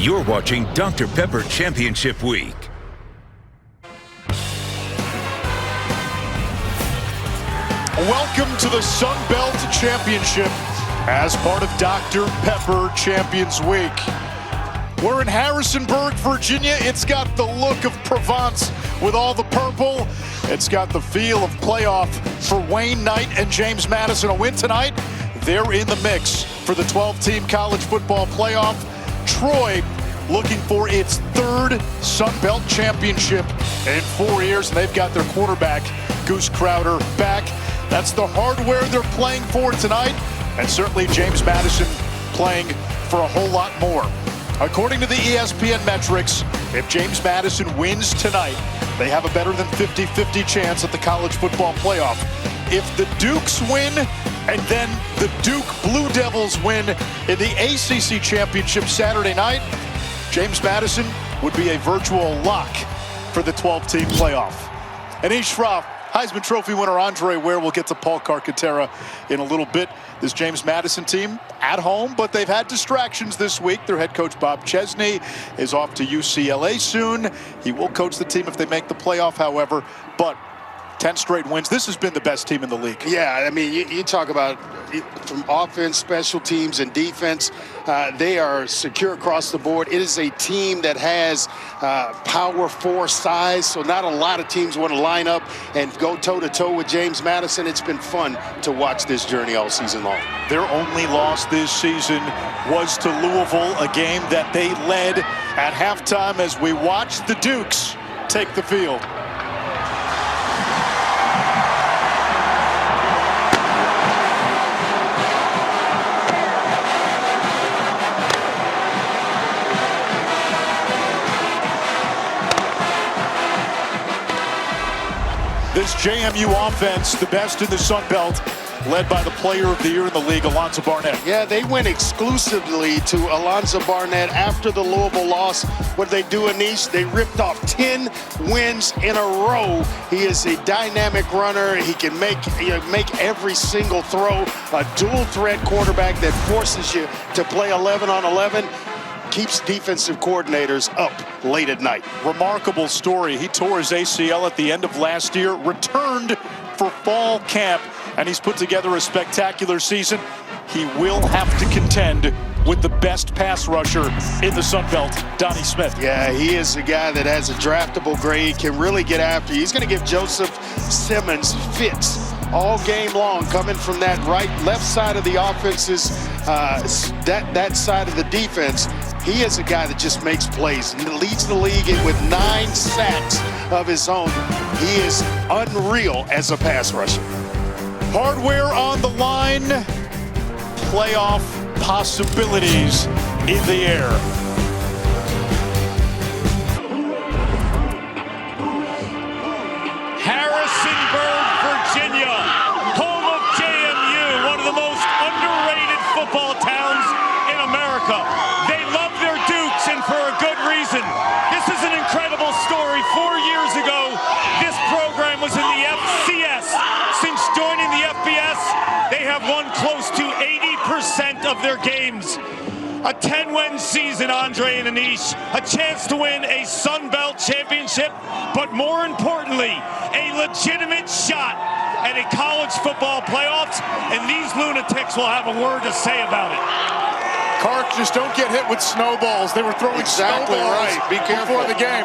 You're watching Dr. Pepper Championship Week. Welcome to the Sun Belt Championship as part of Dr. Pepper Champions Week. We're in Harrisonburg, Virginia. It's got the look of Provence with all the purple. It's got the feel of playoff for Wayne Knight and James Madison. A win tonight, they're in the mix for the 12-team college football playoff. Troy looking for its third Sun Belt championship in 4 years, and they've got their quarterback, Goose Crowder, back. That's the hardware they're playing for tonight, and certainly James Madison playing for a whole lot more. According to the ESPN metrics, if James Madison wins tonight, they have a better than 50-50 chance at the college football playoff. If the Dukes win, and then the Duke Blue Devils win in the ACC championship Saturday night, James Madison would be a virtual lock for the 12-team playoff. Anish Shroff, Heisman Trophy winner Andre Ware. We'll get to Paul Carcaterra in a little bit. This James Madison team at home, but they've had distractions this week. Their head coach, Bob Chesney, is off to UCLA soon. He will coach the team if they make the playoff, however, but 10 straight wins. This has been the best team in the league. Yeah, I mean, you talk about from offense, special teams, and defense. They are secure across the board. It is a team that has power force size, so not a lot of teams want to line up and go toe-to-toe with James Madison. It's been fun to watch this journey all season long. Their only loss this season was to Louisville, a game that they led at halftime as we watched the Dukes take the field. This JMU offense, the best in the Sun Belt, led by the player of the year in the league, Alonzo Barnett. Yeah, they went exclusively to Alonzo Barnett after the Louisville loss. What did they do, Anish? They ripped off 10 wins in a row. He is a dynamic runner. He can make every single throw. A dual threat quarterback that forces you to play 11 on 11. Keeps defensive coordinators up late at night. Remarkable story. He tore his ACL at the end of last year, returned for fall camp, and he's put together a spectacular season. He will have to contend with the best pass rusher in the Sun Belt, Donnie Smith. Yeah, he is a guy that has a draftable grade, can really get after you. He's going to give Joseph Simmons fits all game long, coming from that left side of the offense's, that side of the defense. He is a guy that just makes plays and leads the league with 9 sacks of his own. He is unreal as a pass rusher. Hardware on the line, playoff possibilities in the air. Harrisonburg, Virginia, home of JMU, one of the most underrated football towns in America. They love their Dukes, and for a good reason. This is an incredible story. 4 years ago, this program was in the FCS. Since joining the FBS, they have won close to 80% of their games. A 10-win season, Andre and Anish. A chance to win a Sun Belt championship, but more importantly, a legitimate shot at a college football playoffs, and these lunatics will have a word to say about it. Kark, just don't get hit with snowballs. They were throwing snowballs right. Be careful. before the game.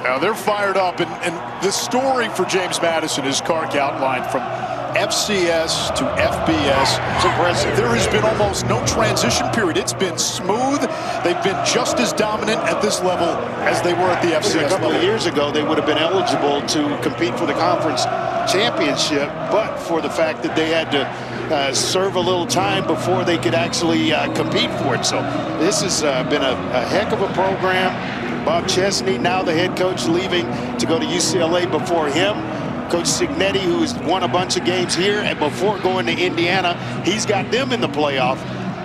Now they're fired up, and the story for James Madison, as Kark outlined, from FCS to FBS. It's impressive. There has been almost no transition period. It's been smooth. They've been just as dominant at this level as they were at the FCS A couple of years ago, they would have been eligible to compete for the conference championship, but for the fact that they had to serve a little time before they could actually compete for it. So this has been a heck of a program. Bob Chesney, now the head coach, leaving to go to UCLA before him. Coach Signetti, who has won a bunch of games here, and before going to Indiana, he's got them in the playoff.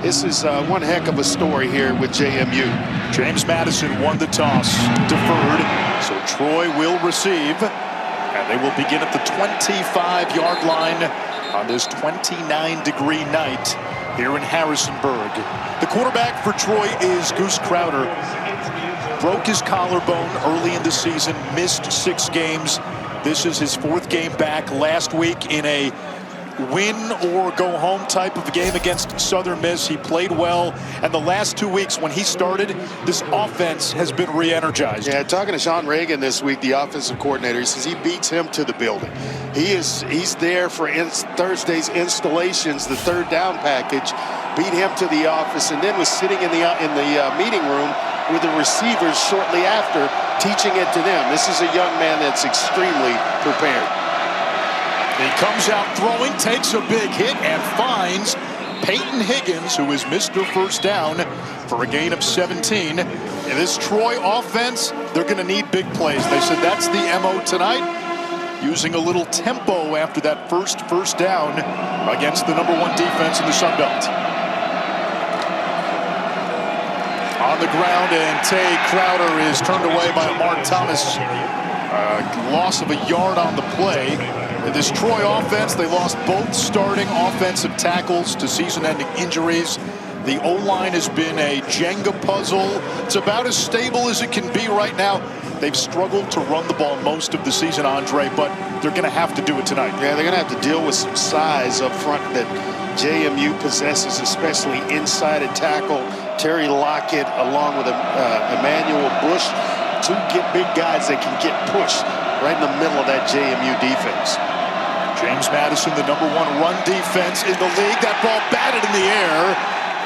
This is one heck of a story here with JMU. James Madison won the toss, deferred, so Troy will receive, and they will begin at the 25-yard line on this 29-degree night here in Harrisonburg. The quarterback for Troy is Goose Crowder. Broke his collarbone early in the season, missed 6 games. This is his 4th game back. Last week in a win or go home type of game against Southern Miss. He played well, and the last 2 weeks when he started, this offense has been re-energized. Yeah, talking to Sean Reagan this week, the offensive coordinator, he says he beats him to the building. He's there for Thursday's installations, the 3rd down package, beat him to the office, and then was sitting in the meeting room with the receivers shortly after, teaching it to them. This is a young man that's extremely prepared. He comes out throwing, takes a big hit, and finds Peyton Higgins, who is Mr. First Down, for a gain of 17. In this Troy offense, they're going to need big plays. They said that's the MO tonight, using a little tempo after that first down against the #1 defense in the Sun Belt. On the ground, and Tay Crowder is turned away by Mark Thomas. Loss of a yard on the play. In this Troy offense, they lost both starting offensive tackles to season-ending injuries. The O-line has been a Jenga puzzle. It's about as stable as it can be right now. They've struggled to run the ball most of the season, Andre, but they're going to have to do it tonight. Yeah, they're going to have to deal with some size up front that JMU possesses, especially inside a tackle. Terry Lockett along with Emmanuel Bush, 2 big guys that can get pushed right in the middle of that JMU defense. James Madison, the #1 run defense in the league. That ball batted in the air,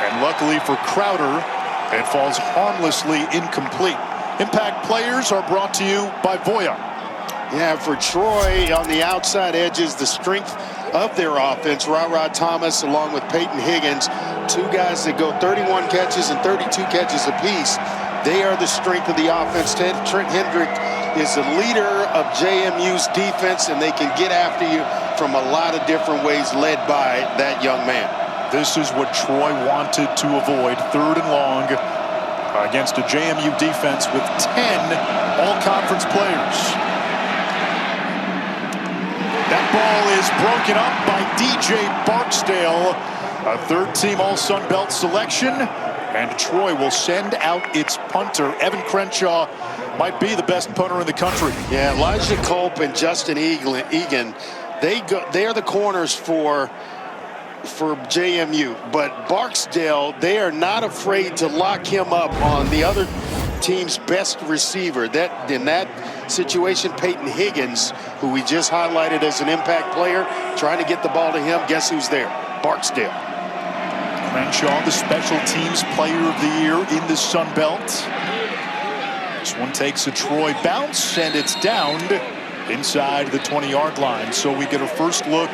and luckily for Crowder, it falls harmlessly incomplete. Impact players are brought to you by Voya. Yeah, for Troy on the outside edges, the strength of their offense, Ra Thomas along with Peyton Higgins, 2 guys that go 31 catches and 32 catches apiece. They are the strength of the offense. Trent Hendrick is the leader of JMU's defense, and they can get after you from a lot of different ways, led by that young man. This is what Troy wanted to avoid. 3rd and long against a JMU defense with 10 all-conference players. That ball is broken up by DJ Barksdale, a 3rd-team All-Sun Belt selection, and Troy will send out its punter. Evan Crenshaw might be the best punter in the country. Yeah, Elijah Culp and Justin Egan, they are the corners for JMU, but Barksdale, they are not afraid to lock him up on the other team's best receiver. In that situation, Peyton Higgins, who we just highlighted as an impact player, trying to get the ball to him. Guess who's there? Barksdale. Crenshaw, the special teams player of the year in the Sun Belt. This one takes a Troy bounce, and it's downed inside the 20-yard line. So we get a first look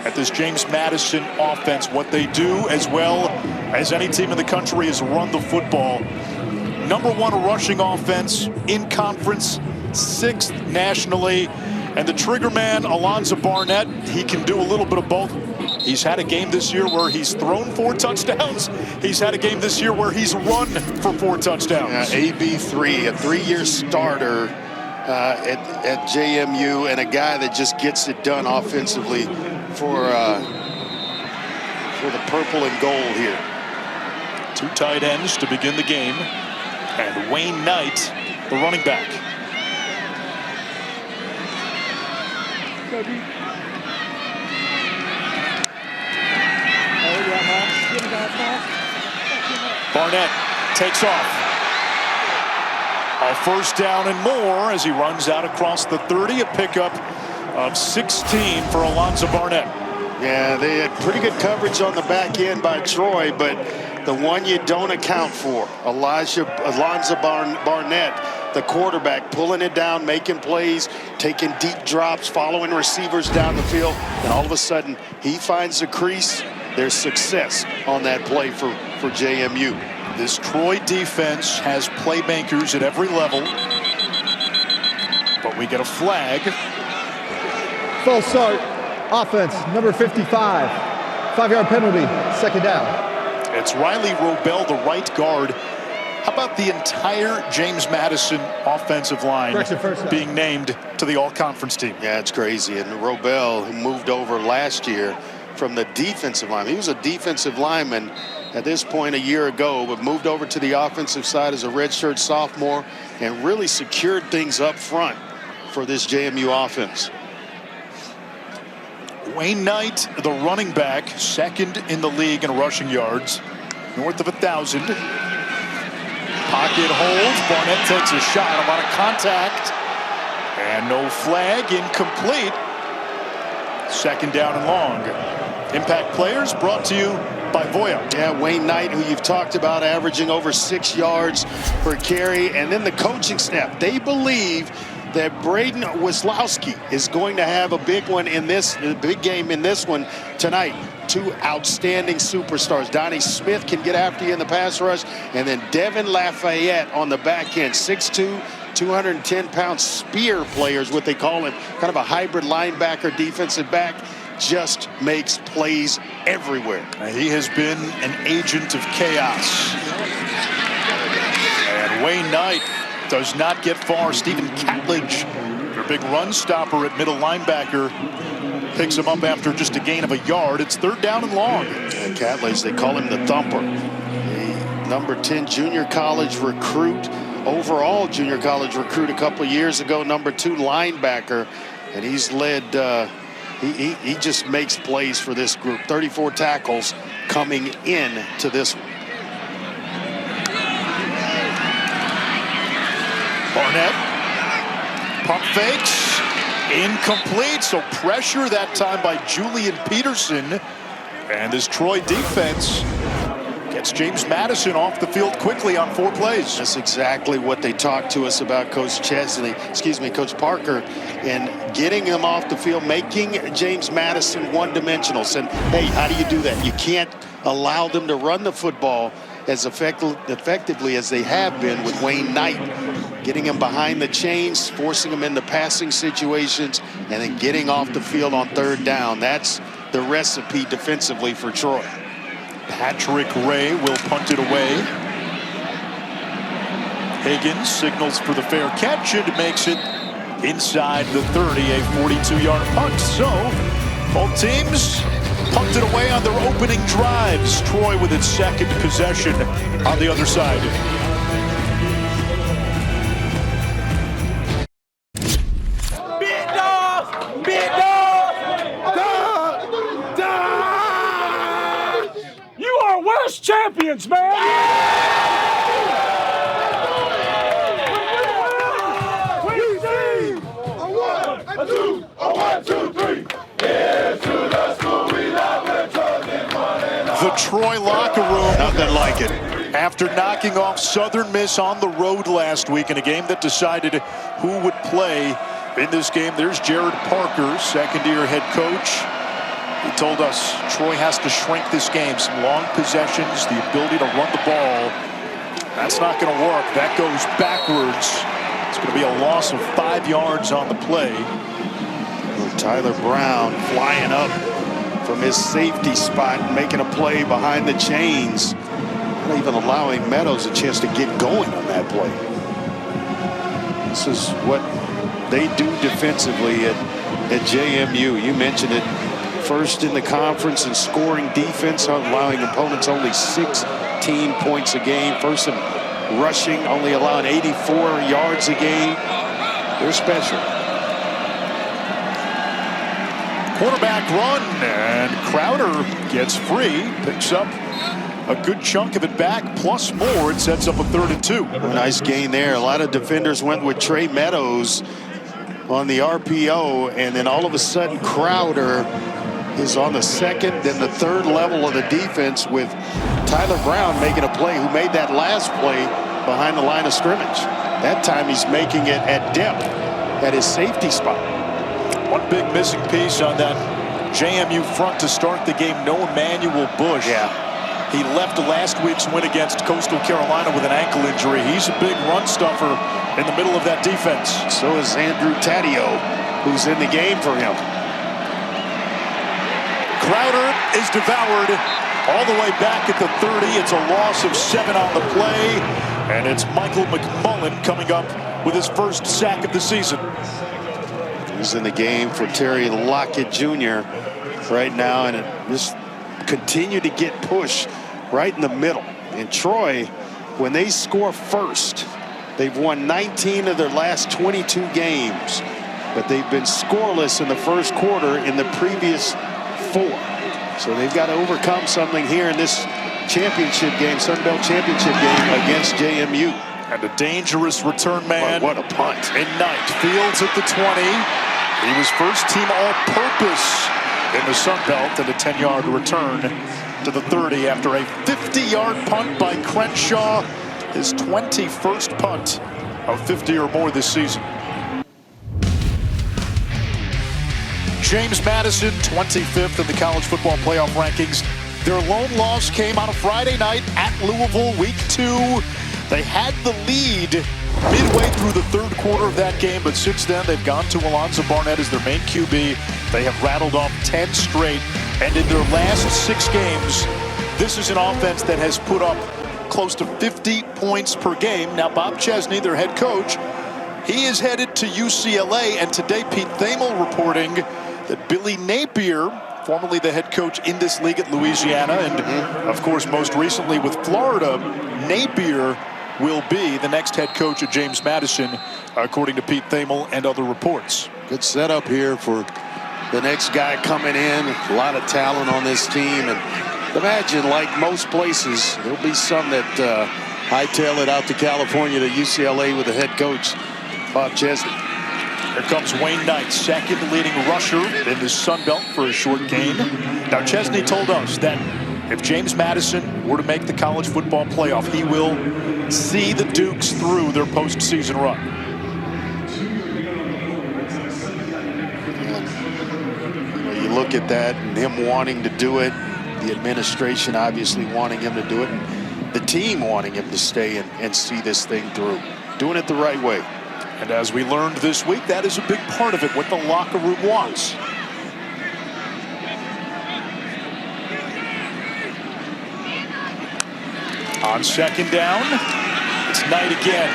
at this James Madison offense. What they do, as well as any team in the country, is run the football. #1 rushing offense in conference, 6th nationally. And the trigger man, Alonzo Barnett, he can do a little bit of both. He's had a game this year where he's thrown 4 touchdowns. He's had a game this year where he's run for 4 touchdowns. AB3, a 3-year starter at JMU, and a guy that just gets it done offensively for the purple and gold here. 2 tight ends to begin the game, and Wayne Knight, the running back. Barnett takes off. A first down and more as he runs out across the 30, a pickup of 16 for Alonzo Barnett. Yeah, they had pretty good coverage on the back end by Troy, but the one you don't account for, Alonzo Barnett, the quarterback, pulling it down, making plays, taking deep drops, following receivers down the field, and all of a sudden he finds the crease. There's success on that play for JMU. This Troy defense has playmakers at every level, but we get a flag. False start, offense, number 55. 5-yard penalty, 2nd down. It's Riley Robel, the right guard. How about the entire James Madison offensive line being named to the all-conference team? Yeah, it's crazy. And Robel, who moved over last year, from the defensive line. He was a defensive lineman at this point a year ago, but moved over to the offensive side as a redshirt sophomore and really secured things up front for this JMU offense. Wayne Knight, the running back, second in the league in rushing yards, north of 1,000. Pocket holds. Barnett takes a shot. A lot of contact. And no flag. Incomplete. Second down and long. Impact players brought to you by Voya. Yeah, Wayne Knight, who you've talked about, averaging over 6 yards per carry. And then the coaching staff, they believe that Braden Weslowski is going to have a big one in this big game in this one tonight. Two outstanding superstars. Donnie Smith can get after you in the pass rush, and then Devin Lafayette on the back end. 6'2", 210-pound spear players, what they call him, kind of a hybrid linebacker, defensive back. Just makes plays everywhere. He has been an agent of chaos. And Wayne Knight does not get far. Stephen Catledge, their big run stopper at middle linebacker, picks him up after just a gain of a yard. It's third down and long. And Catledge, they call him the Thumper. The number 10 junior college recruit, overall junior college recruit a couple of years ago, number 2 linebacker. And he's led, he just makes plays for this group. 34 tackles coming in to this one. Barnett, pump fakes, incomplete, so pressure that time by Julian Peterson. And this Troy defense gets James Madison off the field quickly on 4 plays. That's exactly what they talked to us about, Coach Parker, and getting him off the field, making James Madison one-dimensional. Saying, hey, how do you do that? You can't allow them to run the football as effectively as they have been with Wayne Knight. Getting him behind the chains, forcing him into passing situations, and then getting off the field on third down. That's the recipe defensively for Troy. Patrick Ray will punt it away. Higgins signals for the fair catch and makes it inside the 30, a 42-yard punt. So both teams punted away on their opening drives. Troy with its second possession on the other side. Champions, man! We sing a 1, a 2, a 1, 2, 3. Here's to the school we love, we're Trojan, one and all. The Troy locker room, nothing like it. After knocking off Southern Miss on the road last week in a game that decided who would play in this game. There's Jared Parker, second-year head coach. He told us Troy has to shrink this game. Some long possessions, the ability to run the ball. That's not going to work. That goes backwards. It's going to be a loss of 5 yards on the play. Tyler Brown flying up from his safety spot, making a play behind the chains. Not even allowing Meadows a chance to get going on that play. This is what they do defensively at JMU. You mentioned it. First in the conference in scoring defense, allowing opponents only 16 points a game. First in rushing, only allowing 84 yards a game. They're special. Quarterback run, and Crowder gets free, picks up a good chunk of it back, plus more. It sets up a 3rd and 2. A nice gain there. A lot of defenders went with Trey Meadows on the RPO, and then all of a sudden Crowder is on the second, then the third level of the defense with Tyler Brown making a play, who made that last play behind the line of scrimmage. That time he's making it at depth at his safety spot. One big missing piece on that JMU front to start the game, no Emmanuel Bush. Yeah. He left last week's win against Coastal Carolina with an ankle injury. He's a big run stuffer in the middle of that defense. So is Andrew Taddeo, who's in the game for him. Crowder is devoured all the way back at the 30. It's a loss of 7 on the play. And it's Michael McMullen coming up with his first sack of the season. He's in the game for Terry Lockett Jr. right now, and it just continue to get pushed right in the middle. And Troy, when they score first, they've won 19 of their last 22 games, but they've been scoreless in the first quarter in the previous 4. So they've got to overcome something here in this championship game, Sun Belt championship game against JMU. And a dangerous return man. What a punt. In Knight. Fields at the 20. He was first team all-purpose in the Sun Belt, and a 10-yard return to the 30 after a 50-yard punt by Crenshaw. His 21st punt of 50 or more this season. James Madison, 25th in the college football playoff rankings. Their lone loss came on a Friday night at Louisville, week 2. They had the lead midway through the third quarter of that game, but since then they've gone to Alonzo Barnett as their main QB. They have rattled off 10 straight, and in their last 6 games, this is an offense that has put up close to 50 points per game. Now, Bob Chesney, their head coach, he is headed to UCLA, and today Pete Thamel reporting that Billy Napier, formerly the head coach in this league at Louisiana, and of course most recently with Florida, Napier will be the next head coach at James Madison, according to Pete Thamel and other reports. Good setup here for the next guy coming in. A lot of talent on this team, and imagine, like most places, there'll be some that hightail it out to California, to UCLA with the head coach, Bob Chesney. Here comes Wayne Knight, second leading rusher in the Sun Belt for a short gain. Now, Chesney told us that if James Madison were to make the college football playoff, he will see the Dukes through their postseason run. You look at that and him wanting to do it, the administration obviously wanting him to do it, and the team wanting him to stay and see this thing through. Doing it the right way. And as we learned this week, that is a big part of it, what the locker room wants. On second down, it's Knight again.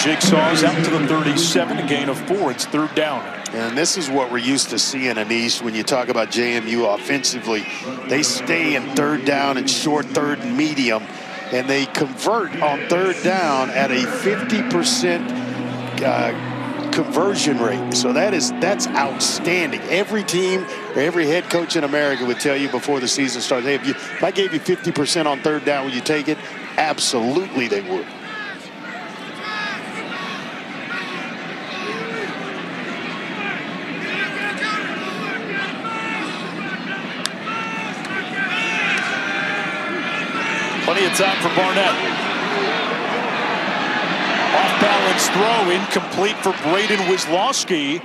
Jigsaw's out to the 37, a gain of 4. It's third down. And this is what we're used to seeing, Anish, when you talk about JMU offensively. They stay in third down and short third and medium, and they convert on third down at a 50% conversion rate. So that's outstanding. Every team or every head coach in America would tell you before the season starts, hey, if I gave you 50% on third down, would you take it? Absolutely they would. Plenty of time for Barnett. Off-balance throw, incomplete for Braden Wisłowski.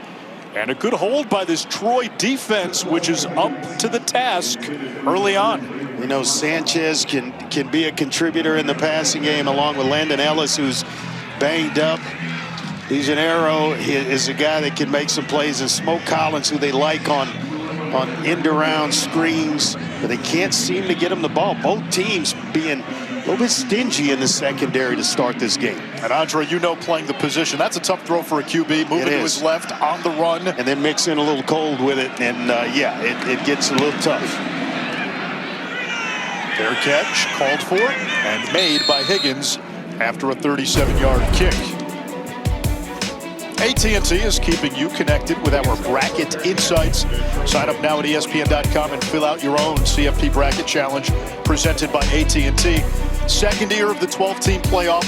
And a good hold by this Troy defense, which is up to the task early on. You know, Sanchez can be a contributor in the passing game, along with Landon Ellis, who's banged up. DeGennaro is a guy that can make some plays, and Smoke Collins, who they like on end-around screens, but they can't seem to get him the ball. Both teams being a little bit stingy in the secondary to start this game. And Andre, you know, playing the position, that's a tough throw for a QB, moving to his left on the run. And then mix in a little cold with it, and yeah, it gets a little tough. Fair catch, called for, and made by Higgins after a 37-yard kick. AT&T is keeping you connected with our bracket insights. Sign up now at ESPN.com and fill out your own CFP bracket challenge presented by AT&T. Second year of the 12-team playoff.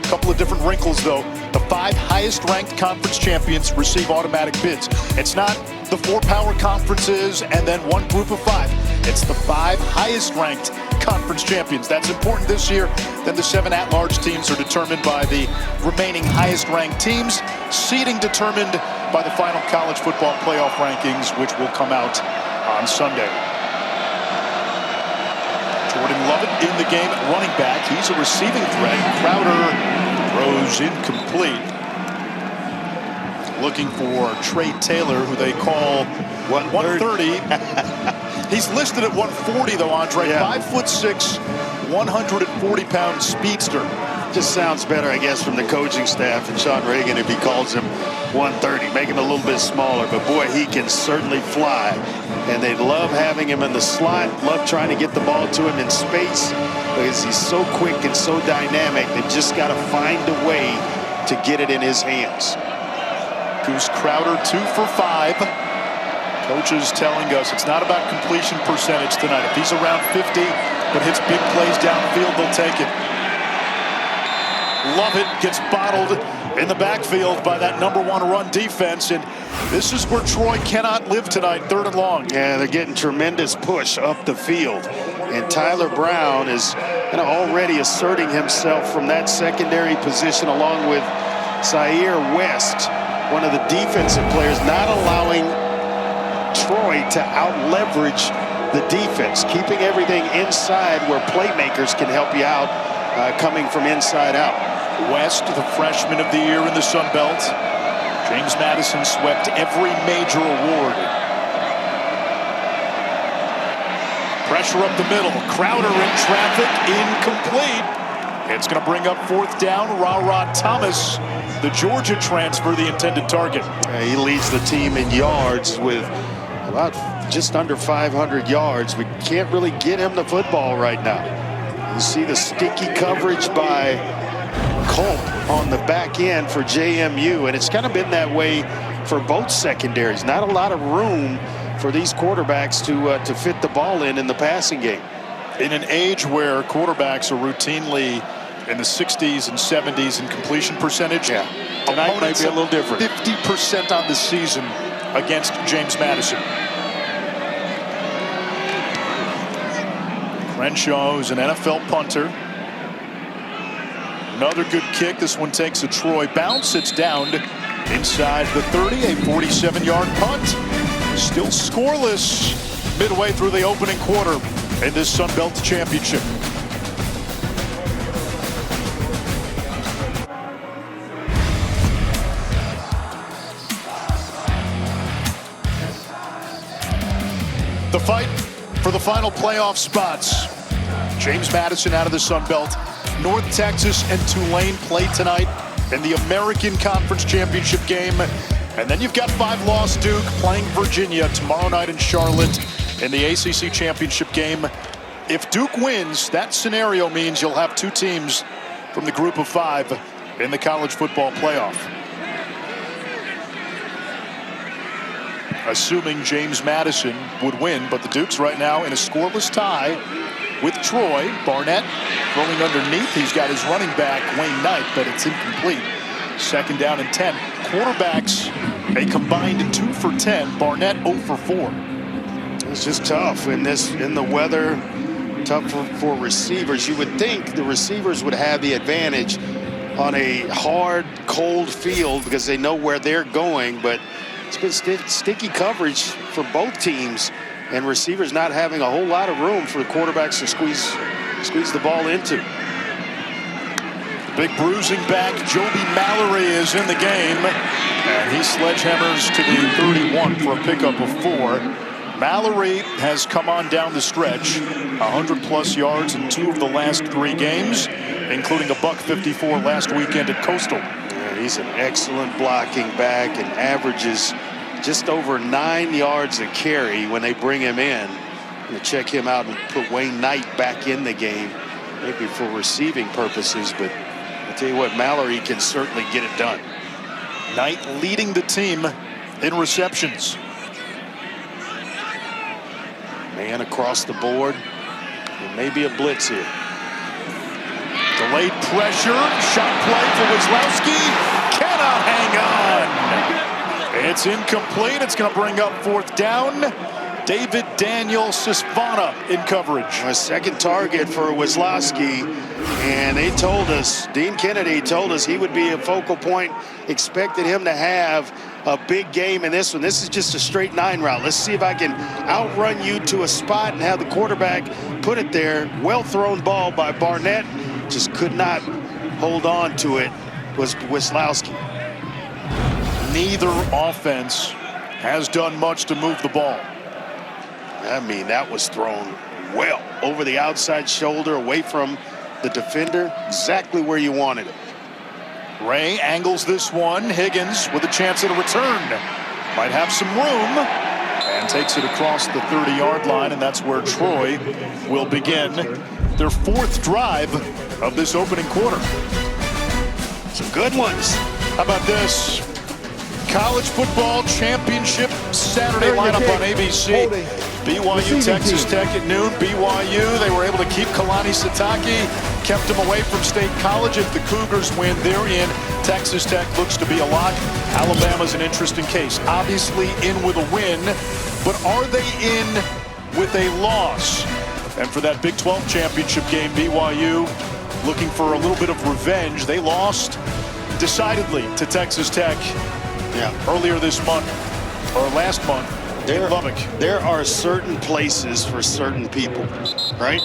A couple of different wrinkles, though. The 5 highest-ranked conference champions receive automatic bids. It's not the 4 power conferences and then one group of 5. It's the 5 highest-ranked conference champions. That's important this year. Then the 7 at-large teams are determined by the remaining highest-ranked teams. Seeding determined by the final college football playoff rankings, which will come out on Sunday. Jordan Lovett in the game at running back. He's a receiving threat. Crowder throws incomplete. Looking for Trey Taylor, who they call 130. He's listed at 140, though, Andre. Yeah. 5'6", 140-pound speedster. Just sounds better, I guess, from the coaching staff and Sean Reagan if he calls him 130. Make him a little bit smaller, but boy, he can certainly fly. And they love having him in the slot, love trying to get the ball to him in space because he's so quick and so dynamic. They've just got to find a way to get it in his hands. Goose Crowder 2 for 5. Coaches telling us it's not about completion percentage tonight. If he's around 50 but hits big plays downfield, they'll take it. Lovett gets bottled in the backfield by that #1 run defense, and this is where Troy cannot live tonight, 3rd and long. Yeah, they're getting tremendous push up the field, and Tyler Brown is already asserting himself from that secondary position along with Zaire West, one of the defensive players, not allowing Troy to out-leverage the defense, keeping everything inside where playmakers can help you out coming from inside out. West, the freshman of the year in the Sun Belt. James Madison swept every major award. Pressure up the middle. Crowder in traffic, incomplete. It's going to bring up 4th down. Ra Thomas, the Georgia transfer, the intended target. He leads the team in yards with about just under 500 yards. We can't really get him the football right now. You see the sticky coverage by Culp on the back end for JMU, and it's kind of been that way for both secondaries. Not a lot of room for these quarterbacks to fit the ball in the passing game. In an age where quarterbacks are routinely in the 60s and 70s in completion percentage, tonight might be a little different. 50% on the season against James Madison. Crenshaw is an NFL punter. Another good kick. This one takes a Troy bounce. It's down inside the 30, a 47-yard punt. Still scoreless midway through the opening quarter in this Sun Belt Championship. The fight for the final playoff spots. James Madison out of the Sun Belt. North Texas and Tulane play tonight in the American Conference Championship game. And then you've got 5-loss Duke playing Virginia tomorrow night in Charlotte in the ACC Championship game. If Duke wins, that scenario means you'll have 2 teams from the group of 5 in the college football playoff. Assuming James Madison would win, but the Dukes right now in a scoreless tie with Troy. Barnett throwing underneath. He's got his running back, Wayne Knight, but it's incomplete. 2nd down and 10. Quarterbacks, a combined 2 for 10. Barnett 0 for 4. It's just tough in the weather. Tough for receivers. You would think the receivers would have the advantage on a hard, cold field because they know where they're going, but it's been sticky coverage for both teams, and receivers not having a whole lot of room for the quarterbacks to squeeze the ball into. Big bruising back, Joby Mallory is in the game, and he sledgehammers to the 31 for a pickup of 4. Mallory has come on down the stretch, 100+ yards in 2 of the last 3 games, including a $154 last weekend at Coastal. He's an excellent blocking back and averages just over 9 yards a carry when they bring him in. I'm going to check him out and put Wayne Knight back in the game, maybe for receiving purposes, but I'll tell you what, Mallory can certainly get it done. Knight leading the team in receptions. Man across the board, and maybe a blitz here. Delayed pressure, shot play for Weslowski, cannot hang on. It's incomplete. It's going to bring up 4th down. David Daniel Sisvana in coverage. A 2nd target for Weslowski, and they told us, Dean Kennedy told us he would be a focal point, expected him to have a big game in this one. This is just a straight 9 route. Let's see if I can outrun you to a spot and have the quarterback put it there. Well thrown ball by Barnett. Just could not hold on to it, was Weslowski. Neither offense has done much to move the ball. I mean, that was thrown well over the outside shoulder, away from the defender exactly where you wanted it. Ray angles this one. Higgins with a chance at a return. Might have some room. And takes it across the 30-yard line, and that's where Troy will begin their 4th drive of this opening quarter. Some good ones. How about this? College football championship Saturday lineup on ABC. BYU, Texas Tech at noon. BYU, they were able to keep Kalani Sitake, kept him away from State College. If the Cougars win, they're in. Texas Tech looks to be a lock. Alabama's an interesting case. Obviously in with a win, but are they in with a loss? And for that Big 12 championship game, BYU looking for a little bit of revenge. They lost decidedly to Texas Tech earlier this month, or last month. There are certain places for certain people, right?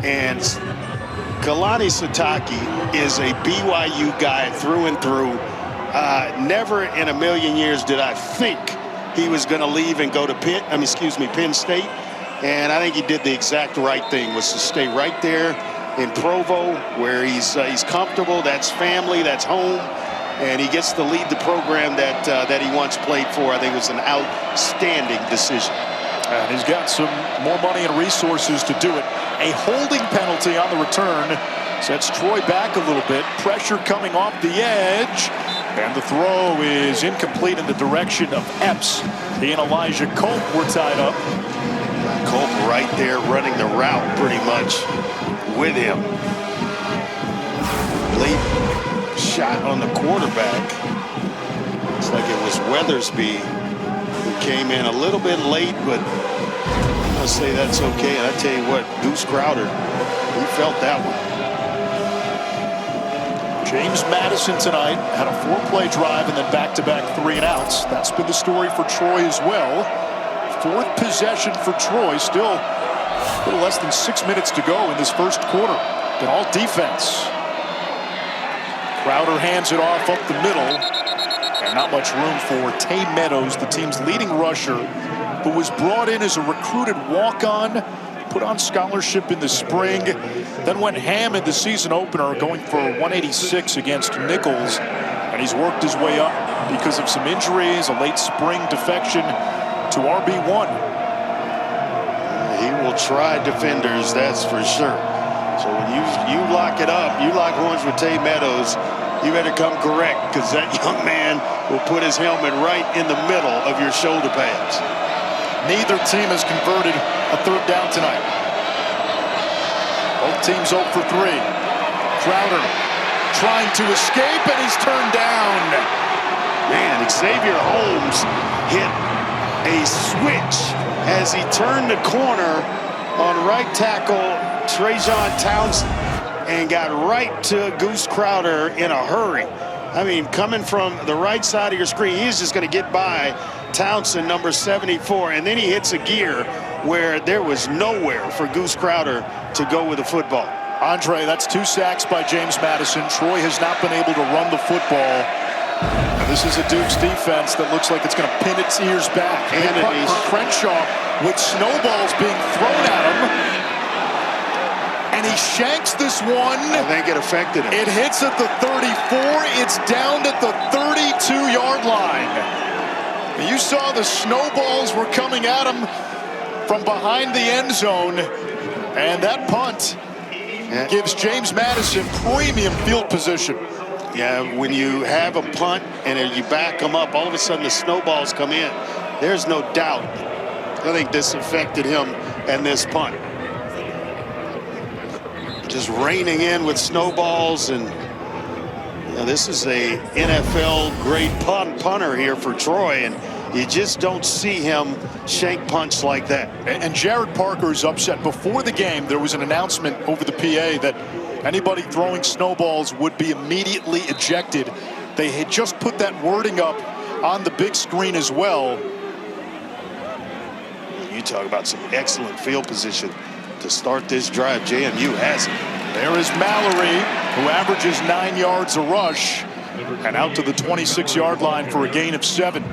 And Kalani Sitake is a BYU guy through and through. Never in a million years did I think he was going to leave and go to Penn State. And I think he did the exact right thing, was to stay right there in Provo, where he's comfortable. That's family, that's home. And he gets to lead the program that he once played for. I think it was an outstanding decision. And he's got some more money and resources to do it. A holding penalty on the return sets Troy back a little bit. Pressure coming off the edge. And the throw is incomplete in the direction of Epps. He and Elijah Culp were tied up. Culp right there running the route pretty much with him. Late shot on the quarterback. Looks like it was Weathersby who came in a little bit late, but I'll say that's okay. And I tell you what, Goose Crowder, he felt that one. James Madison tonight had a 4-play drive and then back-to-back 3-and-outs. That's been the story for Troy as well. 4th possession for Troy. Still a little less than 6 minutes to go in this first quarter. Been all defense. Crowder hands it off up the middle, and not much room for Tay Meadows, the team's leading rusher, who was brought in as a recruited walk-on, put on scholarship in the spring, then went ham in the season opener, going for 186 against Nichols, and he's worked his way up because of some injuries, a late spring defection to RB1. He will try defenders, that's for sure. So when you lock it up, you lock horns with Tay Meadows, you better come correct, because that young man will put his helmet right in the middle of your shoulder pads. Neither team has converted a 3rd down tonight. Both teams 0 for 3. Crowder trying to escape, and he's turned down. Man, Xavier Holmes hit a switch as he turned the corner on right tackle Trajan Townsend and got right to Goose Crowder in a hurry. I mean, coming from the right side of your screen, he's just going to get by Townsend, number 74, and then he hits a gear where there was nowhere for Goose Crowder to go with the football. Andre, that's 2 sacks by James Madison. Troy has not been able to run the football. And this is a Duke's defense that looks like it's going to pin its ears back. And Crenshaw with snowballs being thrown at him. And he shanks this one. I think it affected him. It hits at the 34. It's down at the 32-yard line. You saw the snowballs were coming at him from behind the end zone. And that punt gives James Madison premium field position. Yeah, when you have a punt and you back them up, all of a sudden the snowballs come in. There's no doubt. I think this affected him and this punt. Just raining in with snowballs, and this is a NFL grade punter here for Troy, and you just don't see him shank punts like that. And Jared Parker is upset. Before the game, there was an announcement over the PA that anybody throwing snowballs would be immediately ejected. They had just put that wording up on the big screen as well. You talk about some excellent field position to start this drive. JMU has it. There is Mallory, who averages 9 yards a rush, and out to the 26-yard line for a gain of 7.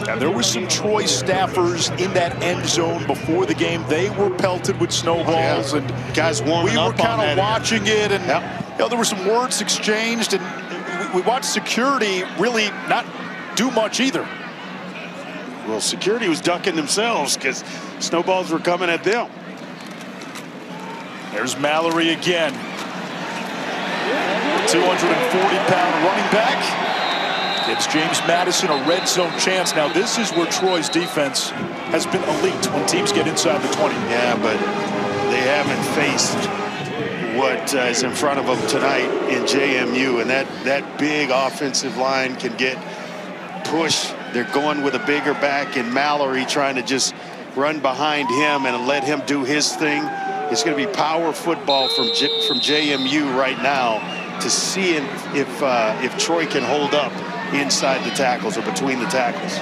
Now, there were some Troy staffers in that end zone before the game. They were pelted with snowballs, and guys warming we were up on kind of that. watching it, and you know, there were some words exchanged, and we watched security really not do much either. Well, security was ducking themselves because snowballs were coming at them. There's Mallory again. 240-pound running back. Gives James Madison a red zone chance. Now, this is where Troy's defense has been elite when teams get inside the 20. Yeah, but they haven't faced what is in front of them tonight in JMU, and that big offensive line can get pushed. They're going with a bigger back in Mallory, trying to just run behind him and let him do his thing. It's going to be power football from JMU right now to see if Troy can hold up inside the tackles or between the tackles.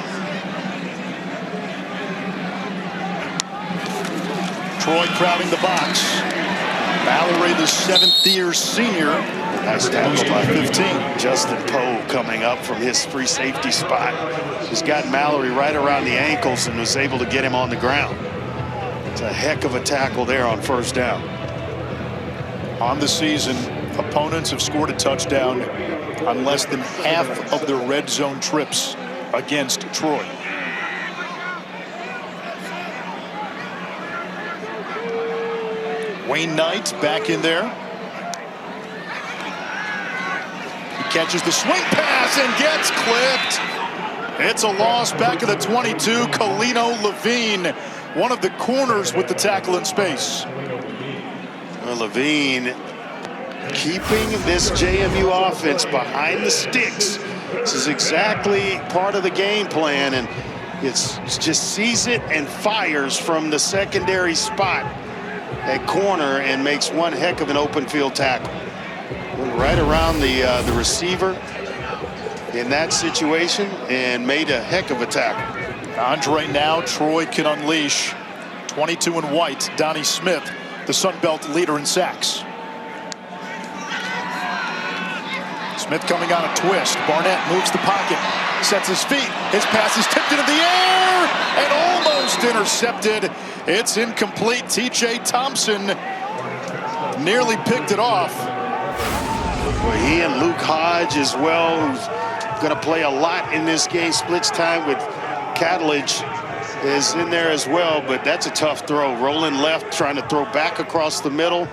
Troy crowding the box. Mallory, the seventh-year senior. Nice tackle by 15. Justin Poe coming up from his free safety spot. He's got Mallory right around the ankles and was able to get him on the ground. It's a heck of a tackle there on first down. On the season, opponents have scored a touchdown on less than half of their red zone trips against Troy. Wayne Knight back in there. He catches the swing pass and gets clipped. It's a loss back at the 22. Kalino Levine, one of the corners with the tackle in space. Well, Levine keeping this JMU offense behind the sticks. This is exactly part of the game plan, and it's just sees it and fires from the secondary spot at corner and makes one heck of an open field tackle. Went right around the receiver in that situation and made a heck of a tackle. Andre now, Troy can unleash. 22 in white, Donnie Smith, the Sun Belt leader in sacks. Smith coming on a twist. Barnett moves the pocket, sets his feet. His pass is tipped into the air and almost intercepted. It's incomplete. TJ Thompson nearly picked it off. Well, he and Luke Hodge as well, who's going to play a lot in this game. Splits time with Catalage is in there as well, but that's a tough throw. Rolling left, trying to throw back across the middle.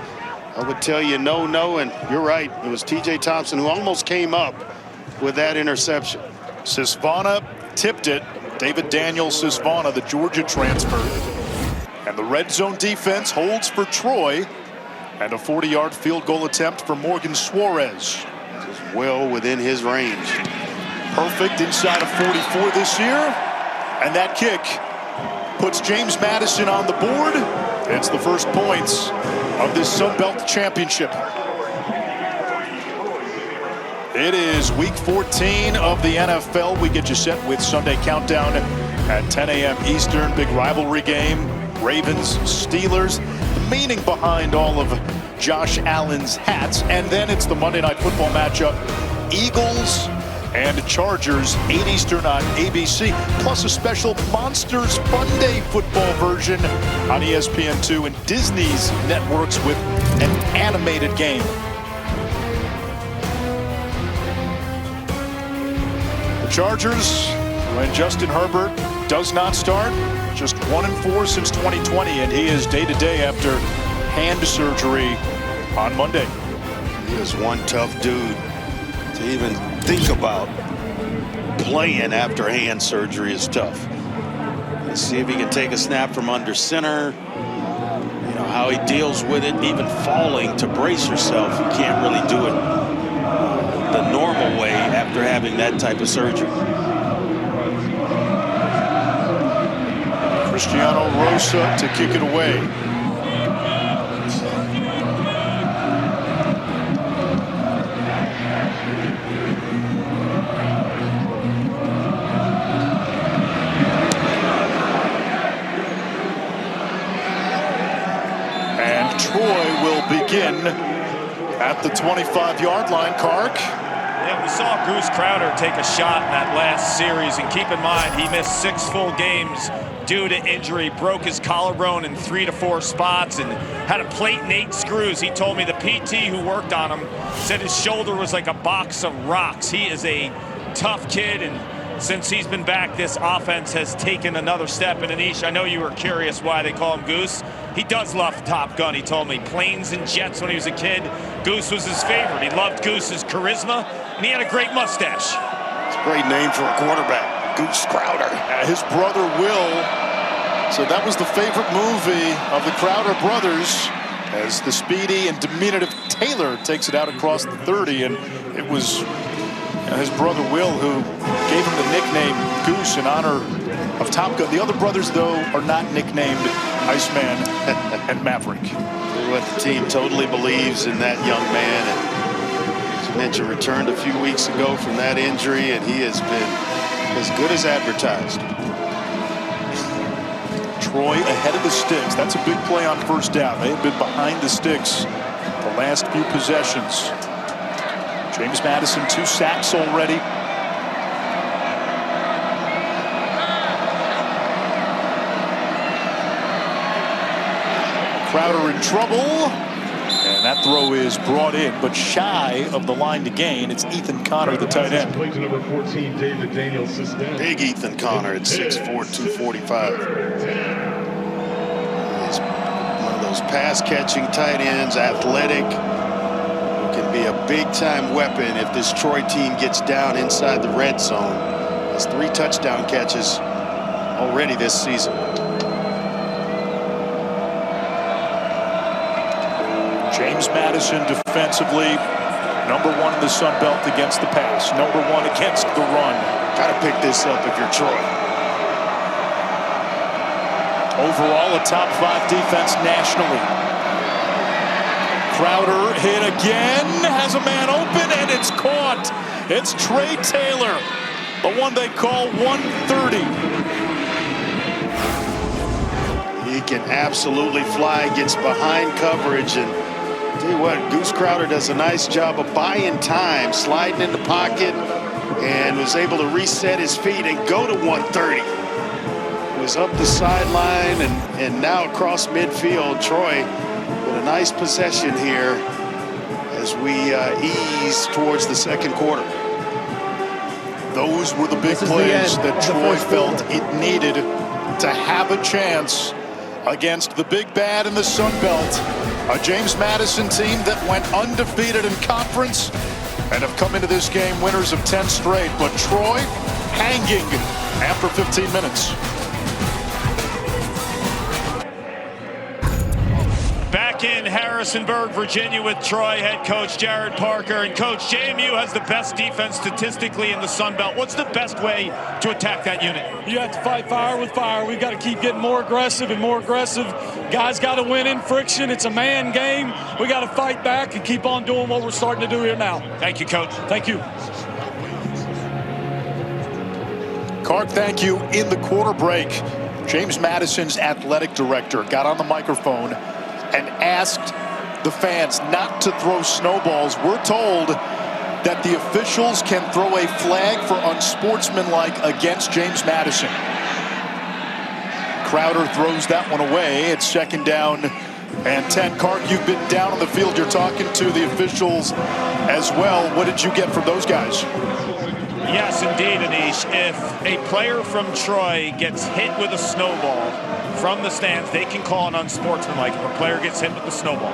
I would tell you no, and you're right. It was TJ Thompson who almost came up with that interception. Sisvana tipped it. David Daniel Sisvana, the Georgia transfer. And the red zone defense holds for Troy. And a 40-yard field goal attempt for Morgan Suarez. Just well within his range. Perfect inside of 44 this year. And that kick puts James Madison on the board. It's the first points of this Sun Belt Championship. It is week 14 of the NFL. We get you set with Sunday Countdown at 10 a.m. Eastern. Big rivalry game. Ravens, Steelers. The meaning behind all of Josh Allen's hats. And then it's the Monday Night Football matchup. Eagles and Chargers, 8 Eastern on ABC, plus a special Monsters Fun Day football version on ESPN2 and Disney's networks with an animated game. The Chargers, when Justin Herbert does not start, just 1-4 since 2020, and he is day-to-day after hand surgery on Monday. He is one tough dude to even think about. Playing after hand surgery is tough. Let's see if he can take a snap from under center. You know how he deals with it, even falling to brace yourself. You can't really do it the normal way after having that type of surgery. Cristiano Rosa to kick it away. Troy will begin at the 25-yard line. Kark. Yeah, we saw Goose Crowder take a shot in that last series, and keep in mind, he missed 6 full games due to injury, broke his collarbone in 3 to 4 spots, and had a plate and 8 screws. He told me the PT who worked on him said his shoulder was like a box of rocks. He is a tough kid, and since he's been back, this offense has taken another step. And Anish, I know you were curious why they call him Goose. He does love Top Gun, he told me. Planes and jets when he was a kid. Goose was his favorite. He loved Goose's charisma, and he had a great mustache. It's a great name for a quarterback, Goose Crowder. His brother Will, so that was the favorite movie of the Crowder brothers, as the speedy and diminutive Taylor takes it out across the 30, and it was his brother Will who gave him the nickname Goose in honor of Top Gun. The other brothers, though, are not nicknamed Iceman and Maverick. What the team totally believes in that young man, and as you mentioned, returned a few weeks ago from that injury, and he has been as good as advertised. Troy ahead of the sticks. That's a big play on first down. They have been behind the sticks the last few possessions. James Madison, 2 sacks already. Crowder in trouble, and that throw is brought in, but shy of the line to gain. It's Ethan Connor, the tight end. Number 14, David Daniels, down. Big Ethan Connor at 6'4", 245. He's one of those pass-catching tight ends, athletic. Can be a big-time weapon if this Troy team gets down inside the red zone. Has 3 touchdown catches already this season. James Madison defensively, #1 in the Sun Belt against the pass, #1 against the run. Got to pick this up if you're Troy. Overall, a top 5 defense nationally. Crowder hit again, has a man open, and it's caught. It's Trey Taylor, the one they call 130. He can absolutely fly, gets behind coverage, and tell you what, Goose Crowder does a nice job of buying time, sliding in the pocket, and was able to reset his feet and go to 130. Was up the sideline and now across midfield. Troy with a nice possession here as we ease towards the second quarter. Those were the big plays that Troy felt it needed to have a chance against the big bad in the Sun Belt. A James Madison team that went undefeated in conference and have come into this game winners of 10 straight. But Troy hanging after 15 minutes. Back in Harrisonburg, Virginia, with Troy head coach Jared Parker. And coach, JMU has the best defense statistically in the Sun Belt. What's the best way to attack that unit? You have to fight fire with fire. We've got to keep getting more aggressive and more aggressive. Guys got to win in friction. It's a man game. We got to fight back and keep on doing what we're starting to do here now. Thank you, coach. Thank you. Clark, thank you. In the quarter break, James Madison's athletic director got on the microphone and asked the fans not to throw snowballs. We're told that the officials can throw a flag for unsportsmanlike against James Madison. Crowder throws that one away. It's 2nd down and 10. Clark, you've been down on the field. You're talking to the officials as well. What did you get from those guys? Yes, indeed, Anish. If a player from Troy gets hit with a snowball from the stands, they can call an unsportsmanlike if a player gets hit with the snowball.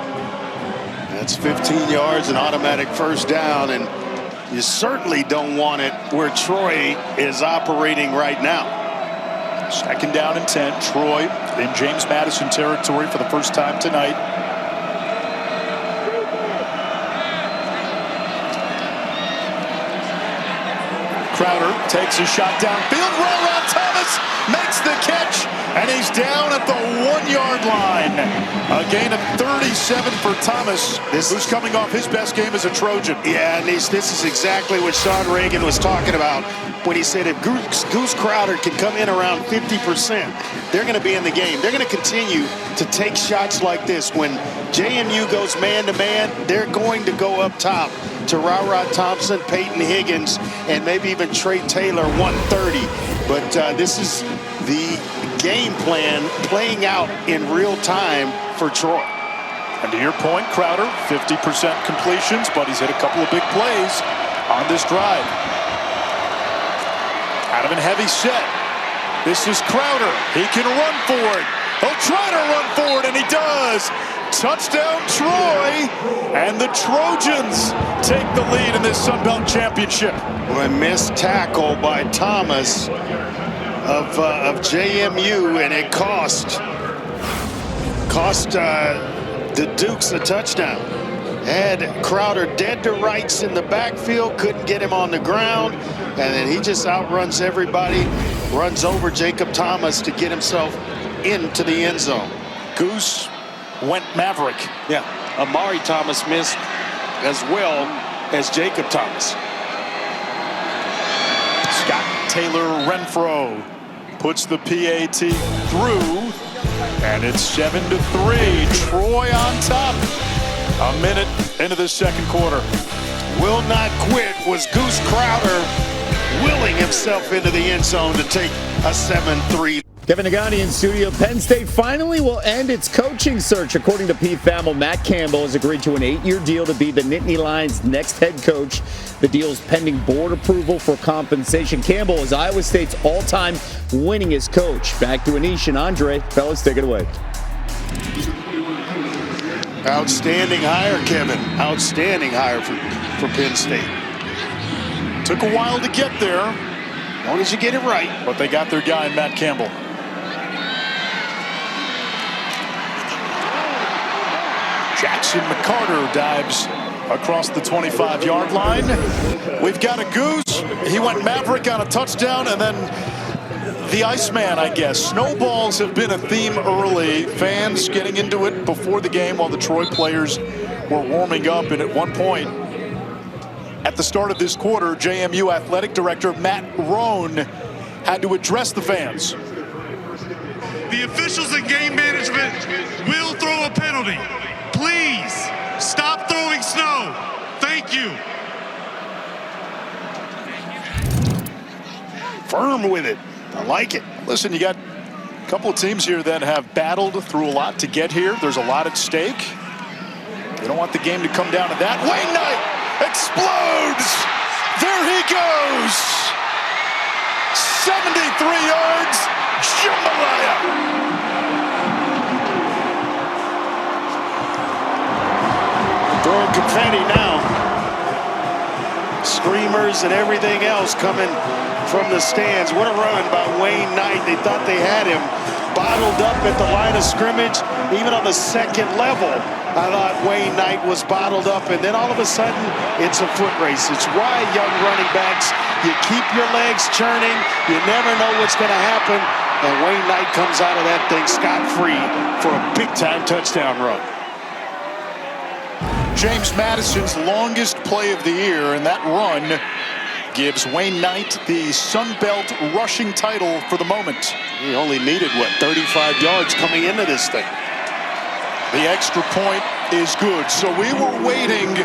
That's 15 yards, an automatic first down, and you certainly don't want it where Troy is operating right now. 2nd down and 10. Troy in James Madison territory for the first time tonight. Crowder takes a shot downfield. Roll out. Thomas makes the catch, and he's down at the 1-yard line. A gain of 37 for Thomas, who's coming off his best game as a Trojan. Yeah, and this is exactly what Sean Reagan was talking about when he said if Goose Crowder can come in around 50%, they're going to be in the game. They're going to continue to take shots like this. When JMU goes man-to-man, they're going to go up top to Ra Thompson, Peyton Higgins, and maybe even Trey Taylor 130. But this is the game plan playing out in real time for Troy. And to your point, Crowder, 50% completions, but he's hit a couple of big plays on this drive. Out of a heavy set. This is Crowder. He can run for it. He'll try to run for it, and he does. Touchdown, Troy. And the Trojans take the lead in this Sun Belt Championship. A missed tackle by Thomas of JMU, and it cost the Dukes a touchdown. Had Crowder dead to rights in the backfield, couldn't get him on the ground, and then he just outruns everybody, runs over Jacob Thomas to get himself into the end zone. Goose went Maverick. Yeah, Amari Thomas missed as well as Jacob Thomas. Scott Taylor Renfro puts the PAT through, and it's 7-3. Troy on top. A minute into the second quarter. Will not quit was Goose Crowder, willing himself into the end zone to take a 7-3. Kevin Nagani in studio. Penn State finally will end its coaching search. According to Pete Thamel, Matt Campbell has agreed to an 8-year deal to be the Nittany Lions' next head coach. The deal is pending board approval for compensation. Campbell is Iowa State's all-time winningest coach. Back to Anish and Andre. Fellas, take it away. Outstanding hire, Kevin. Outstanding hire for Penn State. Took a while to get there. As long as you get it right. But they got their guy, Matt Campbell. Jackson McCarter dives across the 25-yard line. We've got a Goose. He went Maverick on a touchdown, and then the Iceman, I guess. Snowballs have been a theme early. Fans getting into it before the game while the Troy players were warming up. And at one point, at the start of this quarter, JMU Athletic Director Matt Roan had to address the fans. The officials and game management will throw a penalty. Please stop throwing snow. Thank you. Firm with it. I like it. Listen, you got a couple of teams here that have battled through a lot to get here. There's a lot at stake. You don't want the game to come down to that. Wayne Knight explodes. There he goes. 73 yards. Jambalaya. Throwing confetti now. Screamers and everything else coming from the stands. What a run by Wayne Knight. They thought they had him bottled up at the line of scrimmage. Even on the second level, I thought Wayne Knight was bottled up, and then all of a sudden, it's a foot race. It's why young running backs, you keep your legs churning. You never know what's going to happen, and Wayne Knight comes out of that thing scot-free for a big-time touchdown run. James Madison's longest play of the year, and that run gives Wayne Knight the Sun Belt rushing title for the moment. He only needed, 35 yards coming into this thing. The extra point is good. So we were waiting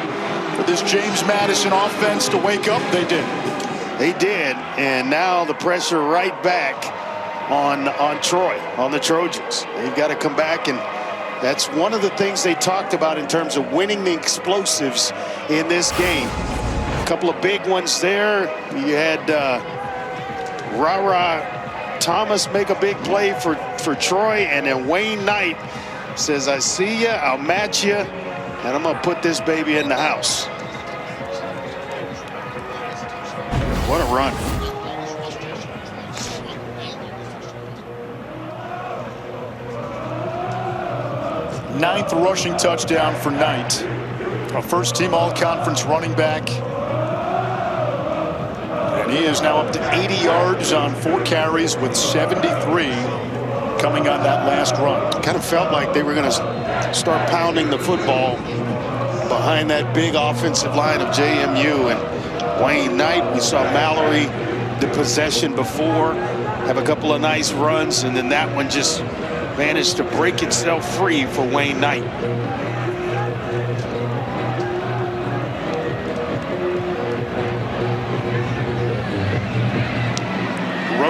for this James Madison offense to wake up. They did. They did, and now the pressure right back on Troy, on the Trojans. They've got to come back, and that's one of the things they talked about in terms of winning the explosives in this game. A couple of big ones there. You had Ra Thomas make a big play for Troy, and then Wayne Knight says, I see you, I'll match you, and I'm gonna put this baby in the house. What a run. Ninth rushing touchdown for Knight. A first-team all-conference running back. And he is now up to 80 yards on 4 carries with 73 coming on that last run. Kind of felt like they were going to start pounding the football behind that big offensive line of JMU. And Wayne Knight, we saw Mallory, the possession before, have a couple of nice runs, and then that one just managed to break itself free for Wayne Knight.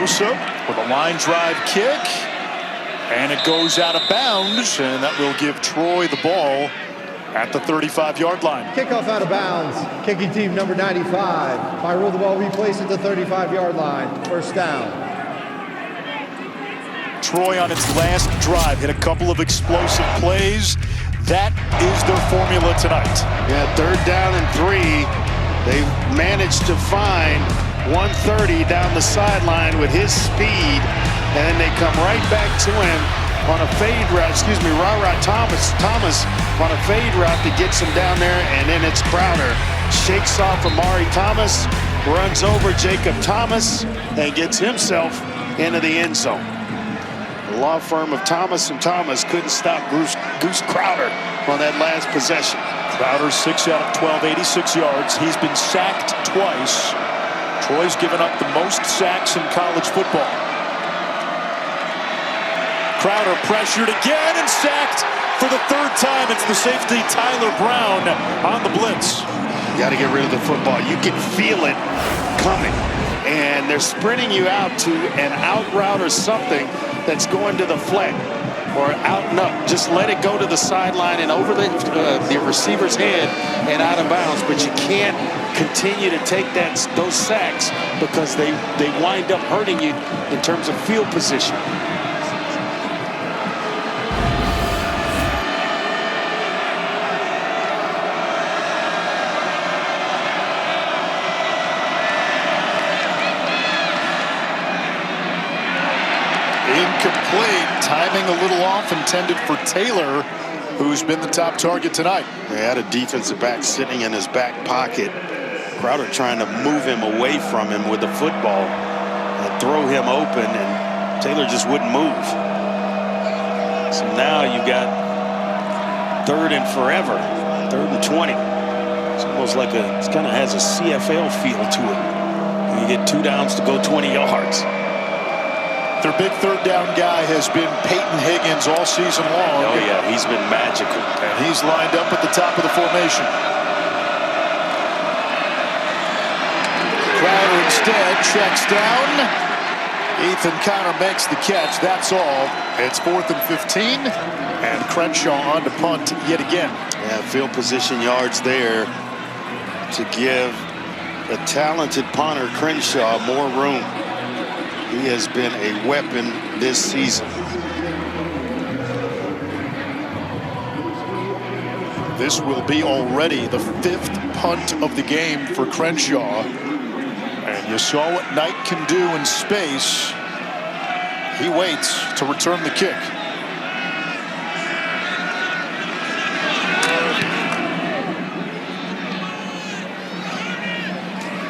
Sosa with a line drive kick. And it goes out of bounds, and that will give Troy the ball at the 35-yard line. Kickoff out of bounds. Kicking team number 95. By rule, the ball will be placed at the 35-yard line. First down. Troy on its last drive hit a couple of explosive plays. That is their formula tonight. Yeah, 3rd down and 3. They managed to find 130 down the sideline with his speed, and then they come right back to him on a fade route. Thomas on a fade route that gets him down there, and then it's Crowder. Shakes off Amari Thomas, runs over Jacob Thomas, and gets himself into the end zone. The law firm of Thomas & Thomas couldn't stop Goose Crowder on that last possession. Crowder 6 out of 12, 86 yards. He's been sacked twice. Troy's given up the most sacks in college football. Crowder pressured again and sacked for the 3rd time. It's the safety Tyler Brown on the blitz. You got to get rid of the football. You can feel it coming, and they're sprinting you out to an out route or something that's going to the flat or out and up. Just let it go to the sideline and over the receiver's head and out of bounds. But you can't continue to take those sacks because they wind up hurting you in terms of field position. Incomplete. Timing a little off, intended for Taylor, who's been the top target tonight. They had a defensive back sitting in his back pocket. Crowder trying to move him away from him with the football and throw him open, and Taylor just wouldn't move. So now you got 3rd and forever, 3rd and 20. It's almost like it kind of has a CFL feel to it. You get 2 downs to go 20 yards. Their big 3rd down guy has been Peyton Higgins all season long. Oh yeah, he's been magical. And he's lined up at the top of the formation. Crowder instead checks down. Ethan Connor makes the catch. That's all. It's 4th and 15. And Crenshaw on to punt yet again. Yeah, field position yards there to give the talented punter Crenshaw more room. He has been a weapon this season. This will be already the 5th punt of the game for Crenshaw. And you saw what Knight can do in space. He waits to return the kick.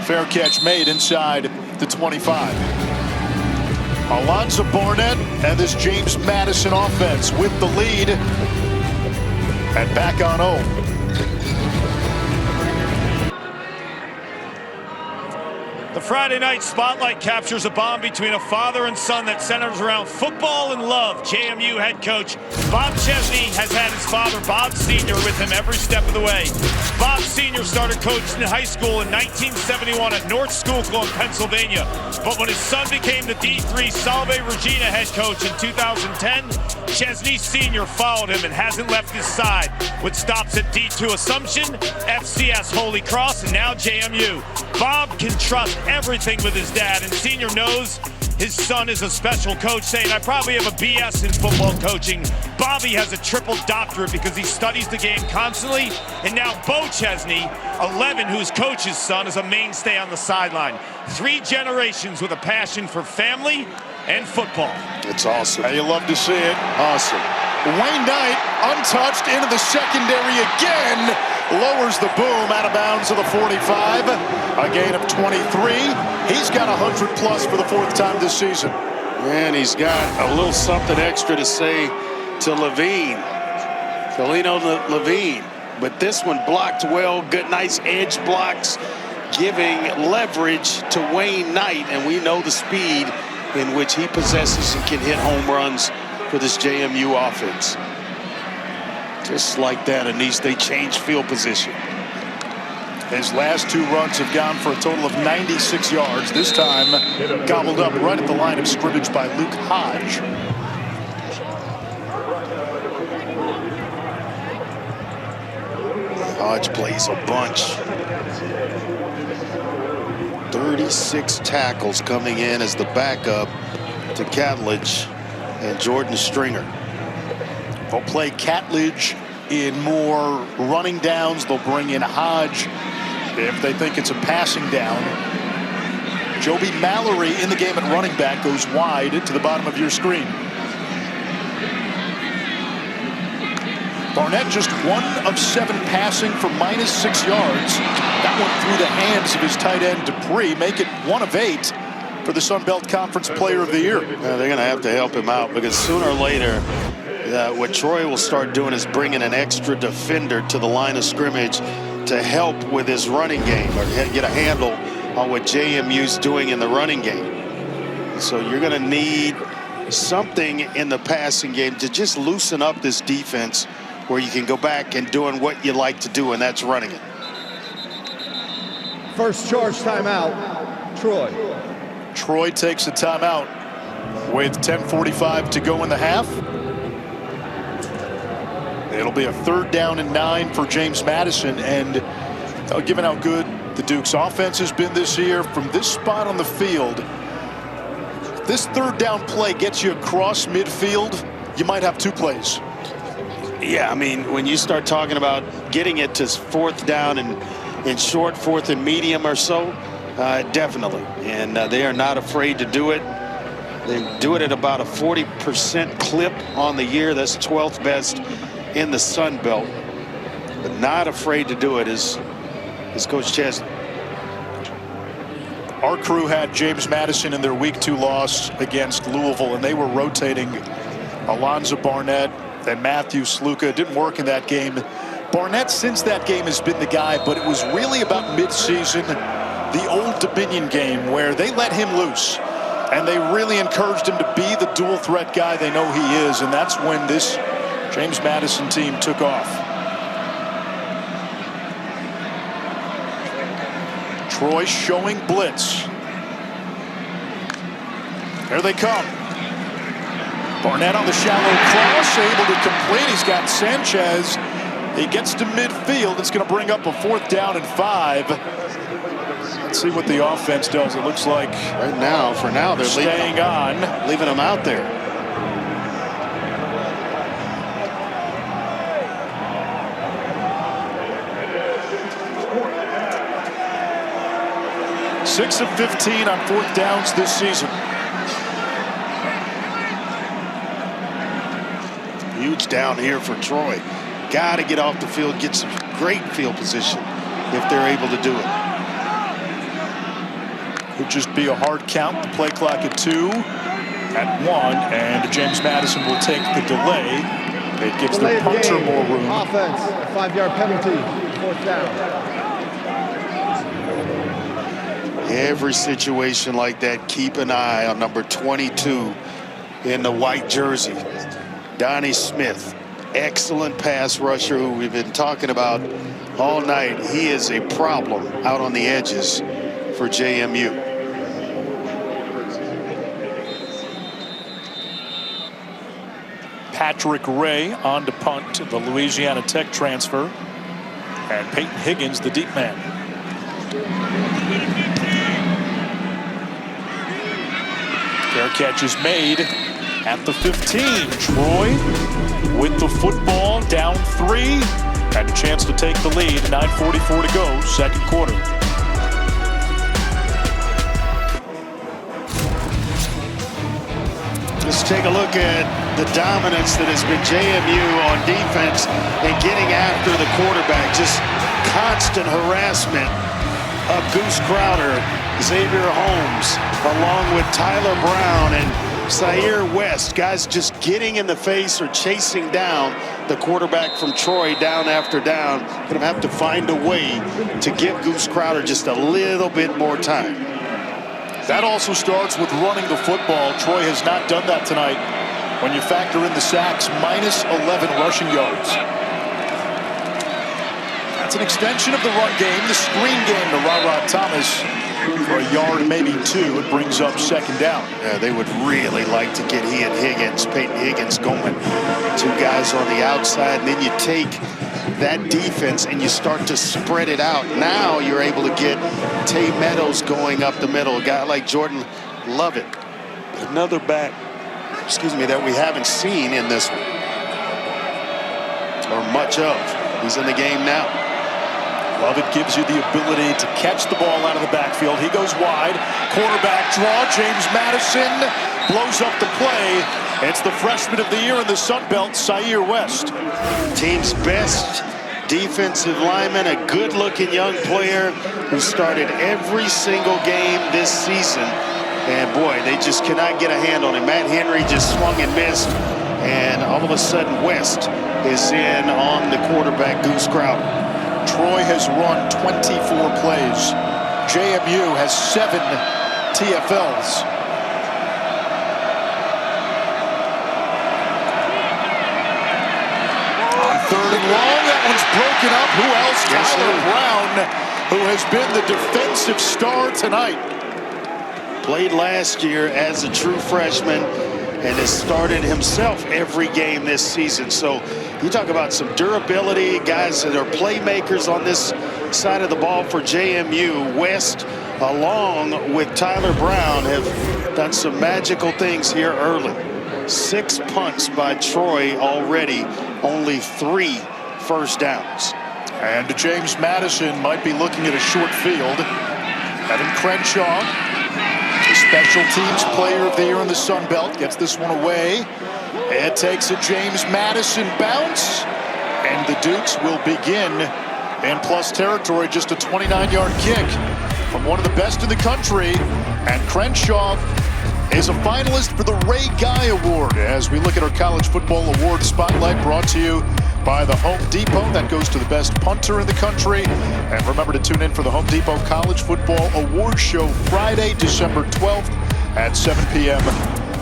Fair catch made inside the 25. Alonzo Barnett and this James Madison offense with the lead and back on 0. The Friday night spotlight captures a bond between a father and son that centers around football and love. JMU head coach Bob Chesney has had his father, Bob Sr., with him every step of the way. Bob Sr. started coaching in high school in 1971 at North Schuylkill in Pennsylvania. But when his son became the D3 Salve Regina head coach in 2010, Chesney Sr. followed him and hasn't left his side, with stops at D2 Assumption, FCS Holy Cross, and now JMU. Bob can trust everything with his dad, and Senior knows his son is a special coach, saying, I probably have a BS in football coaching. Bobby has a triple doctorate because he studies the game constantly. And now Bo Chesney, 11, who's coach's son, is a mainstay on the sideline. 3 generations with a passion for family and football. It's awesome. You love to see it. Awesome. Wayne Knight, untouched, into the secondary again. Lowers the boom out of bounds to the 45. A gain of 23. He's got 100 plus for the 4th time this season. And he's got a little something extra to say to Levine. Felino Levine. But this one blocked well. Good, nice edge blocks, giving leverage to Wayne Knight. And we know the speed in which he possesses and can hit home runs for this JMU offense. Just like that, Anise, they change field position. His last 2 runs have gone for a total of 96 yards. This time gobbled up right at the line of scrimmage by Luke Hodge. Hodge plays a bunch. 36 tackles coming in as the backup to Catledge and Jordan Stringer. They'll play Catledge in more running downs. They'll bring in Hodge if they think it's a passing down. Joby Mallory in the game at running back goes wide to the bottom of your screen. Barnett just 1 of 7 passing for -6 yards. That one through the hands of his tight end Dupree. Make it 1 of 8 for the Sun Belt Conference Player of the Year. They're going to have to help him out because sooner or later what Troy will start doing is bringing an extra defender to the line of scrimmage to help with his running game or get a handle on what JMU's doing in the running game. So you're going to need something in the passing game to just loosen up this defense where you can go back and doing what you like to do, and that's running it. First charge timeout, Troy. Troy takes a timeout with 10:45 to go in the half. It'll be a 3rd down and 9 for James Madison, and given how good the Duke's offense has been this year, from this spot on the field, this 3rd down play gets you across midfield, you might have 2 plays. Yeah, I mean, when you start talking about getting it to 4th down and short, 4th and medium or so, definitely. And they are not afraid to do it. They do it at about a 40% clip on the year. That's 12th best in the Sun Belt. But not afraid to do it is Coach Chesney. Our crew had James Madison in their Week 2 loss against Louisville, and they were rotating Alonzo Barnett and Matthew Sluka. It didn't work in that game. Barnett, since that game, has been the guy, but it was really about mid-season, the Old Dominion game, where they let him loose, and they really encouraged him to be the dual-threat guy they know he is, and that's when this James Madison team took off. Troy showing blitz. Here they come. Barnett on the shallow cross, able to complete. He's got Sanchez. He gets to midfield. It's going to bring up a 4th down and 5. Let's see what the offense does. It looks like right now, for now, they're leaving him out there. Six of 15 on 4th downs this season. Huge down here for Troy. Got to get off the field, get some great field position if they're able to do it. Would just be a hard count. The play clock at 2, at 1, and James Madison will take the delay. It gives the punter more room. Offense, 5-yard penalty, 4th down. Every situation like that, keep an eye on number 22 in the white jersey, Donnie Smith. Excellent pass rusher who we've been talking about all night. He is a problem out on the edges for JMU. Patrick Ray on to punt, the Louisiana Tech transfer, and Peyton Higgins, the deep man. Fair catch is made at the 15. Troy with the football, down 3, and a chance to take the lead. 9:44 to go, 2nd quarter. Let's take a look at the dominance that has been JMU on defense and getting after the quarterback. Just constant harassment of Goose Crowder, Xavier Holmes, along with Tyler Brown and Zaire West. Guys just getting in the face or chasing down the quarterback from Troy down after down. Gonna have to find a way to give Goose Crowder just a little bit more time. That also starts with running the football. Troy has not done that tonight. When you factor in the sacks, -11 rushing yards. That's an extension of the run game, the screen game to Rod Thomas for a yard, maybe two. It brings up second down. Yeah, they would really like to get Peyton Higgins going. Two guys on the outside, and then you take that defense and you start to spread it out. Now you're able to get Tay Meadows going up the middle. A guy like Jordan Lovett, another back, that we haven't seen in this one, or much of. He's in the game now. Lovett gives you the ability to catch the ball out of the backfield. He goes wide. Quarterback draw. James Madison blows up the play. It's the freshman of the year in the Sun Belt, Zaire West. Team's best defensive lineman, a good-looking young player who started every single game this season. And boy, they just cannot get a hand on him. Matt Henry just swung and missed. And all of a sudden, West is in on the quarterback, Goose Crowder. Troy has run 24 plays. JMU has 7 TFLs. On 3rd and long, that one's broken up. Who else? Tyler Brown, who has been the defensive star tonight. Played last year as a true freshman and has started himself every game this season. So you talk about some durability, guys that are playmakers on this side of the ball for JMU. West, along with Tyler Brown, have done some magical things here early. 6 punts by Troy already, only 3 first downs. And James Madison might be looking at a short field. Evan Crenshaw, the special teams player of the year in the Sun Belt, gets this one away. It takes a James Madison bounce, and the Dukes will begin in plus territory. Just a 29-yard kick from one of the best in the country, and Crenshaw is a finalist for the Ray Guy Award as we look at our college football award spotlight, brought to you by the Home Depot. That goes to the best punter in the country. And remember to tune in for the Home Depot College Football Award Show Friday, December 12th at 7 p.m.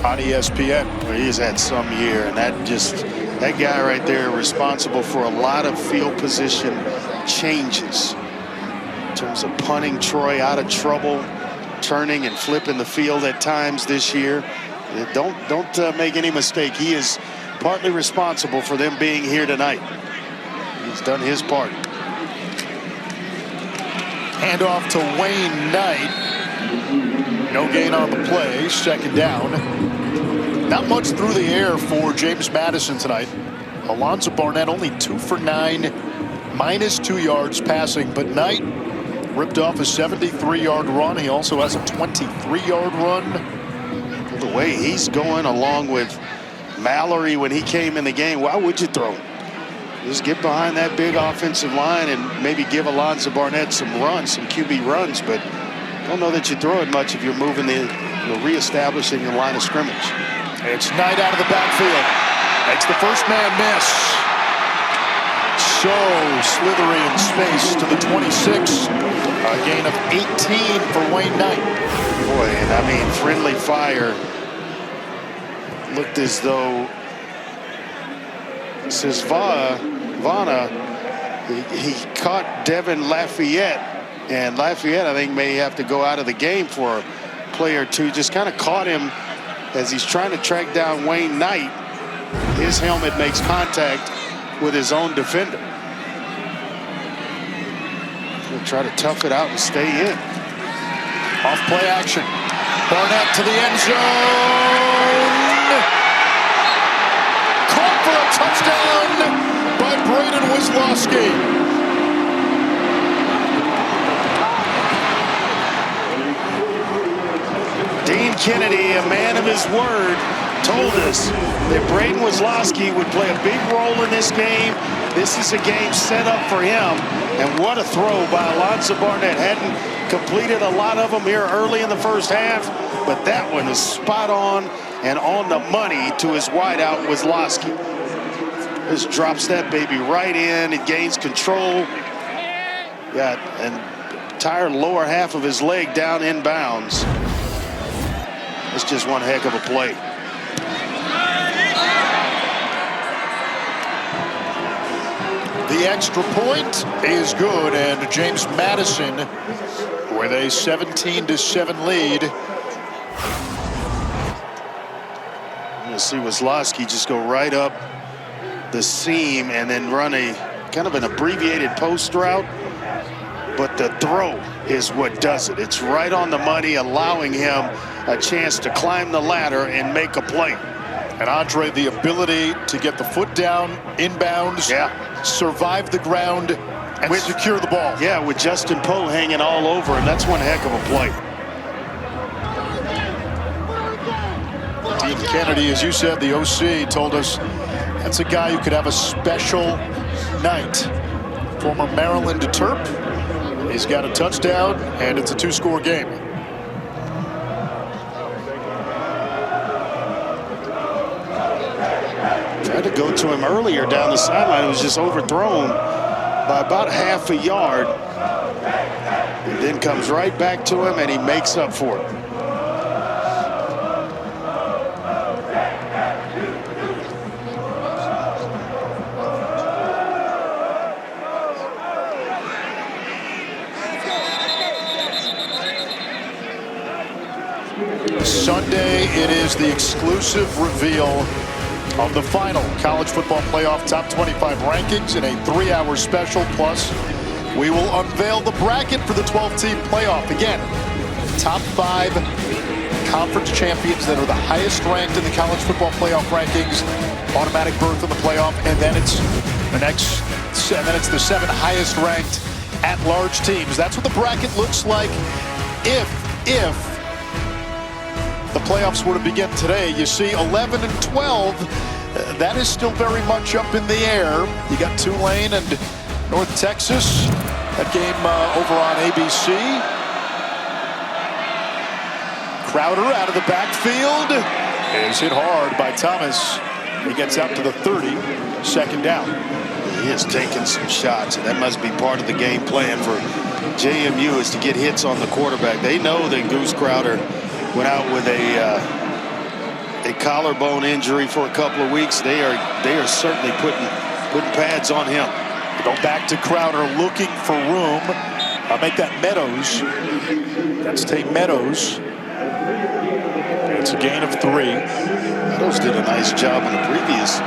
on ESPN. Well, he's had some year, and that guy right there responsible for a lot of field position changes in terms of punting Troy out of trouble, turning and flipping the field at times this year. Don't make any mistake. He is partly responsible for them being here tonight. He's done his part. Handoff to Wayne Knight. No gain on the play. Second down. Not much through the air for James Madison tonight. Alonzo Barnett only 2 for 9, minus 2 yards passing. But Knight ripped off a 73-yard run. He also has a 23-yard run. The way he's going, along with Mallory when he came in the game, why would you throw him? Just get behind that big offensive line and maybe give Alonzo Barnett some runs, some QB runs, but don't know that you throw it much if you're moving reestablishing the line of scrimmage. It's Knight out of the backfield. Makes the first man miss. So slithery in space to the 26. A gain of 18 for Wayne Knight. Boy, and I mean, friendly fire. Looked as though Vana, he caught Devin Lafayette, and Lafayette I think may have to go out of the game for a play or two. Just kind of caught him as he's trying to track down Wayne Knight. His helmet makes contact with his own defender. He'll try to tough it out and stay in. Off play action. Barnett to the end zone. Caught for a touchdown by Braden Wisłowski. Dean Kennedy, a man of his word, told us that Braden Wisłowski would play a big role in this game. This is a game set up for him. And what a throw by Alonzo Barnett. Hadn't completed a lot of them here early in the first half, but that one is spot on and on the money to his wideout, Wisłowski. Just drops that baby right in. It gains control. Got an entire lower half of his leg down inbounds. It's just one heck of a play. The extra point is good, and James Madison with a 17-7 lead. You'll see Wesloski just go right up the seam and then run a kind of an abbreviated post route. But the throw is what does it. It's right on the money, allowing him a chance to climb the ladder and make a play. And Andre, the ability to get the foot down, inbounds, survive the ground, and secure the ball. Yeah, with Justin Poe hanging all over, and that's one heck of a play. Dean Kennedy, as you said, the OC, told us that's a guy who could have a special night. Former Maryland Terp. He's got a touchdown, and it's a 2-score game. Tried to go to him earlier down the sideline. It was just overthrown by about half a yard. He then comes right back to him, and he makes up for it. Sunday, it is the exclusive reveal of the final college football playoff top 25 rankings in a 3-hour special. Plus, we will unveil the bracket for the 12-team playoff. Again, top 5 conference champions that are the highest ranked in the college football playoff rankings, automatic berth in the playoff, and then it's the 7 highest ranked at-large teams. That's what the bracket looks like if the playoffs were to begin today. You see 11 and 12, that is still very much up in the air. You got Tulane and North Texas. That game over on ABC. Crowder out of the backfield is hit hard by Thomas. He gets out to the 30, second down. He is taking some shots, and that must be part of the game plan for JMU, is to get hits on the quarterback. They know that Goose Crowder went out with a collarbone injury for a couple of weeks. They are certainly putting pads on him. Go back to Crowder looking for room. I'll make that Meadows. That's Tate Meadows. It's a gain of 3. Meadows did a nice job on the previous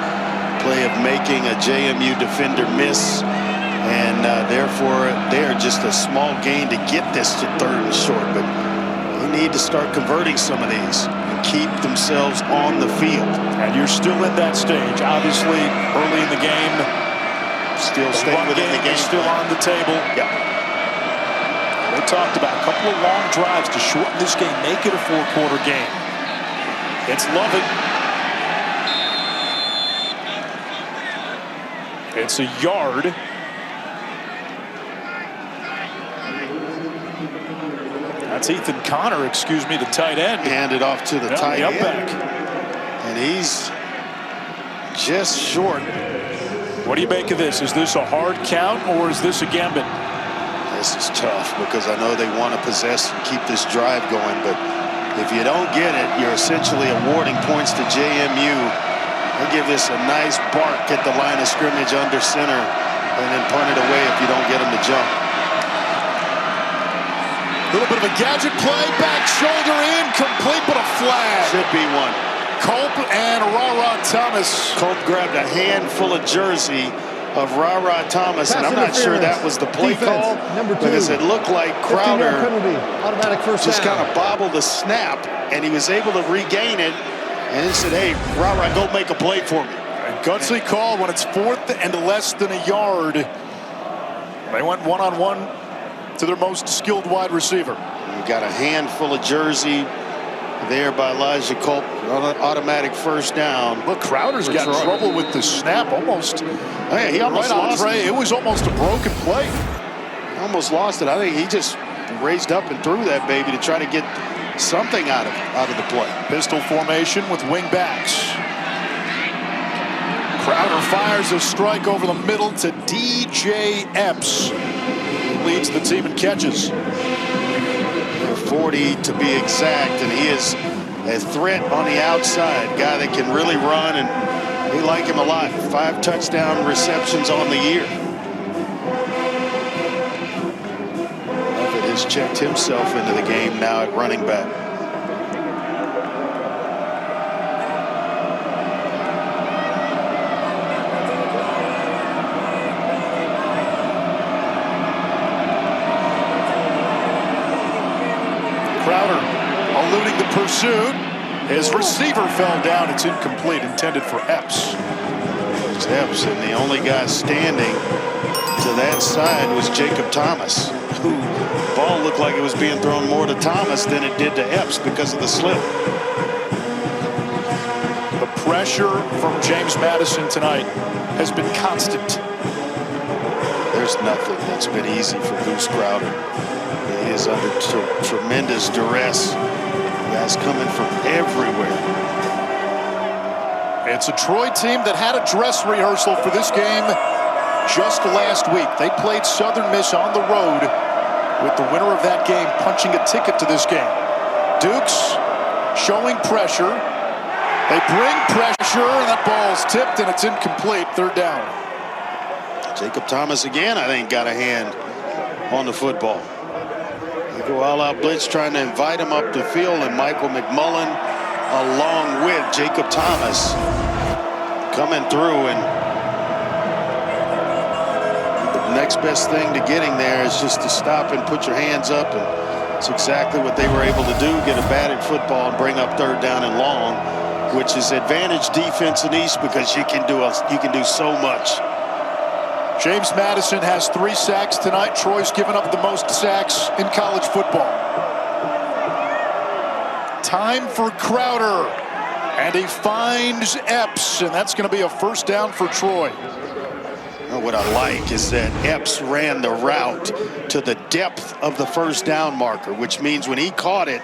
play of making a JMU defender miss, and therefore they're just a small gain to get this to 3rd and short. But they need to start converting some of these and keep themselves on the field. And you're still in that stage. Obviously, early in the game, still staying within the game. Still on the table. Yeah. They talked about a couple of long drives to shorten this game, make it a 4-quarter game. It's Lovett. It's a yard. That's Ethan Connor, excuse me, the tight end. Handed off to the tight end. Back. And he's just short. What do you make of this? Is this a hard count, or is this a gambit? This is tough, because I know they want to possess and keep this drive going, but if you don't get it, you're essentially awarding points to JMU. They give this a nice bark at the line of scrimmage under center, and then punt it away if you don't get them to jump. A little bit of a gadget play, back shoulder in, complete, but a flag. Should be one. Culp and Ra-Ra Thomas. Culp grabbed a handful of jersey of Ra-Ra Thomas, and I'm not sure that was the play call, because it looked like Crowder just kind of bobbled the snap, and he was able to regain it, and then said, hey, Ra-Ra, go make a play for me. A gutsy call when it's 4th and less than a yard. They went one-on-one to their most skilled wide receiver. You got a handful of jersey there by Elijah Culp on an automatic 1st down. Look, Crowder's got trouble with the snap almost. Oh, yeah, he almost lost it. It was almost a broken play. He almost lost it. I think he just raised up and threw that baby to try to get something out of the play. Pistol formation with wing backs. Crowder fires a strike over the middle to DJ Epps, who leads the team in catches. 40 to be exact, and he is a threat on the outside, guy that can really run, and we like him a lot. 5 touchdown receptions on the year. He's checked himself into the game now at running back. Crowder eluding the pursuit. His receiver fell down. It's incomplete, intended for Epps. It's Epps, and the only guy standing to that side was Jacob Thomas, who ball looked like it was being thrown more to Thomas than it did to Epps because of the slip. The pressure from James Madison tonight has been constant. There's nothing that's been easy for Goose Crowder. He is under tremendous duress. Guys coming from everywhere. It's a Troy team that had a dress rehearsal for this game just last week. They played Southern Miss on the road, with the winner of that game punching a ticket to this game. Dukes showing pressure. They bring pressure, and that ball's tipped, and it's incomplete. Third down. Jacob Thomas again, I think, got a hand on the football. They go all-out blitz trying to invite him up the field, and Michael McMullen along with Jacob Thomas coming through, and the next best thing to getting there is just to stop and put your hands up, and it's exactly what they were able to do, get a batted football and bring up third down and long, which is advantage defense in East because you can do so much. James Madison has 3 sacks tonight. Troy's given up the most sacks in college football. Time for Crowder, and he finds Epps, and that's going to be a first down for Troy. What I like is that Epps ran the route to the depth of the first down marker, which means when he caught it,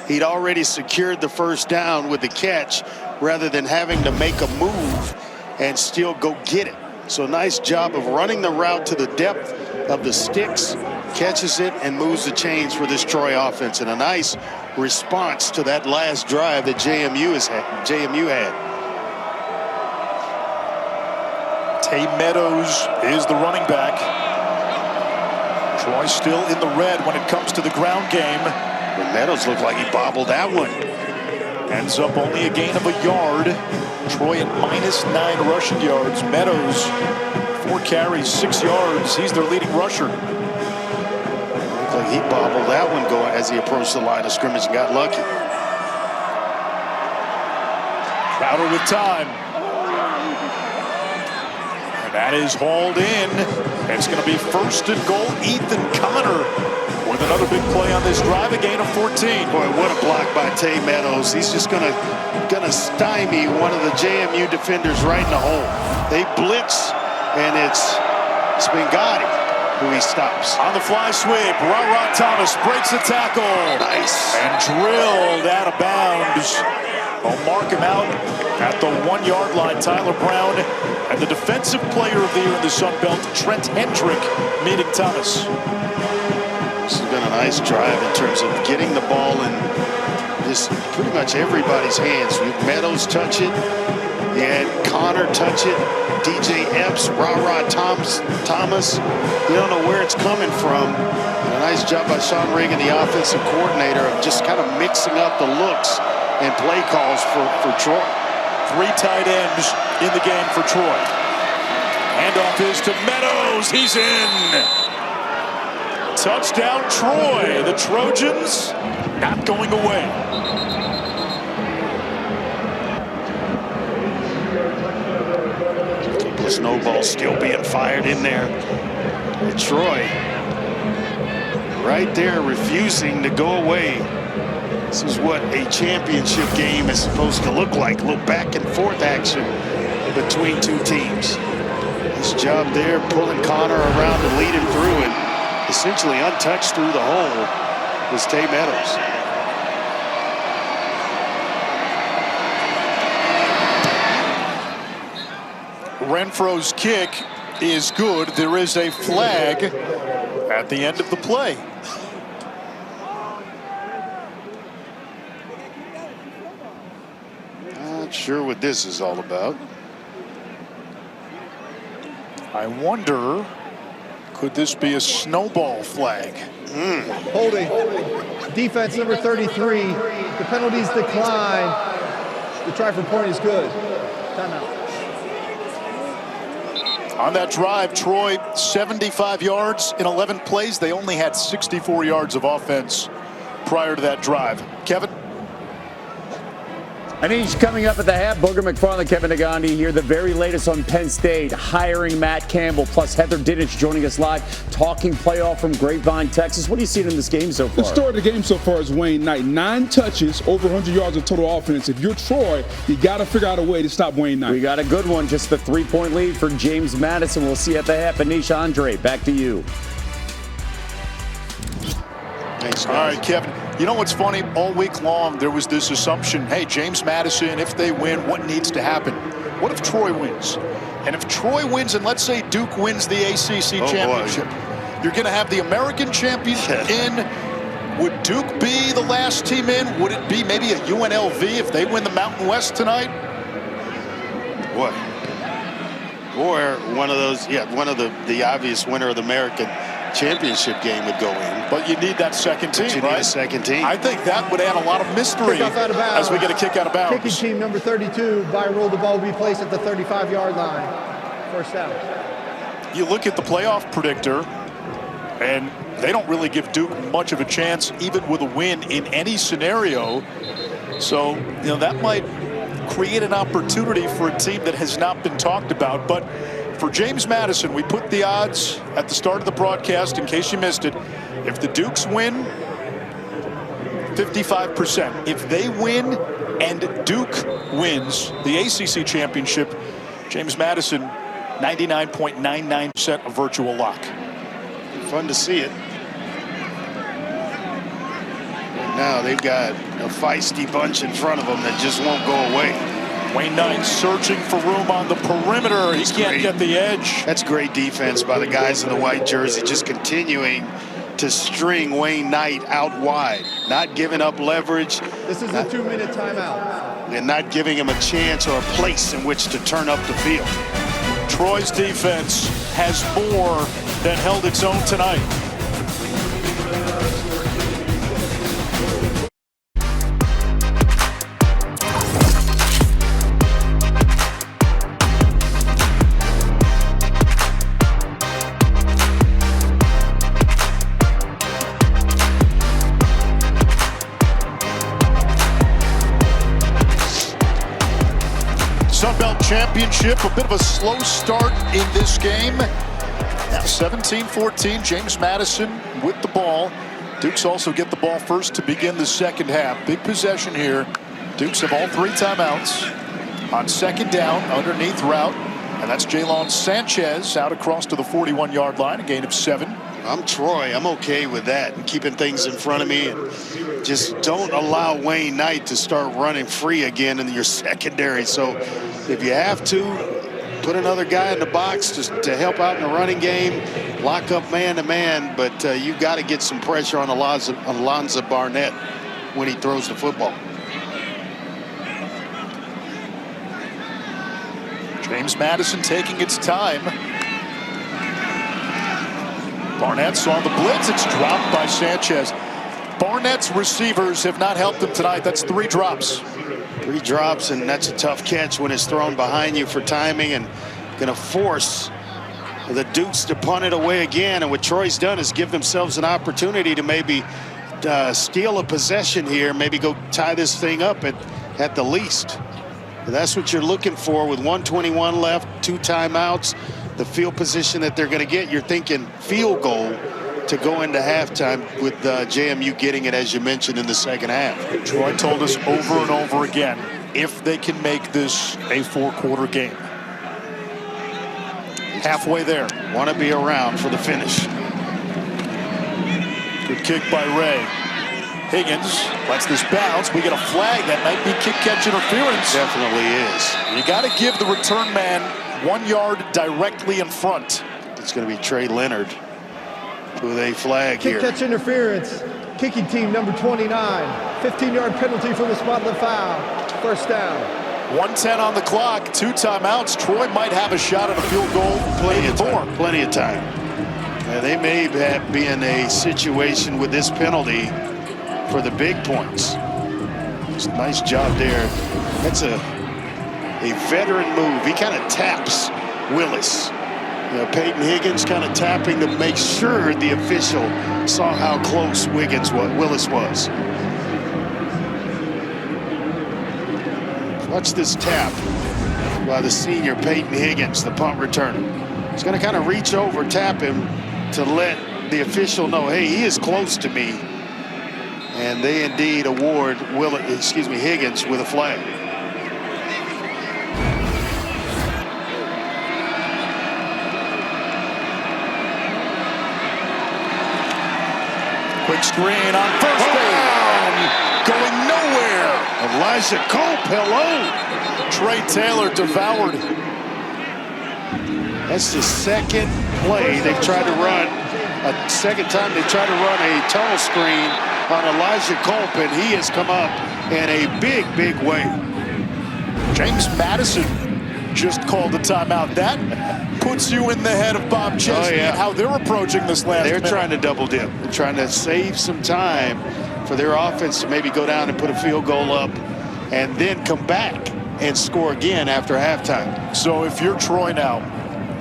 he'd already secured the first down with the catch rather than having to make a move and still go get it. So nice job of running the route to the depth of the sticks, catches it, and moves the chains for this Troy offense. And a nice response to that last drive that JMU had. Tay Meadows is the running back. Troy still in the red when it comes to the ground game. But Meadows looked like he bobbled that one. Ends up only a gain of a yard. Troy at -9 rushing yards. Meadows, 4 carries, 6 yards. He's their leading rusher. Looked like he bobbled that one going as he approached the line of scrimmage and got lucky. Crowder with time. And that is hauled in. It's going to be first and goal. Ethan Connor with another big play on this drive, a gain of 14. Boy, what a block by Tay Meadows. He's just gonna stymie one of the JMU defenders right in the hole. They blitz, and it's Spingatti who he stops. On the fly sweep, Ra Thomas breaks the tackle. Nice. And drilled out of bounds. They'll mark him out at the 1-yard line. Tyler Brown and the defensive player of the year in the Sun Belt, Trent Hendrick, meeting Thomas. This has been a nice drive in terms of getting the ball in just pretty much everybody's hands. Meadows touch it. You had Connor touch it. DJ Epps, Ra Thomas. You don't know where it's coming from. And a nice job by Sean Reagan, the offensive coordinator, of just kind of mixing up the looks and play calls for Troy. 3 tight ends in the game for Troy. Handoff is to Meadows. He's in. Touchdown, Troy. The Trojans not going away. A couple of snowballs still being fired in there. And Troy right there refusing to go away. This is what a championship game is supposed to look like. A little back and forth action between two teams. Nice job there, pulling Connor around to lead him through, and essentially untouched through the hole was Tay Meadows. Renfro's kick is good. There is a flag at the end of the play. Not sure what this is all about. I wonder Could this be a snowball flag? Holding. Defense number 33. The penalties decline. The try for point is good. Timeout. On that drive, Troy, 75 yards in 11 plays. They only had 64 yards of offense prior to that drive. Kevin? And each coming up at the half, Booger McFarland, Kevin Negandhi here. The very latest on Penn State hiring Matt Campbell, plus Heather Dinich joining us live, talking playoff from Grapevine, Texas. What are you seeing in this game so far? The story of the game so far is Wayne Knight. 9 touches, over 100 yards of total offense. If you're Troy, you got to figure out a way to stop Wayne Knight. We got a good one. Just the 3-point lead for James Madison. We'll see you at the half. Anish, Andre, back to you. Thanks, all right, Kevin. You know what's funny? All week long, there was this assumption, hey, James Madison, if they win, what needs to happen? What if Troy wins? And if Troy wins, and let's say Duke wins the ACC championship, you're going to have the American champion in. Would Duke be the last team in? Would it be maybe a UNLV if they win the Mountain West tonight? What? Or one of those, one of the obvious winner of the American championship game would go in. But you need that second team, you right? need a second team. I think that would add a lot of mystery as we get a kick out of bounds. Kicking team number 32, by rule, the ball will be placed at the 35-yard line. First down. You look at the playoff predictor, and they don't really give Duke much of a chance, even with a win in any scenario. So, you know, that might create an opportunity for a team that has not been talked about. But for James Madison, we put the odds at the start of the broadcast in case you missed it. If the Dukes win, 55%. If they win and Duke wins the ACC championship, James Madison, 99.99% a virtual lock. Fun to see it. Now they've got a feisty bunch in front of them that just won't go away. Wayne Knight searching for room on the perimeter. He can't get the edge. That's great defense by the guys in the white jersey, just continuing to string Wayne Knight out wide, not giving up leverage. This is a 2-minute timeout. And not giving him a chance or a place in which to turn up the field. Troy's defense has more than held its own tonight. Championship, a bit of a slow start in this game. Now 17-14, James Madison with the ball. Dukes also get the ball first to begin the second half. Big possession here. Dukes have all 3 timeouts on second down underneath route. And that's Jalen Sanchez out across to the 41-yard line, a gain of 7. I'm Troy. I'm okay with that and keeping things in front of me. And just don't allow Wayne Knight to start running free again in your secondary. So if you have to, put another guy in the box just to help out in the running game, lock up man-to-man, but you've got to get some pressure on Alonzo Barnett when he throws the football. James Madison taking its time. Barnett saw the blitz. It's dropped by Sanchez. Barnett's receivers have not helped him tonight. That's 3 drops. 3 drops, and that's a tough catch when it's thrown behind you for timing, and going to force the Dukes to punt it away again. And what Troy's done is give themselves an opportunity to maybe steal a possession here, maybe go tie this thing up at the least. But that's what you're looking for with 1:21 left, 2 timeouts. The field position that they're going to get, you're thinking field goal to go into halftime with JMU getting it, as you mentioned, in the second half. Troy told us over and over again, if they can make this a 4-quarter game. Halfway there. Want to be around for the finish. Good kick by Ray. Higgins lets this bounce. We get a flag. That might be kick-catch interference. Definitely is. You got to give the return man 1 yard directly in front. It's going to be Trey Leonard with a flag here. Kick-catch interference. Kicking team number 29. 15-yard penalty for the spot of the foul. First down. 1:10 on the clock. 2 timeouts. Troy might have a shot at a field goal. Plenty of time. They may be in a situation with this penalty for the big points. It's a nice job there. That's a veteran move. He kind of taps Willis. Peyton Higgins kind of tapping to make sure the official saw how close Willis was. Watch this tap by the senior Peyton Higgins, the punt returner. He's going to kind of reach over, tap him to let the official know, hey, he is close to me. And they indeed award Higgins with a flag. Quick screen on first down. Going nowhere. Elijah Culp, hello. Trey Taylor devoured. That's the second play they've tried to run. A second time they've tried to run a tunnel screen on Elijah Culp, and he has come up in a big, big way. James Madison just called a timeout. That puts you in the head of Bob Chesney and how they're approaching this last minute. They're trying to double dip. They're trying to save some time for their offense to maybe go down and put a field goal up and then come back and score again after halftime. So if you're Troy now,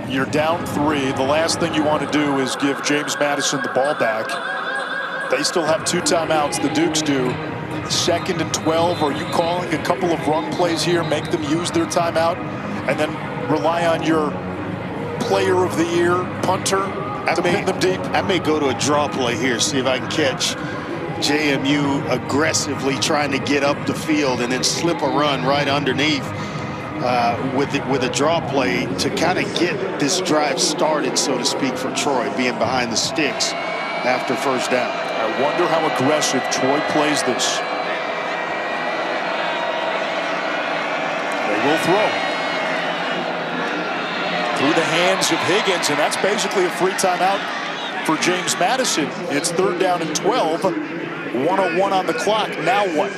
you're down 3. The last thing you want to do is give James Madison the ball back. They still have 2 timeouts, the Dukes do. 2nd and 12, are you calling a couple of run plays here, make them use their timeout, and then rely on your player of the year, punter, to pin them deep? I may go to a draw play here, see if I can catch JMU aggressively trying to get up the field and then slip a run right underneath with a draw play to kind of get this drive started, so to speak, for Troy, being behind the sticks after first down. I wonder how aggressive Troy plays this. They will throw. Through the hands of Higgins, and that's basically a free timeout for James Madison. It's 3rd down and 12. 1:01 on the clock. Now what?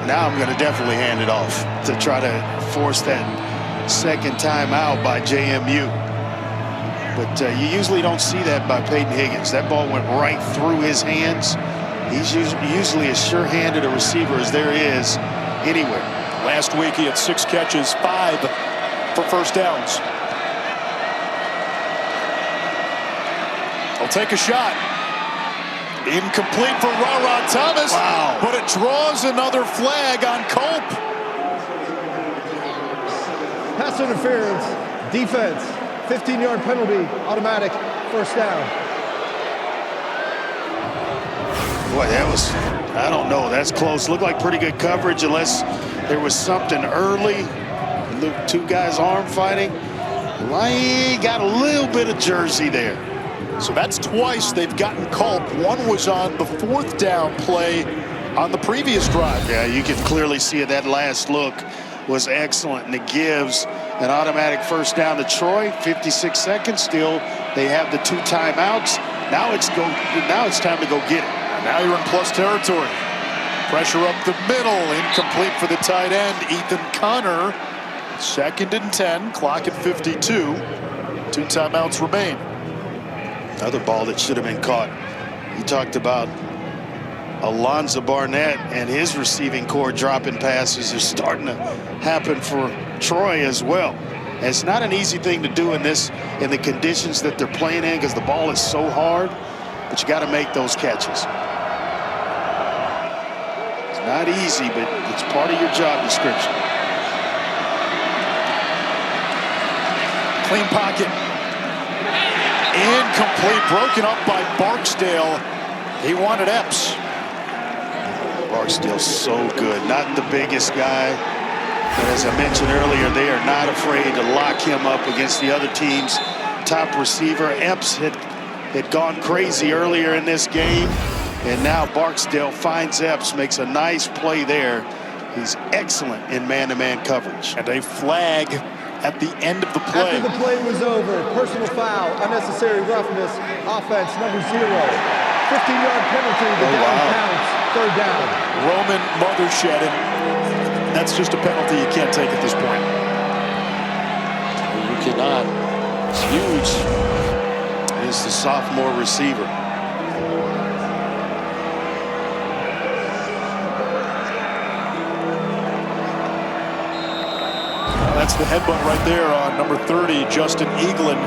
Now I'm going to definitely hand it off to try to force that second timeout by JMU. But you usually don't see that by Peyton Higgins. That ball went right through his hands. He's usually as sure-handed a receiver as there is anywhere. Last week he had 6 catches, 5 for first downs. I'll take a shot. Incomplete for Ra-Ra Thomas. Wow. But it draws another flag on Culp. Pass interference, defense, 15-yard penalty, automatic, first down. Boy, that was, I don't know, that's close. Looked like pretty good coverage unless there was something early. Look, 2 guys arm fighting. He got a little bit of jersey there. So that's twice they've gotten Culp. One was on the 4th down play on the previous drive. Yeah, you can clearly see it. That last look was excellent, and it gives an automatic first down to Troy. 56 seconds still. They have the 2 timeouts. Now it's time to go get it. And now you're in plus territory. Pressure up the middle. Incomplete for the tight end, Ethan Connor. 2nd and 10. Clock at 52. 2 timeouts remain. Another ball that should have been caught. You talked about Alonzo Barnett and his receiving core dropping passes are starting to happen for Troy as well. And it's not an easy thing to do in the conditions that they're playing in, because the ball is so hard, but you got to make those catches. It's not easy, but it's part of your job description. Clean pocket. Incomplete, broken up by Barksdale. He wanted Epps. Barksdale's so good. Not the biggest guy, but as I mentioned earlier, they are not afraid to lock him up against the other team's top receiver. Epps had gone crazy earlier in this game, and now Barksdale finds Epps, makes a nice play there. He's excellent in man-to-man coverage. And a flag at the end of the play. After the play was over, personal foul, unnecessary roughness, offense number 0. 15-yard penalty, the down counts, 3rd down. Roman Mothershed, and that's just a penalty you can't take at this point. You cannot. It's huge. against the sophomore receiver. That's the headbutt right there on number 30, Justin Eaglin.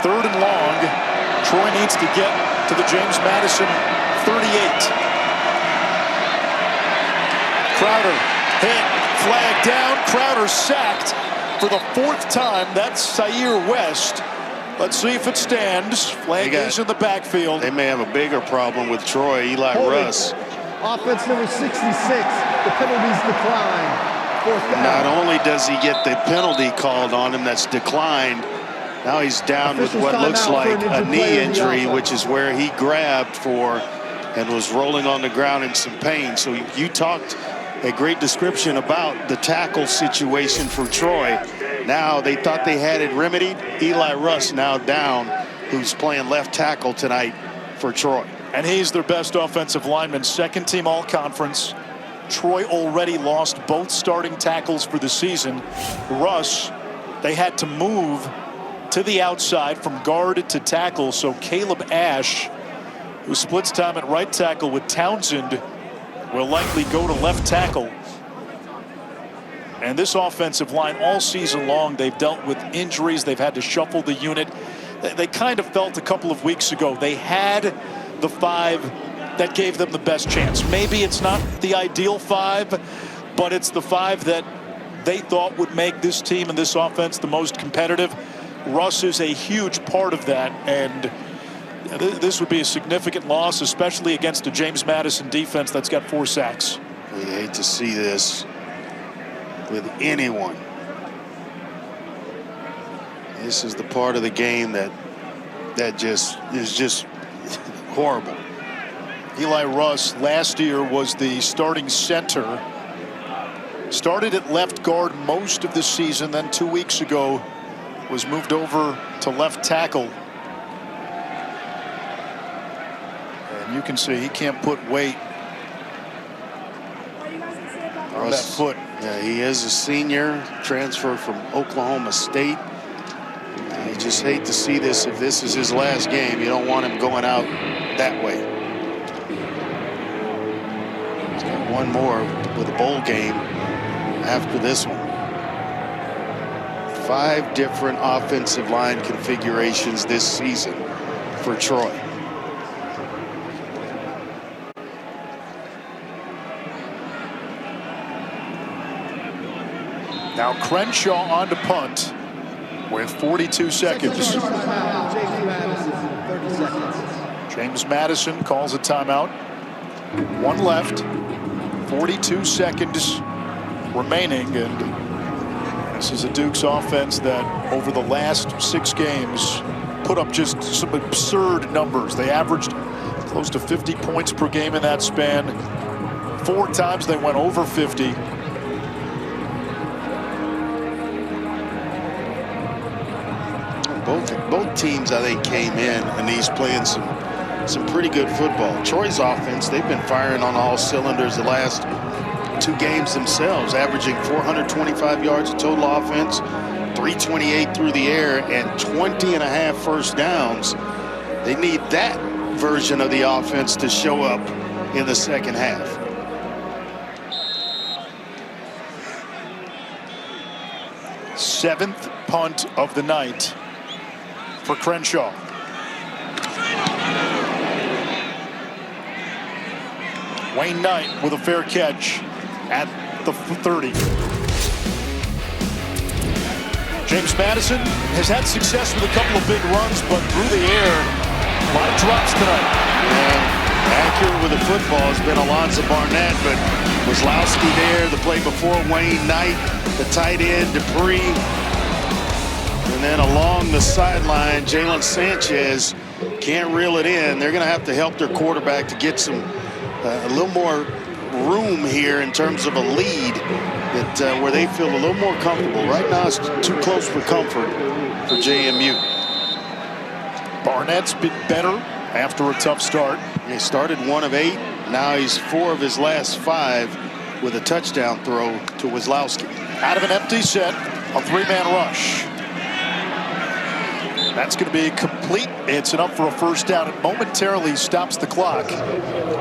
3rd and long. Troy needs to get to the James Madison 38. Crowder hit, flag down. Crowder sacked for the 4th time. That's Zaire West. Let's see if it stands. Flag is in the backfield. They may have a bigger problem with Troy. Eli Russ. Offense number 66. The penalties decline. 4th down. Not only does he get the penalty called on him that's declined, now he's down with what looks like a knee injury, which is where he grabbed for and was rolling on the ground in some pain. So you talked a great description about the tackle situation for Troy. Now they thought they had it remedied. Eli Russ now down, who's playing left tackle tonight for Troy. And he's their best offensive lineman, 2nd team all-conference. Troy already lost both starting tackles for the season. Russ, they had to move to the outside from guard to tackle, so Caleb Ash, who splits time at right tackle with Townsend, will likely go to left tackle. And this offensive line all season long, they've dealt with injuries. They've had to shuffle the unit. They kind of felt a couple of weeks ago they had the 5 that gave them the best chance. Maybe it's not the ideal 5, but it's the 5 that they thought would make this team and this offense the most competitive. Russ is a huge part of that, and this would be a significant loss, especially against a James Madison defense that's got 4 sacks. We hate to see this with anyone. This is the part of the game that just is just horrible. Eli Russ last year was the starting center. Started at left guard most of the season, then 2 weeks ago was moved over to left tackle. And you can see he can't put weight on that foot. Yeah, he is a senior, transfer from Oklahoma State. You just hate to see this. If this is his last game, you don't want him going out that way. He's got one more with a bowl game after this one. 5 different offensive line configurations this season for Troy. Now Crenshaw on to punt with 42 seconds. James Madison calls a timeout. 1 left. 42 seconds remaining, and this is a Duke's offense that over the last 6 games put up just some absurd numbers. They averaged close to 50 points per game in that span. 4 times they went over 50. Both teams, I think, came in and he's playing some pretty good football. Troy's offense, they've been firing on all cylinders the last 2 games themselves, averaging 425 yards of total offense, 328 through the air, and 20.5 first downs. They need that version of the offense to show up in the second half. Seventh punt of the night for Crenshaw. Wayne Knight with a fair catch at the 30. James Madison has had success with a couple of big runs, but through the air, a lot of drops tonight. Yeah, accurate with the football has been Alonzo Barnett, but Weslowski there the play before. Wayne Knight, the tight end, Dupree. And then along the sideline, Jalen Sanchez can't reel it in. They're going to have to help their quarterback to get some a little more room here in terms of a lead that where they feel a little more comfortable. Right now it's too close for comfort for JMU. Barnett's been better after a tough start. He started 1 of 8. Now he's 4 of his last 5 with a touchdown throw to Weslowski. Out of an empty set, a 3-man rush. That's going to be complete. It's enough for a first down. It momentarily stops the clock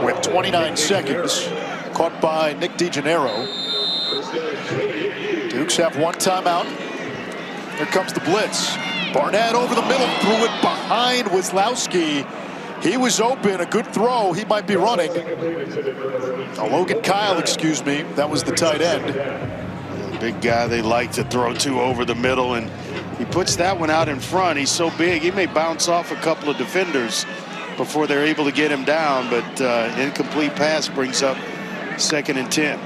with 29 seconds. Caught by Nick DeGennaro. Dukes have one timeout. Here comes the blitz. Barnett over the middle, threw it behind Weslowski. He was open, a good throw. He might be running. Logan Kyle, excuse me. That was the tight end. Big guy they like to throw to over the middle, and he puts that one out in front. He's so big, he may bounce off a couple of defenders before they're able to get him down, but incomplete pass brings up 2nd and 10.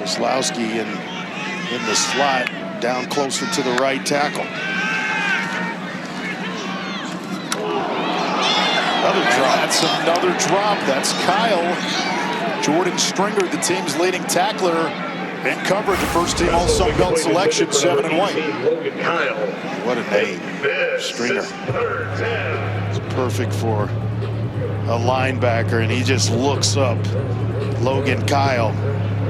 Weslowski in the slot, down closer to the right tackle. Another drop. That's another drop. That's Kyle. Jordan Stringer, the team's leading tackler, in coverage. The first team All Sun Belt selection, 7 and white. What a name, Stringer. It's perfect for a linebacker, and he just looks up. Logan Kyle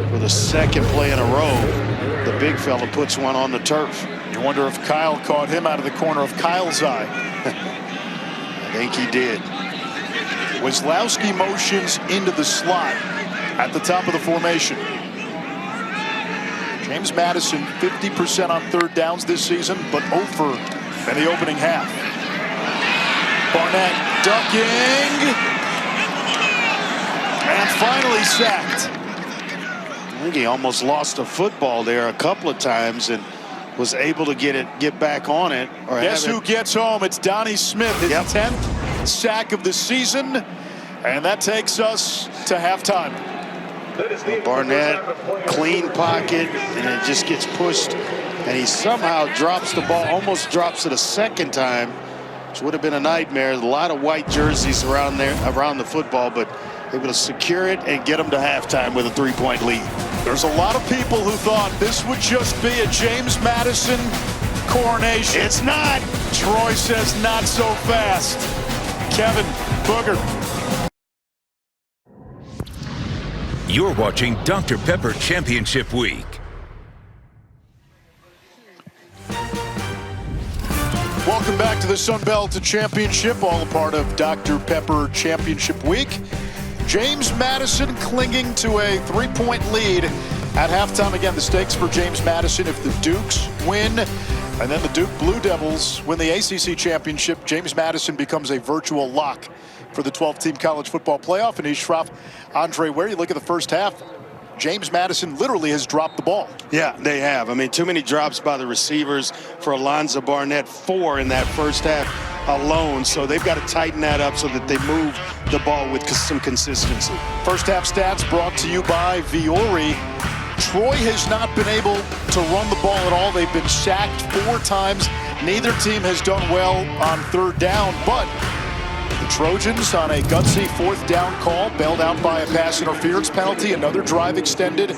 for the 2nd play in a row. The big fella puts one on the turf. You wonder if Kyle caught him out of the corner of Kyle's eye. I think he did. Weslowski motions into the slot at the top of the formation. James Madison 50% on 3rd downs this season, but over in the opening half. Barnett ducking and finally sacked. I think he almost lost a football there a couple of times and was able to get back on it. Or guess who gets home? It's Donnie Smith, his 10th sack of the season, and that takes us to halftime. Barnett, clean pocket, and it just gets pushed, and he somehow drops the ball, almost drops it a 2nd time, which would have been a nightmare. A lot of white jerseys around the football, but able to secure it and get them to halftime with a 3-point lead. There's a lot of people who thought this would just be a James Madison coronation. It's not. Troy says not so fast. Kevin Booger. You're watching Dr. Pepper Championship Week. Welcome back to the Sun Belt Championship, all a part of Dr. Pepper Championship Week. James Madison clinging to a 3-point lead at halftime. Again, the stakes for James Madison if the Dukes win, and then the Duke Blue Devils win the ACC Championship. James Madison becomes a virtual lock for the 12-team college football playoff. And Shroff, Andre Ware, you look at the first half, James Madison literally has dropped the ball. Yeah, they have. I mean, too many drops by the receivers for Alonzo Barnett, 4 in that first half alone. So they've got to tighten that up so that they move the ball with some consistency. First half stats brought to you by Viore. Troy has not been able to run the ball at all. They've been sacked 4 times. Neither team has done well on 3rd down, but the Trojans on a gutsy 4th down call, bailed out by a pass interference penalty. Another drive extended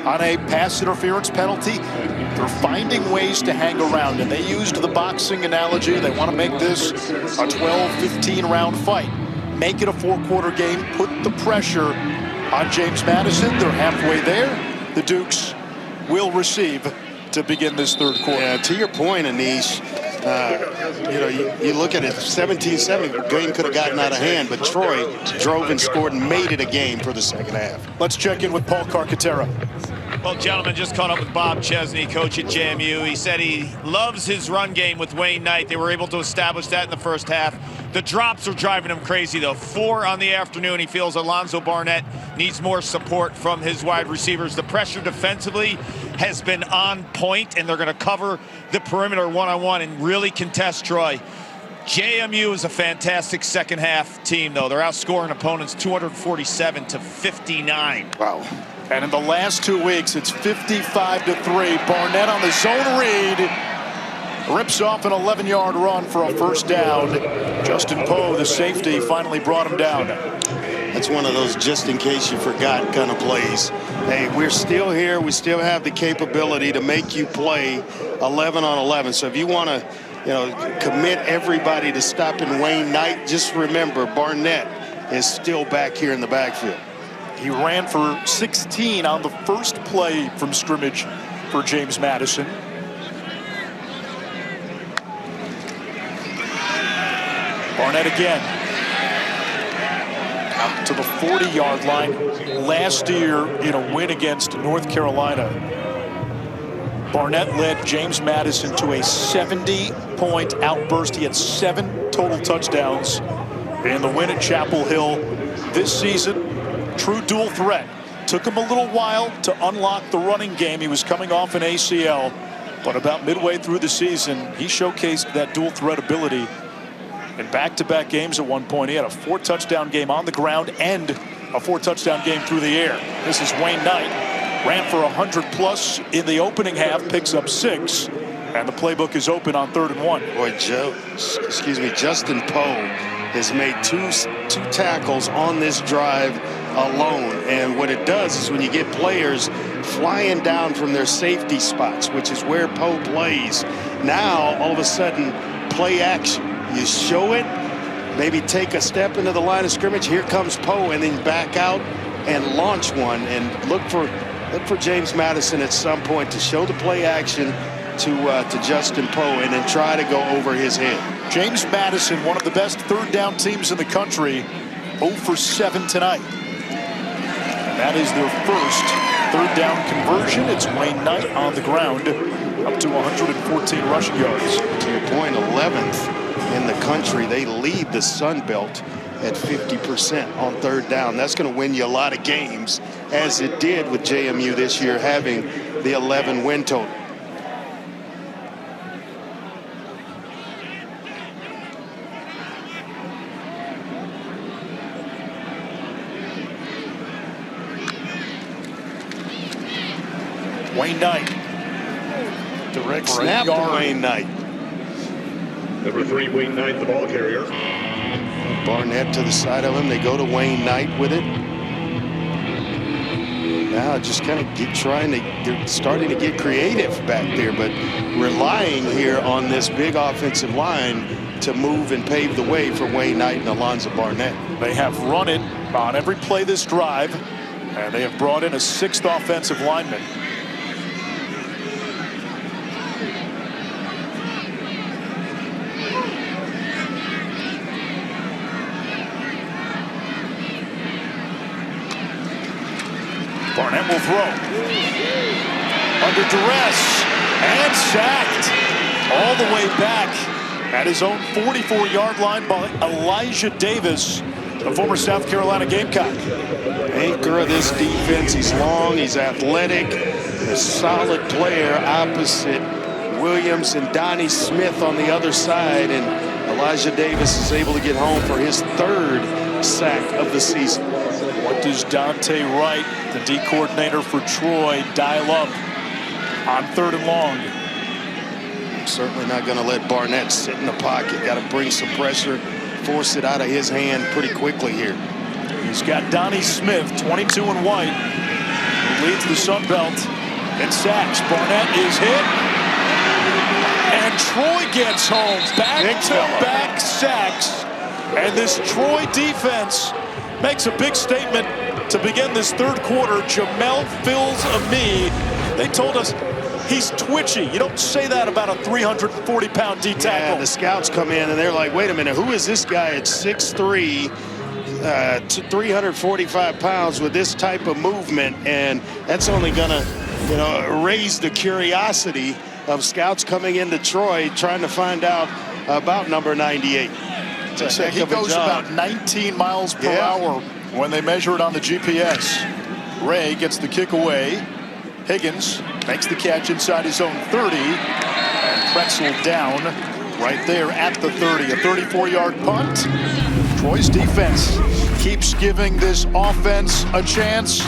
on a pass interference penalty. They're finding ways to hang around, and they used the boxing analogy. They want to make this a 12-15 round fight. Make it a 4-quarter game, put the pressure on James Madison. They're halfway there. The Dukes will receive to begin this 3rd quarter. Yeah, to your point, Anish, you know, you look at it, 17-7, the game could have gotten out of hand, but Troy drove and scored and made it a game for the 2nd half. Let's check in with Paul Carcaterra. Well, gentlemen, just caught up with Bob Chesney, coach at JMU. He said he loves his run game with Wayne Knight. They were able to establish that in the first half. The drops are driving him crazy, though. 4 on the afternoon. He feels Alonzo Barnett needs more support from his wide receivers. The pressure defensively has been on point, and they're going to cover the perimeter one-on-one and really contest Troy. JMU is a fantastic 2nd half team, though. They're outscoring opponents 247-59. Wow. And in the last 2 weeks, it's 55-3. Barnett on the zone read rips off an 11-yard run for a 1st down. Justin Poe, the safety, finally brought him down. That's one of those just in case you forgot kind of plays. Hey, we're still here. We still have the capability to make you play 11 on 11. So if you want to, you know, commit everybody to stopping Wayne Knight, just remember Barnett is still back here in the backfield. He ran for 16 on the first play from scrimmage for James Madison. Barnett again. Out to the 40-yard line. Last year in a win against North Carolina, Barnett led James Madison to a 70-point outburst. He had 7 total touchdowns in the win at Chapel Hill. This season, true dual threat. Took him a little while to unlock the running game. He was coming off an ACL, but about midway through the season, he showcased that dual threat ability. In back-to-back games at one point, he had a 4-touchdown game on the ground and a 4-touchdown game through the air. This is Wayne Knight. Ran for 100+ in the opening half, picks up 6, and the playbook is open on 3rd and 1. Boy, Justin Poe has made two tackles on this drive alone. And what it does is when you get players flying down from their safety spots, which is where Poe plays, now all of a sudden play action. You show it, maybe take a step into the line of scrimmage. Here comes Poe, and then back out and launch one, and look for James Madison at some point to show the play action to Justin Poe, and then try to go over his head. James Madison, one of the best 3rd down teams in the country, 0 for 7 tonight. And that is their first 3rd down conversion. It's Wayne Knight on the ground, up to 114 rushing yards. To your point, 11th in the country. They lead the Sun Belt at 50% on 3rd down. That's going to win you a lot of games, as it did with JMU this year, having the 11 win total. Wayne Knight. Direct snap to Wayne Knight. Number 3, Wayne Knight, the ball carrier. Barnett to the side of him. They go to Wayne Knight with it. Now just kind of they're starting to get creative back there, but relying here on this big offensive line to move and pave the way for Wayne Knight and Alonzo Barnett. They have run it on every play this drive, and they have brought in a 6th offensive lineman. Barnett will throw. Under duress. And sacked. All the way back at his own 44-yard line by Elijah Davis, the former South Carolina Gamecock. Anchor of this defense. He's long, he's athletic, a solid player opposite Williams and Donnie Smith on the other side. And Elijah Davis is able to get home for his 3rd sack of the season. What does Dante Wright, the D coordinator for Troy, dial up on 3rd and long? Certainly not going to let Barnett sit in the pocket. Got to bring some pressure, force it out of his hand pretty quickly here. He's got Donnie Smith, 22 and white, who leads the Sun Belt in sacks. Barnett is hit, and Troy gets home. Back-to-back sacks, and this Troy defense makes a big statement to begin this 3rd quarter. Jamel fills a knee. They told us he's twitchy. You don't say that about a 340-pound D tackle. Yeah, the scouts come in and they're like, wait a minute, who is this guy at 6'3", 345 pounds with this type of movement? And that's only gonna, raise the curiosity of scouts coming into Troy trying to find out about number 98. He goes about 19 miles per hour when they measure it on the GPS. Ray gets the kick away. Higgins makes the catch inside his own 30 and pretzeled down right there at the 30. A 34-yard punt. Troy's defense keeps giving this offense a chance.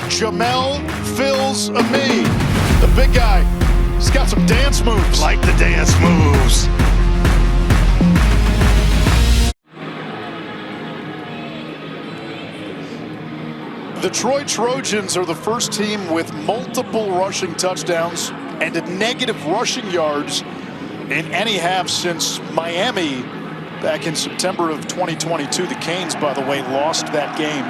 Jamel fills a knee. The big guy, he's got some dance moves. Like the dance moves. The Troy Trojans are the first team with multiple rushing touchdowns and negative rushing yards in any half since Miami back in September of 2022. The Canes, by the way, lost that game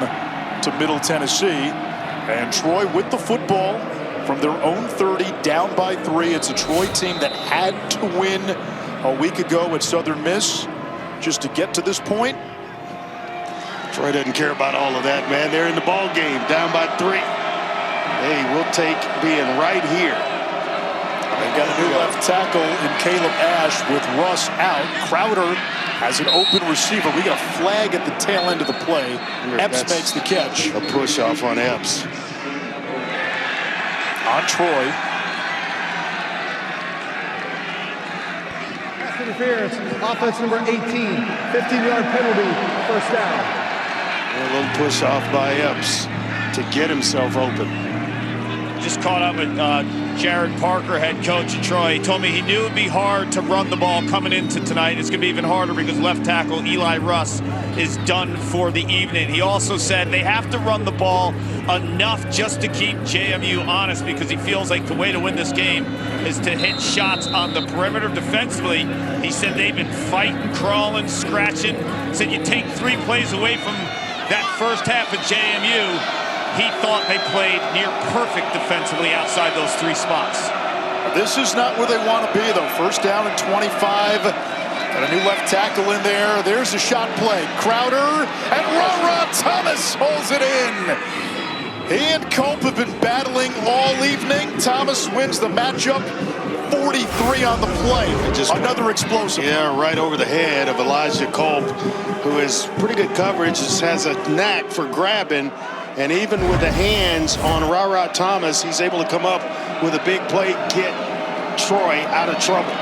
to Middle Tennessee. And Troy with the football from their own 30, down by 3. It's a Troy team that had to win a week ago at Southern Miss just to get to this point. Troy doesn't care about all of that, man. They're in the ball game, down by 3. Hey, we'll take being right here. They've got a new left tackle in Caleb Ash with Russ out. Crowder has an open receiver. We got a flag at the tail end of the play. Epps makes the catch. A push off on Epps. On Troy. Pass interference, offense number 18, 15-yard penalty, first down. A little push off by Epps to get himself open. Just caught up with Jared Parker, head coach of Troy. He told me he knew it would be hard to run the ball coming into tonight. It's going to be even harder because left tackle Eli Russ is done for the evening. He also said they have to run the ball enough just to keep JMU honest because he feels like the way to win this game is to hit shots on the perimeter defensively. He said they've been fighting, crawling, scratching. Said you take 3 plays away from that first half of JMU, he thought they played near perfect defensively outside those 3 spots. This is not where they want to be, though. First down and 25. And a new left tackle in there. There's a shot play. Crowder and Ra Thomas holds it in. He and Culp have been battling all evening. Thomas wins the matchup. 43 on the play. Just another explosive. Yeah, right over the head of Elijah Culp, who is pretty good coverage, just has a knack for grabbing, and even with the hands on Ra Thomas, he's able to come up with a big play, get Troy out of trouble.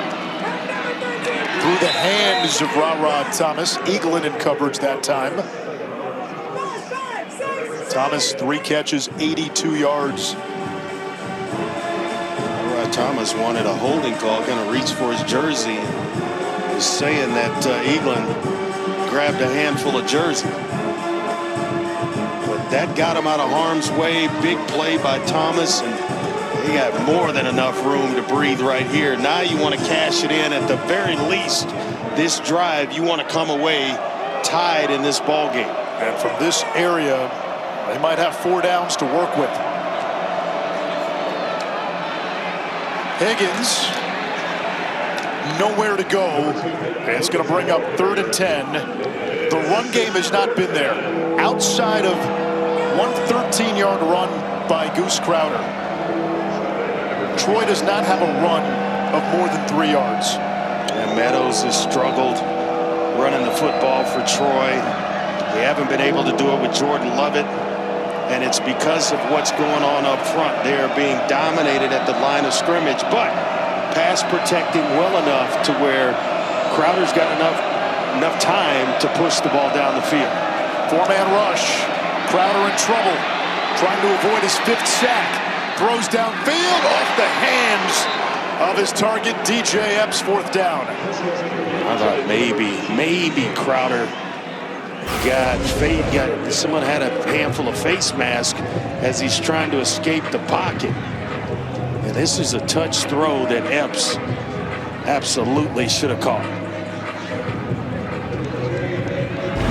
Through the hands of Ra Thomas, Eaglin in coverage that time. Thomas, 3 catches, 82 yards. Thomas wanted a holding call, going to reach for his jersey. He's saying that Eaglin grabbed a handful of jersey. But that got him out of harm's way. Big play by Thomas, and he got more than enough room to breathe right here. Now you want to cash it in. At the very least, this drive, you want to come away tied in this ball game. And from this area, they might have 4 downs to work with. Higgins, nowhere to go. And it's going to bring up 3rd and 10. The run game has not been there. Outside of one 13-yard run by Goose Crowder, Troy does not have a run of more than 3 yards. And Meadows has struggled running the football for Troy. They haven't been able to do it with Jordan Lovett. And it's because of what's going on up front. They are being dominated at the line of scrimmage, but pass protecting well enough to where Crowder's got enough time to push the ball down the field. 4-man rush. Crowder in trouble, trying to avoid his 5th sack. Throws downfield off the hands of his target, DJ Epps, 4th down. I thought maybe Crowder someone had a handful of face mask as he's trying to escape the pocket. And this is a touch throw that Epps absolutely should have caught.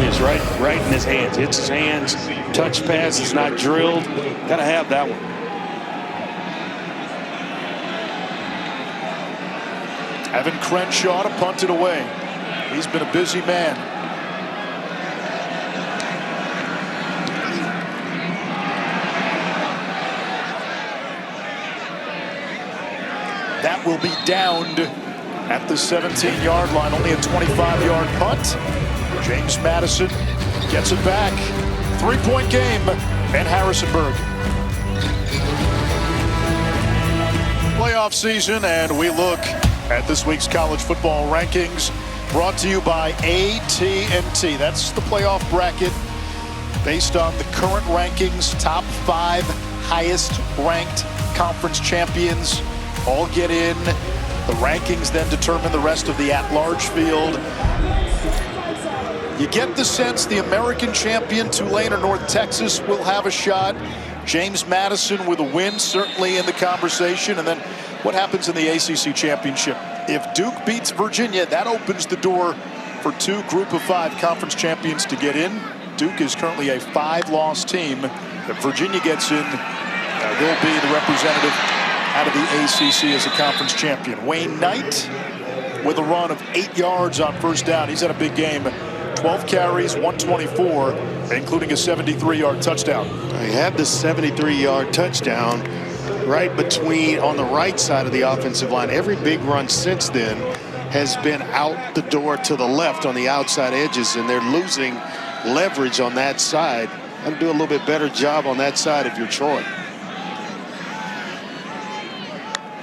He's right in his hands. Hits his hands. Touch pass is not drilled. Gotta have that one. Evan Crenshaw to punt it away. He's been a busy man. That will be downed at the 17-yard line. Only a 25-yard punt. James Madison gets it back. 3-point game in Harrisonburg. Playoff season, and we look at this week's college football rankings brought to you by AT&T. That's the playoff bracket based on the current rankings. Top 5 highest ranked conference champions all get in. The rankings then determine the rest of the at-large field. You get the sense the American champion, Tulane or North Texas, will have a shot. James Madison with a win, certainly in the conversation. And then what happens in the ACC championship? If Duke beats Virginia, that opens the door for 2 Group of 5 conference champions to get in. Duke is currently a 5-loss team. If Virginia gets in, They'll be the representative out of the ACC as a conference champion. Wayne Knight with a run of 8 yards on first down. He's had a big game. 12 carries, 124, including a 73-yard touchdown. He had the 73-yard touchdown right between, on the right side of the offensive line. Every big run since then has been out the door to the left on the outside edges, and they're losing leverage on that side. Got to do a little bit better job on that side if you're Troy.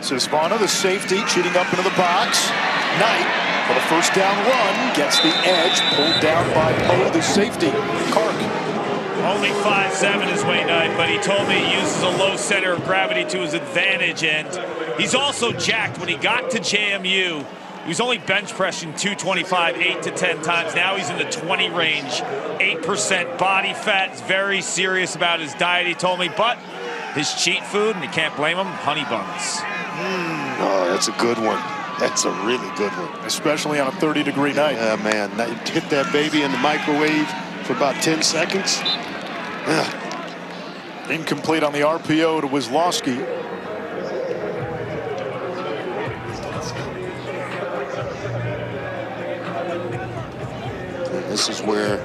Cisvana, the safety, cheating up into the box. Knight, for the first down run, gets the edge, pulled down by Poe, the safety. Kark. Only 5'7" is Wayne Knight, but he told me he uses a low center of gravity to his advantage, and he's also jacked. When he got to JMU, he was only bench pressing 225 8 to 10 times. Now he's in the 20 range, 8% body fat. He's very serious about his diet, he told me, but his cheat food, and you can't blame him, honey buns. Oh, that's a good one. That's a really good one. Especially on a 30-degree night. Yeah, man. Hit that baby in the microwave for about 10 seconds. Incomplete on the RPO to Wisłowski. This is where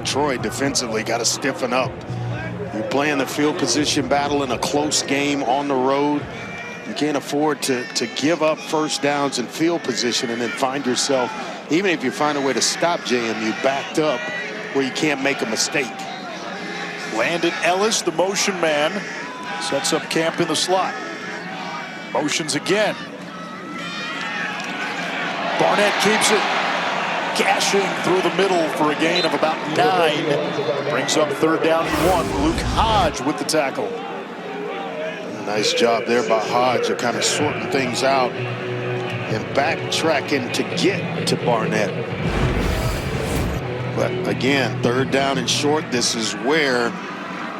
Troy defensively got to stiffen up. You're playing the field position battle in a close game on the road. You can't afford to give up first downs and field position and then find yourself, even if you find a way to stop JMU, backed up where you can't make a mistake. Landon Ellis, the motion man, sets up camp in the slot. Motions again. Barnett keeps it. Gashing through the middle for a gain of about 9. Brings up third down and 1. Luke Hodge with the tackle. Nice job there by Hodge of kind of sorting things out and backtracking to get to Barnett. But again, third down and short. This is where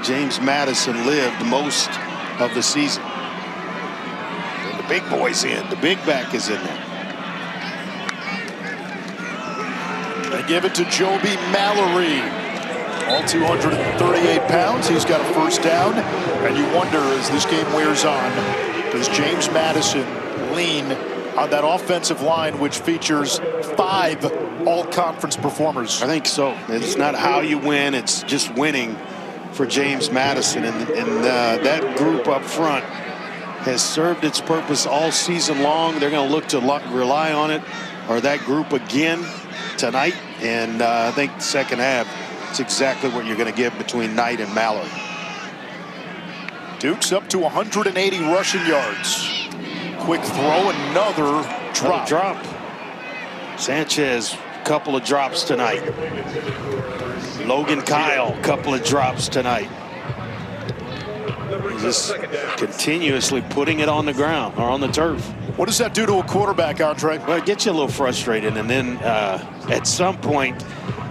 James Madison lived most of the season. And the big boy's in. The big back is in there. They give it to Joby Mallory. All 238 pounds. He's got a first down. And you wonder, as this game wears on, does James Madison lean on that offensive line, which features 5 all-conference performers? I think so. It's not how you win. It's just winning for James Madison. And that group up front has served its purpose all season long. They're going to look to rely on it, or that group again tonight. And I think the second half, it's exactly what you're going to get between Knight and Mallory. Duke's up to 180 rushing yards. Quick throw, another drop. Sanchez, couple of drops tonight. Logan Kyle, couple of drops tonight. Just continuously putting it on the ground or on the turf. What does that do to a quarterback, Andre? Well, it gets you a little frustrated, and then at some point,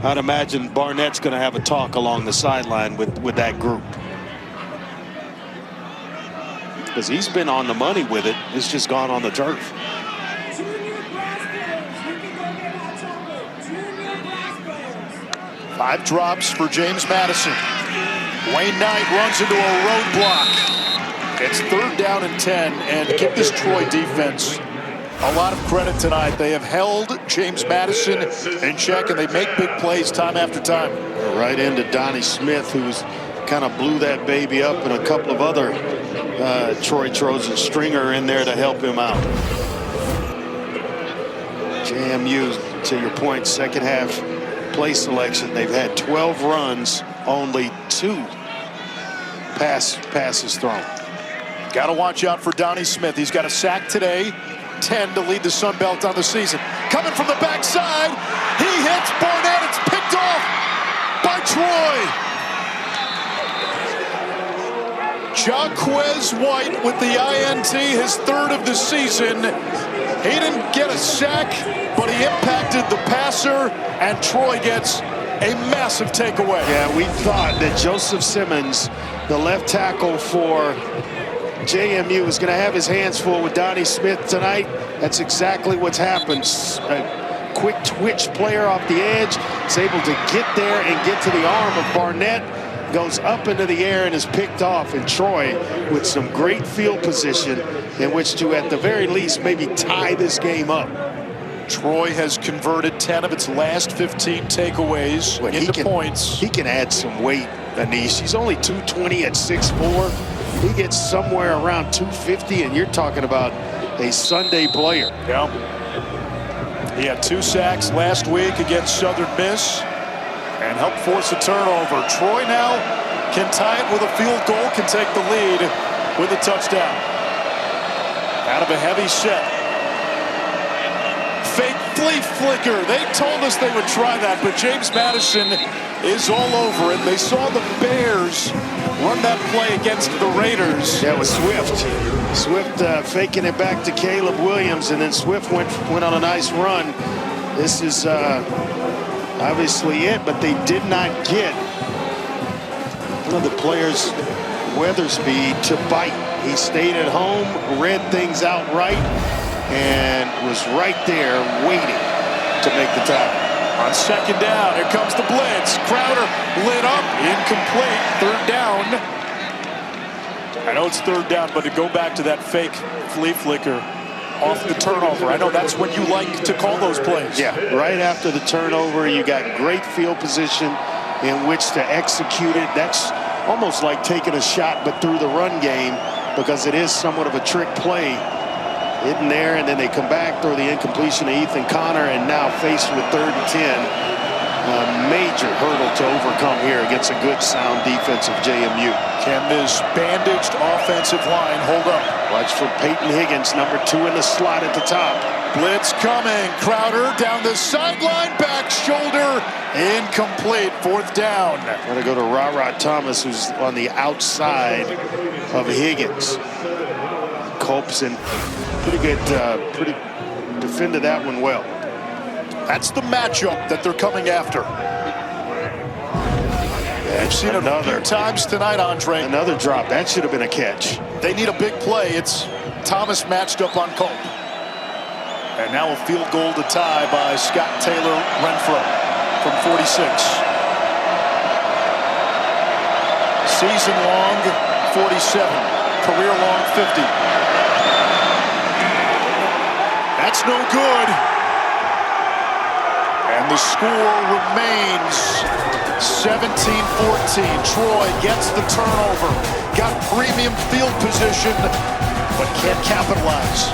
I'd imagine Barnett's going to have a talk along the sideline with that group. Because he's been on the money with it. It's just gone on the turf. Five drops for James Madison. Wayne Knight runs into a roadblock. It's third down and 10, and give this Troy defense a lot of credit tonight. They have held James Madison in check, and they make big plays time after time. Right into Donnie Smith, who's kind of blew that baby up, and a couple of other Troy Trojans, Stringer in there to help him out. JMU, to your point, second half play selection. They've had 12 runs, only 2 passes thrown. Got to watch out for Donnie Smith. He's got a sack today, 10 to lead the Sun Belt on the season. Coming from the backside, he hits Barnett. It's picked off by Troy. Jaquez White with the INT, his third of the season. He didn't get a sack, but he impacted the passer, and Troy gets a massive takeaway. Yeah, we thought that Joseph Simmons, the left tackle for JMU, was going to have his hands full with Donnie Smith tonight. That's exactly what's happened. A quick twitch player off the edge is able to get there and get to the arm of Barnett. goes up into the air and is picked off. And Troy with some great field position in which to, at the very least, maybe tie this game up. Troy has converted 10 of its last 15 takeaways into points. He can add some weight, Anish. He's only 220 at 6'4". He gets somewhere around 250, and you're talking about a Sunday player. Yeah. He had 2 sacks last week against Southern Miss and helped force a turnover. Troy now can tie it with a field goal, can take the lead with a touchdown. Out of a heavy set. Fake flea flicker. They told us they would try that, but James Madison is all over it. They saw the Bears run that play against the Raiders. That was Swift. Swift faking it back to Caleb Williams, and then Swift went on a nice run. This is obviously it, but they did not get one of the players, Weathersby, to bite. He stayed at home, read things out right, and was right there waiting to make the tackle. On second down, here comes the blitz. Crowder lit up, incomplete, third down. I know it's third down, but to go back to that fake flea flicker off the turnover, I know that's when you like to call those plays. Yeah, right after the turnover, you got great field position in which to execute it. That's almost like taking a shot, but through the run game, because it is somewhat of a trick play. Hidden there, and then they come back, throw the incompletion to Ethan Connor, and now faced with 3rd and 10. A major hurdle to overcome here against a good, sound defensive JMU. Can this bandaged offensive line hold up? Watch for Peyton Higgins, number 2 in the slot at the top. Blitz coming. Crowder down the sideline, back shoulder, incomplete, 4th down. Going to go to Ra Thomas, who's on the outside of Higgins. Colpson, pretty good, pretty defended that one well. That's the matchup that they're coming after. I've seen it a few times tonight, Andre. Another drop. That should have been a catch. They need a big play. It's Thomas matched up on Culp. And now a field goal to tie by Scott Taylor Renfro from 46. Season long 47, career long 50. That's no good. And the score remains 17-14. Troy gets the turnover. Got premium field position, but can't capitalize.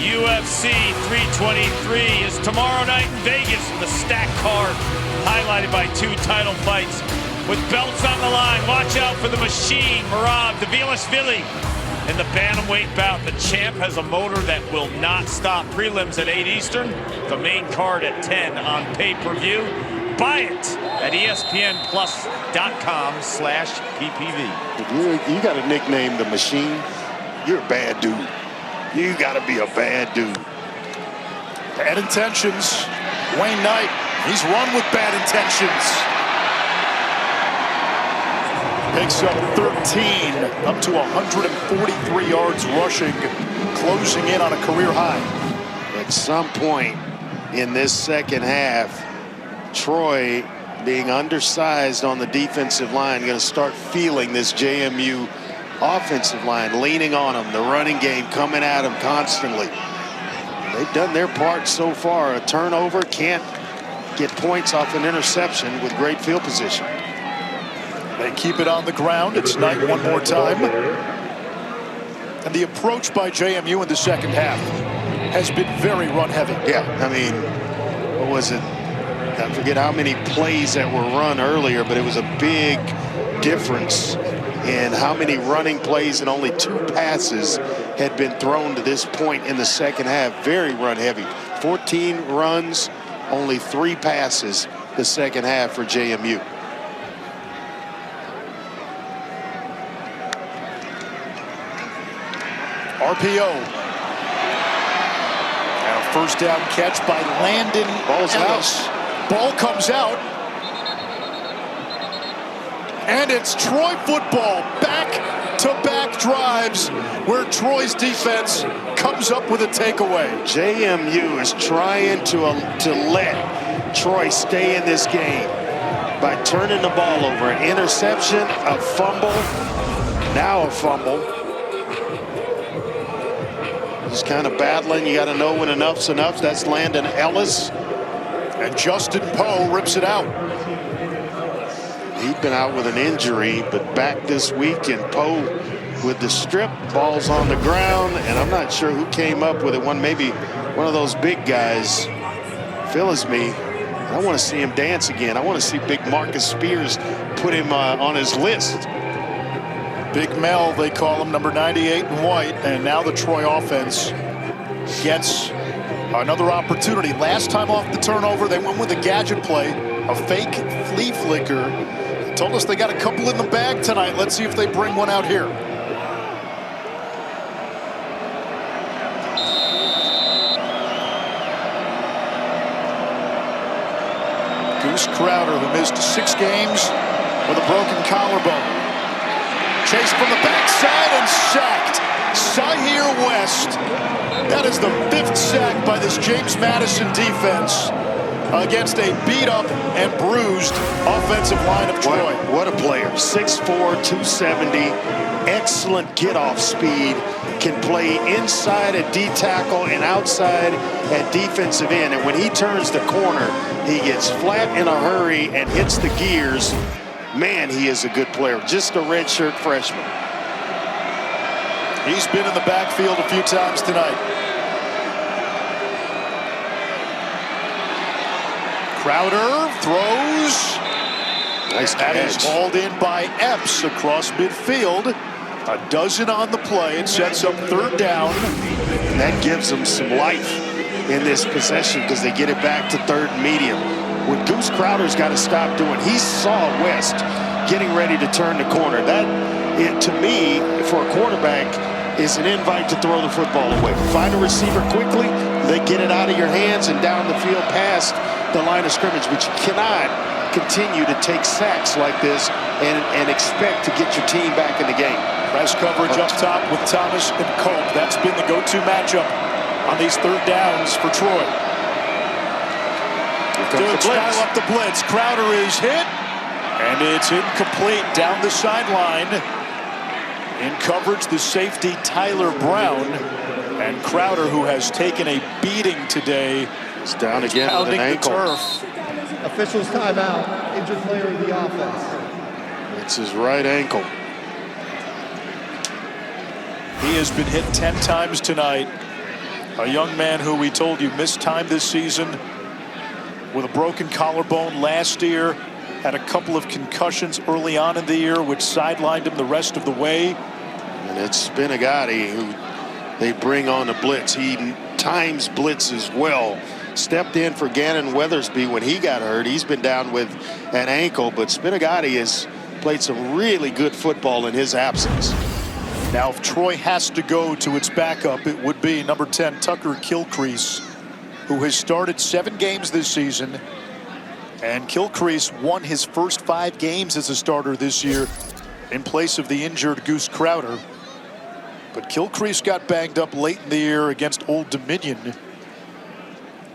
UFC 323 is tomorrow night in Vegas with a stacked card highlighted by 2 title fights with belts on the line. Watch out for the Machine, Merab Dvalishvili. In the bantamweight bout, the champ has a motor that will not stop. Prelims at 8 Eastern, the main card at 10 on pay-per-view. Buy it at ESPNplus.com/PPV. You got a nickname, the Machine. You're a bad dude. You got to be a bad dude. Bad intentions. Wayne Knight, he's run with bad intentions. Picks up 13, up to 143 yards rushing, closing in on a career high. At some point in this second half, Troy, being undersized on the defensive line, going to start feeling this JMU offensive line leaning on them, the running game coming at them constantly. They've done their part so far. A turnover, can't get points off an interception with great field position. They keep it on the ground. It's Knight one more time. And the approach by JMU in the second half has been very run heavy. Yeah, I mean, what was it? I forget how many plays that were run earlier, but it was a big difference in how many running plays, and only 2 passes had been thrown to this point in the second half. Very run heavy. 14 runs, only 3 passes the second half for JMU. RPO. And a first down catch by Landon. Ball's Ellis. Ball comes out. And it's Troy football, back-to-back drives where Troy's defense comes up with a takeaway. JMU is trying to let Troy stay in this game by turning the ball over. An interception, a fumble, now a fumble. Just kind of battling. You got to know when enough's enough. That's Landon Ellis. And Justin Poe rips it out. He'd been out with an injury, but back this week, and Poe with the strip, balls on the ground, and I'm not sure who came up with it. Maybe one of those big guys. Phyllis me. I want to see him dance again. I want to see big Marcus Spears put him on his list. Big Mel, they call him, number 98 in white, and now the Troy offense gets another opportunity. Last time off the turnover, they went with a gadget play, a fake flea flicker. Told us they got a couple in the bag tonight. Let's see if they bring one out here. Goose Crowder, who missed 6 games with a broken collarbone. Chased from the backside and sacked. Sahir West. That is the 5th sack by this James Madison defense against a beat-up and bruised offensive line of Troy. What a player. 6'4", 270. Excellent get-off speed. Can play inside at D-tackle and outside at defensive end. And when he turns the corner, he gets flat in a hurry and hits the gears. Man, he is a good player. Just a redshirt freshman. He's been in the backfield a few times tonight. Crowder throws. Nice That is catch. hauled in by Epps across midfield. A dozen on the play. It sets up 3rd down. And that gives them some life in this possession because they get it back to 3rd and medium. What Goose Crowder's got to stop doing, he saw West getting ready to turn the corner. That, to me, for a quarterback, is an invite to throw the football away. Find a receiver quickly, they get it out of your hands and down the field past the line of scrimmage. But you cannot continue to take sacks like this and expect to get your team back in the game. Press coverage up top with Thomas and Cope. That's been the go-to matchup on these 3rd downs for Troy. Dude, dial up the blitz. Crowder is hit, and it's incomplete down the sideline. In coverage, the safety Tyler Brown, and Crowder, who has taken a beating today, is down again with an ankle. Officials timeout. Injured player of the offense. It's his right ankle. He has been hit 10 times tonight. A young man who we told you missed time this season with a broken collarbone last year, had a couple of concussions early on in the year, which sidelined him the rest of the way. And it's Spinagati who they bring on the blitz. He times blitz as well. Stepped in for Gannon Weathersby when he got hurt. He's been down with an ankle, but Spinagati has played some really good football in his absence. Now, if Troy has to go to its backup, it would be number 10, Tucker Kilcrease, who has started 7 games this season. And Kilcrease won his first 5 games as a starter this year in place of the injured Goose Crowder. But Kilcrease got banged up late in the year against Old Dominion.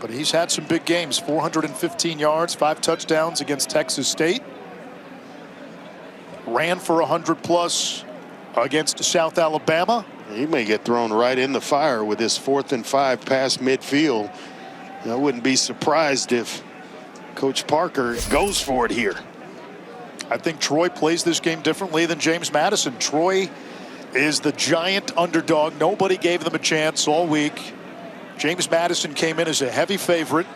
But he's had some big games, 415 yards, 5 touchdowns against Texas State. Ran for 100+ against South Alabama. He may get thrown right in the fire with this 4th and 5 past midfield. I wouldn't be surprised if Coach Parker goes for it here. I think Troy plays this game differently than James Madison. Troy is the giant underdog. Nobody gave them a chance all week. James Madison came in as a heavy favorite.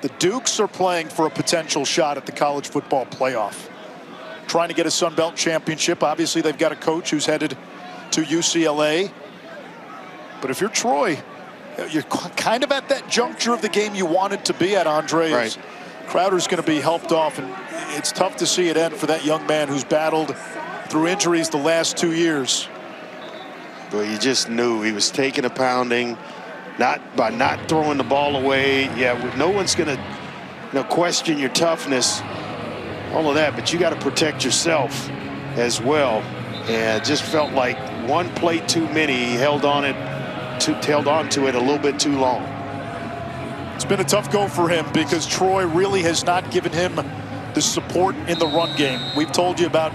The Dukes are playing for a potential shot at the college football playoff, trying to get a Sun Belt championship. Obviously, they've got a coach who's headed to UCLA. But if you're Troy, you're kind of at that juncture of the game you wanted to be at, Andre. Right. Crowder's going to be helped off, and it's tough to see it end for that young man who's battled through injuries the last 2 years. But you just knew he was taking a pounding, by not throwing the ball away. Yeah, no one's going to question your toughness all of that, but you got to protect yourself as well. And it just felt like one play too many. He held on to it a little bit too long. It's been a tough go for him because Troy really has not given him the support in the run game. We've told you about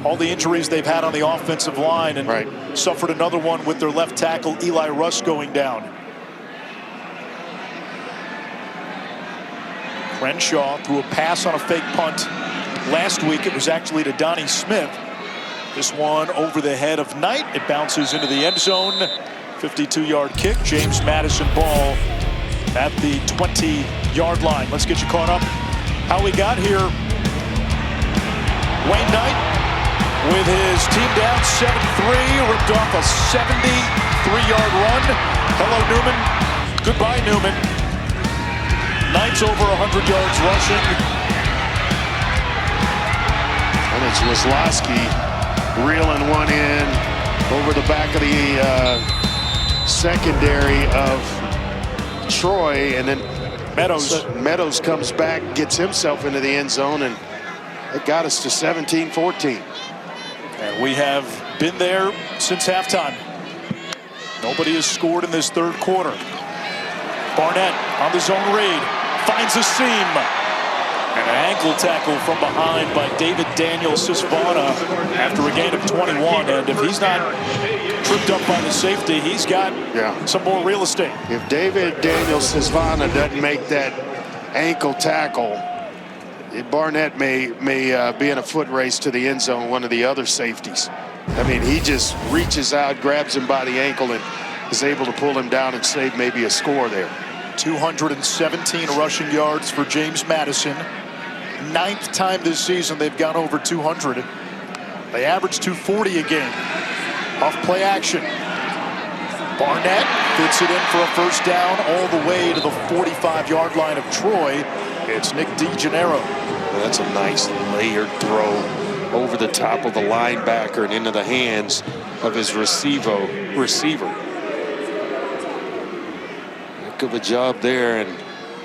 all the injuries they've had on the offensive line, and suffered another one with their left tackle Eli Russ going down. Crenshaw threw a pass on a fake punt last week. It was actually to Donnie Smith. This one over the head of Knight. It bounces into the end zone. 52-yard kick. James Madison ball at the 20-yard line. Let's get you caught up how we got here. Wayne Knight with his team down 7-3, ripped off a 73-yard run. Hello, Newman. Goodbye, Newman. Knight's over 100 yards rushing. And it's Wisloski reeling one in over the back of the secondary of Troy, and then Meadows comes back, gets himself into the end zone, and it got us to 17-14. And we have been there since halftime. Nobody has scored in this third quarter. Barnett on the zone read, finds a seam. And an ankle tackle from behind by David Daniel Sisvana after a gain of 21. And if he's not tripped up by the safety, he's got some more real estate. If David Daniel Sisvana doesn't make that ankle tackle, Barnett may be in a foot race to the end zone, one of the other safeties. I mean, he just reaches out, grabs him by the ankle, and is able to pull him down and save maybe a score there. 217 rushing yards for James Madison. 9th time this season they've gone over 200. They average 240 a game. Off play action. Barnett fits it in for a first down all the way to the 45-yard line of Troy. It's Nick DeGennaro. Well, that's a nice layered throw over the top of the linebacker and into the hands of his receiver. Heck of a job there. And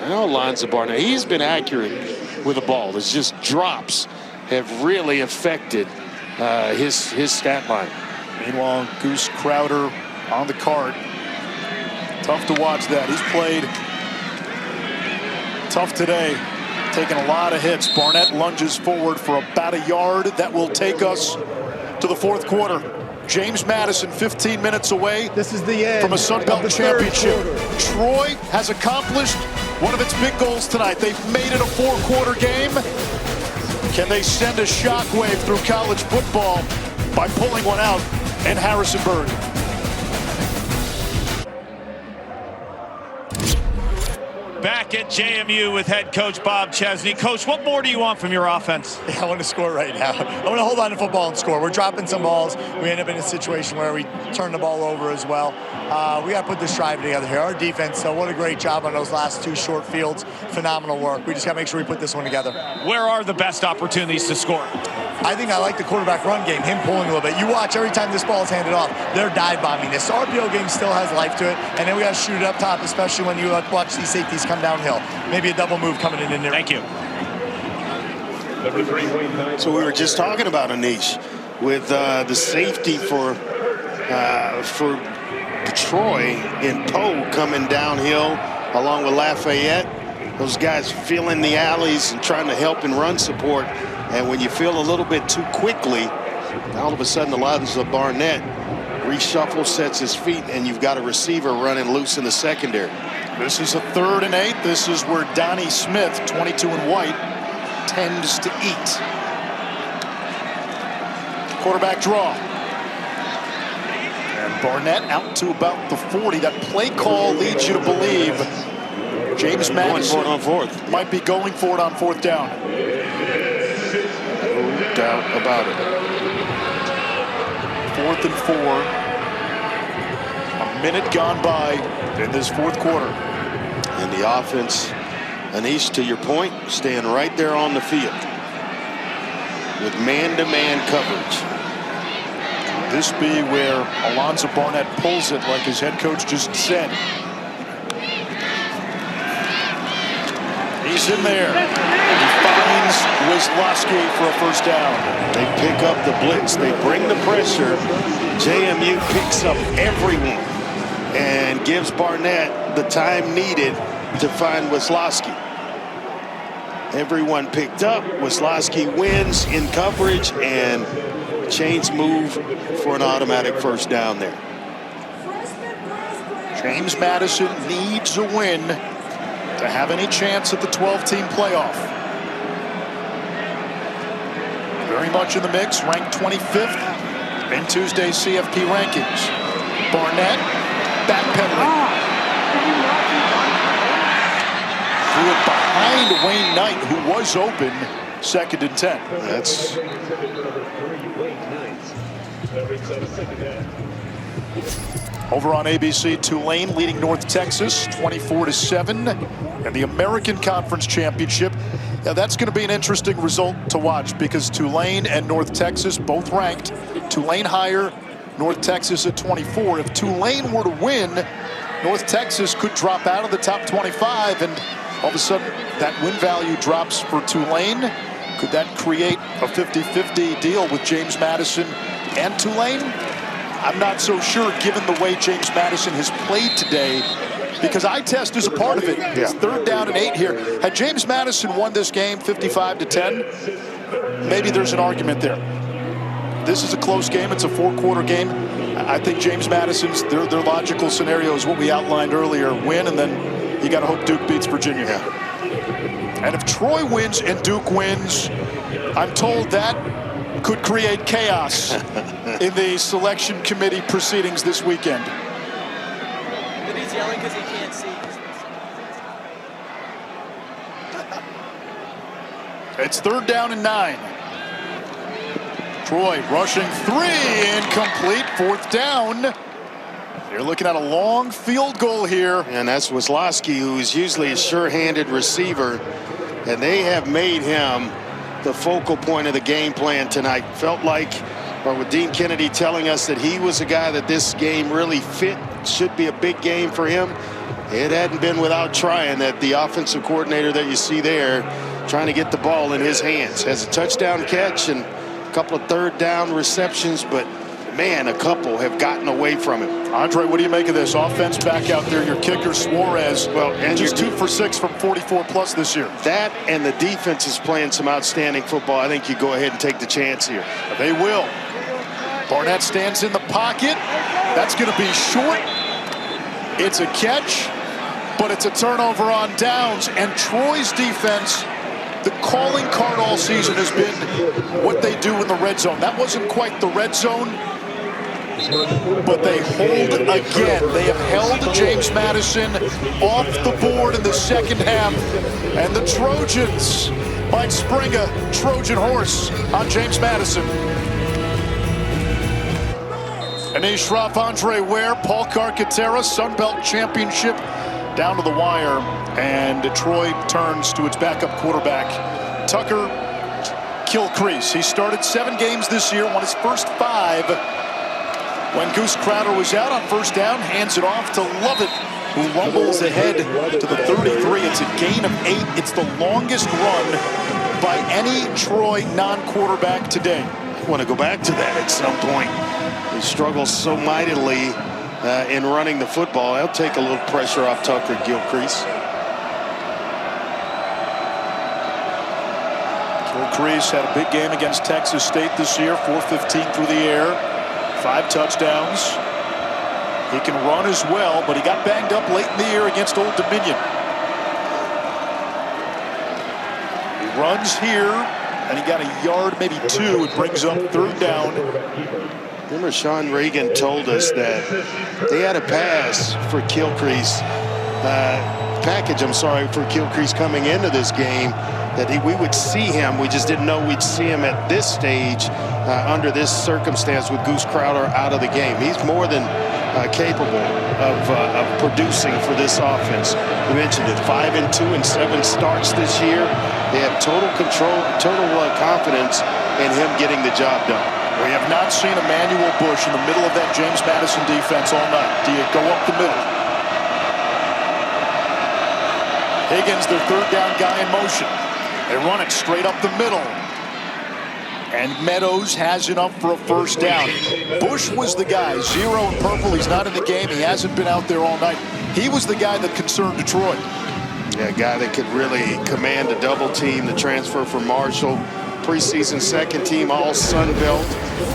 now Alonzo Barnett, he's been accurate with the ball. It's just drops have really affected his stat line. Meanwhile, Goose Crowder on the cart. Tough to watch that. He's played tough today, taking a lot of hits. Barnett lunges forward for about a yard. That will take us to the fourth quarter. James Madison 15 minutes away. This is the end from a Sun Belt championship. Troy has accomplished one of its big goals tonight. They've made it a 4-quarter game. Can they send a shockwave through college football by pulling one out in Harrisonburg? Back at JMU with head coach Bob Chesney. Coach, what more do you want from your offense? I want to score right now. I want to hold on to football and score. We're dropping some balls. We end up in a situation where we turn the ball over as well. We got to put this drive together here. Our defense, what a great job on those last 2 short fields. Phenomenal work. We just got to make sure we put this one together. Then where are the best opportunities to score? I think I like the quarterback run game, him pulling a little bit. You watch every time this ball is handed off, they're dive bombing this. The RPO game still has life to it, and then we got to shoot it up top, especially when you watch these safeties come downhill. Maybe a double move coming in there. Thank you. So we were just talking about Anish with the safety for Troy and Poe coming downhill along with Lafayette. Those guys filling the alleys and trying to help in run support. And when you feel a little bit too quickly, all of a sudden Alonzo Barnett reshuffles, sets his feet, and you've got a receiver running loose in the secondary. This is a 3rd and 8. This is where Donnie Smith, 22 and white, tends to eat. Quarterback draw. And Barnett out to about the 40. That play call leads you to believe James Madison might be going for it on 4th down. No doubt about it. 4th and 4. A minute gone by in this 4th quarter. And the offense, Anish, to your point, staying right there on the field with man-to-man coverage. Could this be where Alonzo Barnett pulls it like his head coach just said? He's in there. He finds finds Wisłowski for a first down. They pick up the blitz. They bring the pressure. JMU picks up everyone and gives Barnett the time needed to find Wisłowski. Everyone picked up. Wisłowski wins in coverage, and chains move for an automatic first down there. James Madison needs a win to have any chance at the 12-team playoff. Very much in the mix, ranked 25th in Tuesday's CFP rankings. Barnett backpedaling. Threw it behind Wayne Knight, who was open, 2nd and 10. That's over on ABC, Tulane leading North Texas 24-7 in the American Conference Championship. Now, that's going to be an interesting result to watch because Tulane and North Texas both ranked. Tulane higher, North Texas at 24. If Tulane were to win, North Texas could drop out of the top 25, and all of a sudden that win value drops for Tulane. Could that create a 50-50 deal with James Madison and Tulane? I'm not so sure given the way James Madison has played today, because eye test is a part of it. It's 3rd down and 8 here. Had James Madison won this game 55-10, maybe there's an argument there. This is a close game. It's a 4-quarter game. I think James Madison's, their logical scenario is what we outlined earlier. Win, and then you got to hope Duke beats Virginia. And if Troy wins and Duke wins, I'm told that could create chaos in the selection committee proceedings this weekend. But he's yelling because he can't see. It's 3rd down and 9. Troy rushing 3, incomplete, 4th down. You're looking at a long field goal here. And that's Wisłowski, who's usually a sure-handed receiver, and they have made him the focal point of the game plan tonight. Felt like, or with Dean Kennedy telling us that he was a guy that this game really fit, should be a big game for him. It hadn't been without trying that the offensive coordinator that you see there trying to get the ball in his hands. Has a touchdown catch and a couple of 3rd down receptions, but man, a couple have gotten away from him. Andre, what do you make of this offense back out there? Your kicker Suarez, well, and just 2 for 6 from 44 plus this year. That and the defense is playing some outstanding football. I think you go ahead and take the chance here. They will. Barnett stands in the pocket. That's going to be short. It's a catch, but it's a turnover on downs. And Troy's defense, the calling card all season has been what they do in the red zone. That wasn't quite the red zone, but they hold again. They have held James Madison off the board in the 2nd half, and the Trojans might spring a Trojan horse on James Madison. Anish Shroff, Andre Ware, Paul Carcaterra, Sun Belt Championship down to the wire, and Detroit turns to its backup quarterback, Tucker Kilcrease. He started 7 games this year, won his first 5. When Goose Crowder was out on 1st down, hands it off to Lovett, who rumbles ahead to the 33. It's a gain of 8. It's the longest run by any Troy non-quarterback today. I want to go back to that at some point. He struggles so mightily in running the football. He'll take a little pressure off Tucker Gilcrease. Gilcrease had a big game against Texas State this year, 415 through the air, 5 touchdowns. He can run as well, but he got banged up late in the year against Old Dominion. He runs here, and he got a yard, maybe 2. It brings up 3rd down. Remember, Sean Reagan told us that they had a pass for Kilcrease, for Kilcrease coming into this game, that we would see him. We just didn't know we'd see him at this stage under this circumstance with Goose Crowder out of the game. He's more than capable of producing for this offense. We mentioned it, 5-2 and 7 starts this year. They have total control, total confidence in him getting the job done. We have not seen Emmanuel Bush in the middle of that James Madison defense all night. Do you go up the middle? Higgins, their 3rd down guy in motion. They run it straight up the middle. And Meadows has it up for a first down. Bush was the guy, 0 in purple. He's not in the game. He hasn't been out there all night. He was the guy that concerned Detroit. Yeah, a guy that could really command a double team. The transfer from Marshall, preseason second team, all Sun Belt.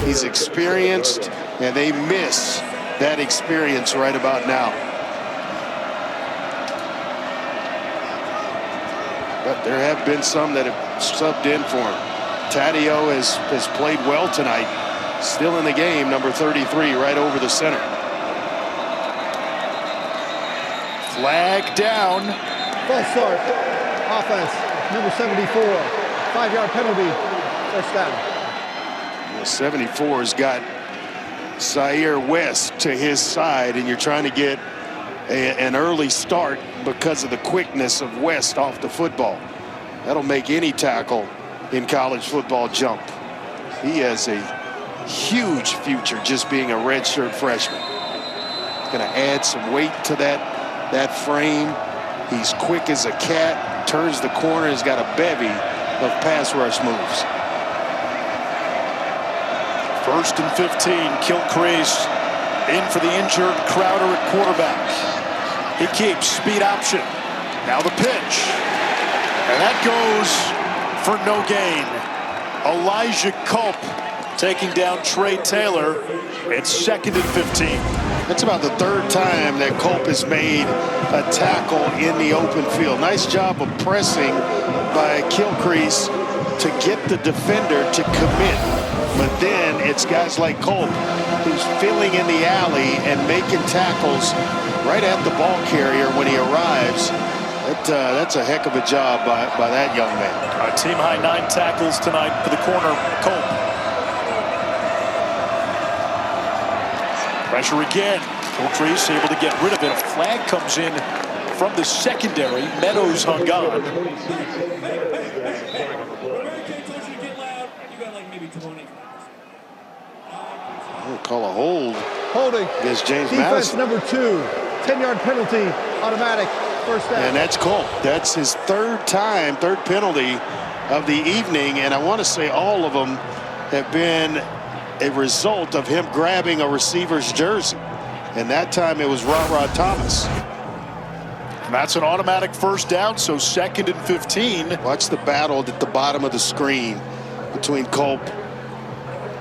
He's experienced, and they miss that experience right about now. But there have been some that have subbed in for him. Taddeo has played well tonight. Still in the game, number 33, right over the center. Flag down. False start. Offense, number 74. 5-yard penalty. First down. Well, 74 has got Zaire West to his side, and you're trying to get an early start because of the quickness of West off the football. That'll make any tackle in college football jump. He has a huge future just being a redshirt freshman. Going to add some weight to that frame. He's quick as a cat, turns the corner, has got a bevy of pass rush moves. 1st and 15, Kilcrease in for the injured Crowder at quarterback. He keeps speed option. Now the pitch. And that goes for no gain. Elijah Culp taking down Trey Taylor. It's 2nd and 15. That's about the 3rd time that Culp has made a tackle in the open field. Nice job of pressing by Kilcrease to get the defender to commit. But then it's guys like Culp who's filling in the alley and making tackles right at the ball carrier when he arrives. That's a heck of a job by that young man. Team high 9 tackles tonight for the corner, Culp. Pressure again. Kilcrease able to get rid of it. A flag comes in from the secondary. Meadows hung on. We'll call a hold. Holding. Against James Defense Madison. number 2. 10-yard penalty. Automatic. First down. And that's Culp. That's his 3rd penalty of the evening. And I want to say all of them have been a result of him grabbing a receiver's jersey. And that time it was Rod Thomas. And that's an automatic first down, so 2nd and 15. Watch the battle at the bottom of the screen between Culp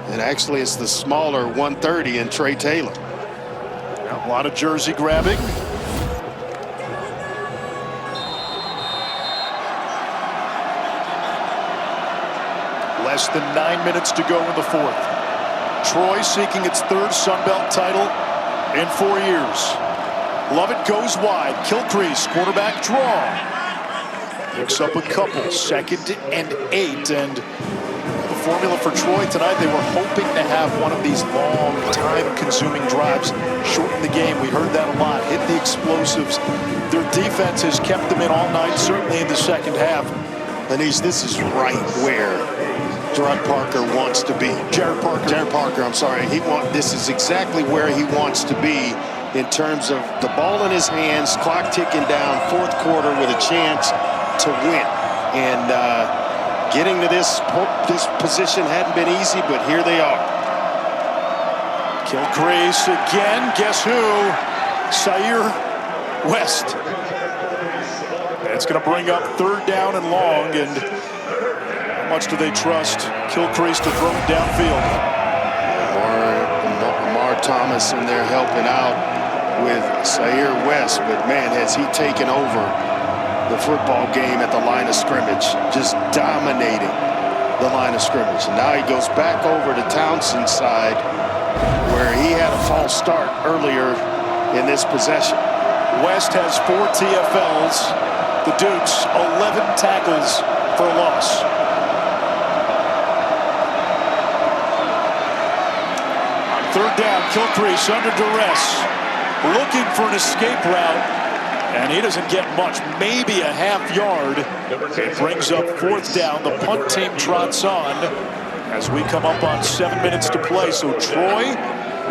and actually it's the smaller 130 and Trey Taylor. A lot of jersey grabbing. Less than 9 minutes to go in the 4th. Troy seeking its 3rd Sun Belt title in 4 years. Lovett goes wide. Kilcrease, quarterback draw. Picks up a couple. 2nd and 8. And the formula for Troy tonight, they were hoping to have one of these long, time-consuming drives. Shorten the game. We heard that a lot. Hit the explosives. Their defense has kept them in all night, certainly in the second half. Denise, this is right where Gerard Parker wants to be. Jared Parker, I'm sorry. This is exactly where he wants to be in terms of the ball in his hands, clock ticking down, 4th quarter with a chance to win. And getting to this position hadn't been easy, but here they are. Kilcrease again. Guess who? Zaire West. It's going to bring up 3rd down and long, and how much do they trust Kilcrease to throw it downfield? Lamar Thomas in there helping out with Zaire West, but man, has he taken over the football game at the line of scrimmage, just dominating the line of scrimmage. And now he goes back over to Townsend's side, where he had a false start earlier in this possession. West has 4 TFLs. The Dukes, 11 tackles for a loss. On 3rd down, Kilcrease under duress, looking for an escape route, and he doesn't get much, maybe a half yard. It brings up 4th down. The punt team trots on as we come up on 7 minutes to play. So Troy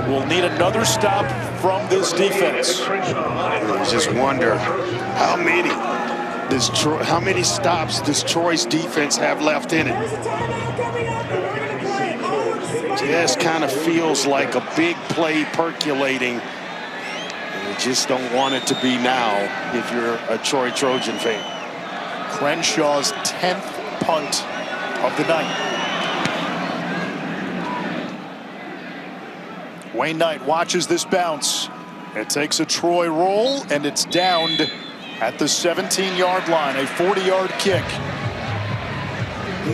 will need another stop from this defense. You just wonder how many How many stops does Troy's defense have left in it? Just kind of feels like a big play percolating. And you just don't want it to be now if you're a Troy Trojan fan. Crenshaw's 10th punt of the night. Wayne Knight watches this bounce. It takes a Troy roll, and it's downed at the 17-yard line, a 40-yard kick.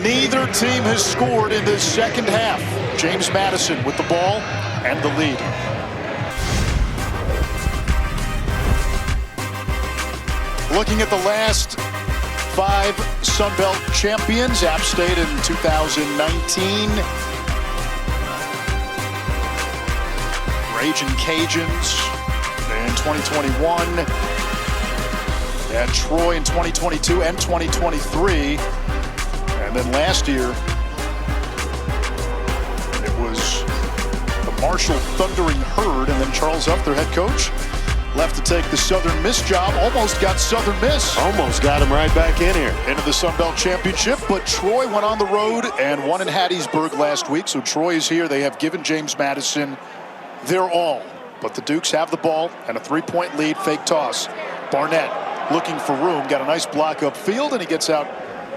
Neither team has scored in this second half. James Madison with the ball and the lead. Looking at the last 5 Sun Belt champions, App State in 2019. Raging Cajuns in 2021. At Troy in 2022 and 2023. And then last year, it was the Marshall Thundering Herd, and then Charles Huff, their head coach, left to take the Southern Miss job. Almost got Southern Miss. Almost got him right back in here. Into the Sun Belt Championship, but Troy went on the road and won in Hattiesburg last week. So Troy is here. They have given James Madison their all. But the Dukes have the ball and a 3-point lead. Fake toss. Barnett looking for room. Got a nice block upfield, and he gets out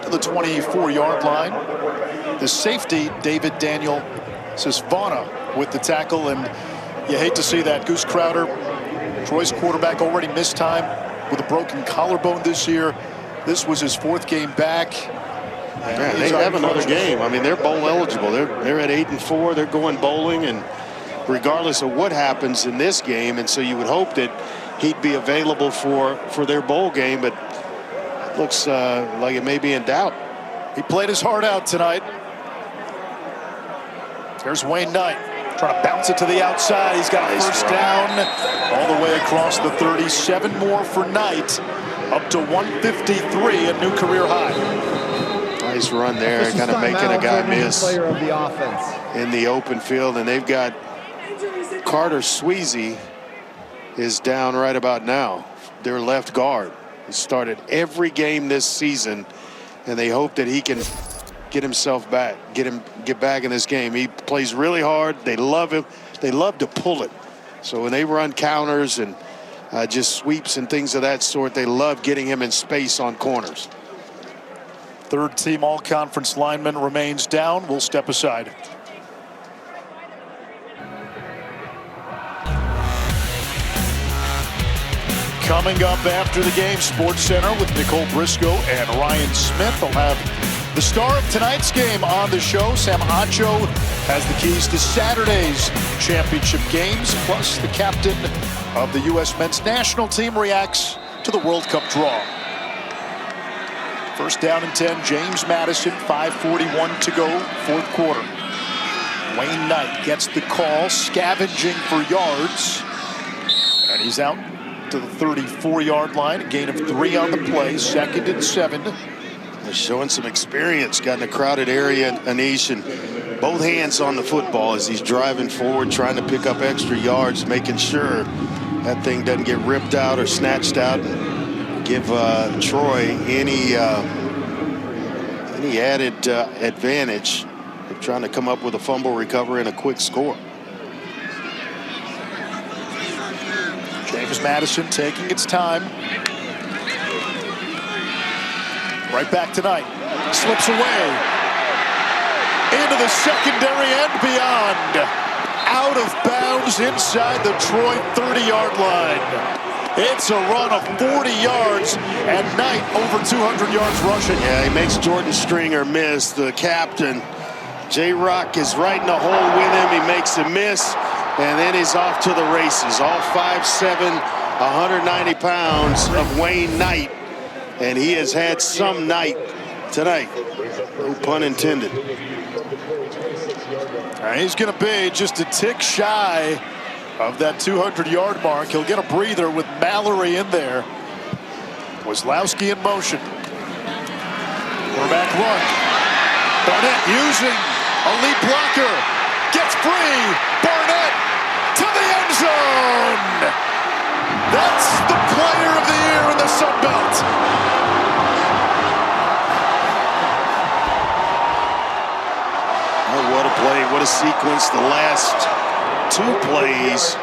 to the 24-yard line. The safety, David Daniel Sisvana, with the tackle, and you hate to see that. Goose Crowder, Troy's quarterback, already missed time with a broken collarbone this year. This was his 4th game back. Yeah, they have another game. I mean, they're bowl eligible. They're at 8-4. They're going bowling, and regardless of what happens in this game, and so you would hope that he'd be available for their bowl game, but it looks like it may be in doubt. He played his heart out tonight. There's Wayne Knight trying to bounce it to the outside. He's got a first down all the way across the 30. 7 more for Knight, up to 153, a new career high. Nice run there, kind of making a guy miss player of the offense in the open field, and they've got Carter Sweezy is down right about now, their left guard. He started every game this season, and they hope that he can get himself back, get back in this game. He plays really hard. They love him. They love to pull it. So when they run counters and just sweeps and things of that sort, they love getting him in space on corners. 3rd team all-conference lineman remains down. We'll step aside. Coming up after the game, Sports Center with Nicole Briscoe and Ryan Smith. They'll have the star of tonight's game on the show. Sam Acho has the keys to Saturday's championship games. Plus, the captain of the U.S. men's national team reacts to the World Cup draw. First down and 10, James Madison, 5:41 to go, 4th quarter. Wayne Knight gets the call, scavenging for yards. And he's out to the 34-yard line, a gain of 3 on the play, 2nd and 7. They're showing some experience, got in a crowded area, Anish, and both hands on the football as he's driving forward, trying to pick up extra yards, making sure that thing doesn't get ripped out or snatched out and give Troy any added advantage of trying to come up with a fumble recovery and a quick score. James Madison taking its time. Right back tonight. Slips away. Into the secondary and beyond. Out of bounds inside the Troy 30-yard line. It's a run of 40 yards, and Knight over 200 yards rushing. Yeah, he makes Jordan Stringer miss. The captain, J-Rock, is right in the hole with him. He makes him miss, and then he's off to the races. All 5'7", 190 pounds of Wayne Knight, and he has had some night tonight. No pun intended. He's going to be just a tick shy of that 200-yard mark. He'll get a breather with Mallory in there. Wazlowski in motion. Quarterback run. Barnett using a lead blocker. Gets free. Barnett to the end zone. That's the player of the year in the Sun Belt. to sequence the last 2 plays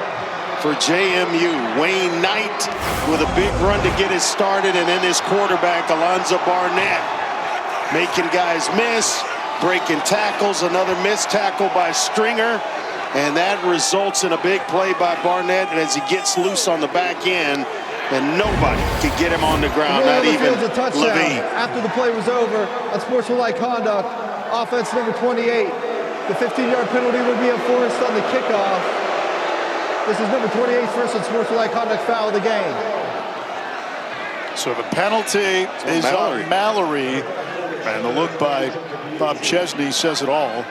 for JMU. Wayne Knight with a big run to get it started, and then his quarterback, Alonzo Barnett, making guys miss, breaking tackles, another missed tackle by Stringer, and that results in a big play by Barnett, and as he gets loose on the back end, and nobody could get him on the ground, not even Levine. After the play was over, unsportsmanlike conduct, offense number 28. The 15-yard penalty will be enforced on the kickoff. This is number 28's first unsportsmanlike conduct foul of the game. So the penalty is on Mallory, and the look by Bob Chesney says it all.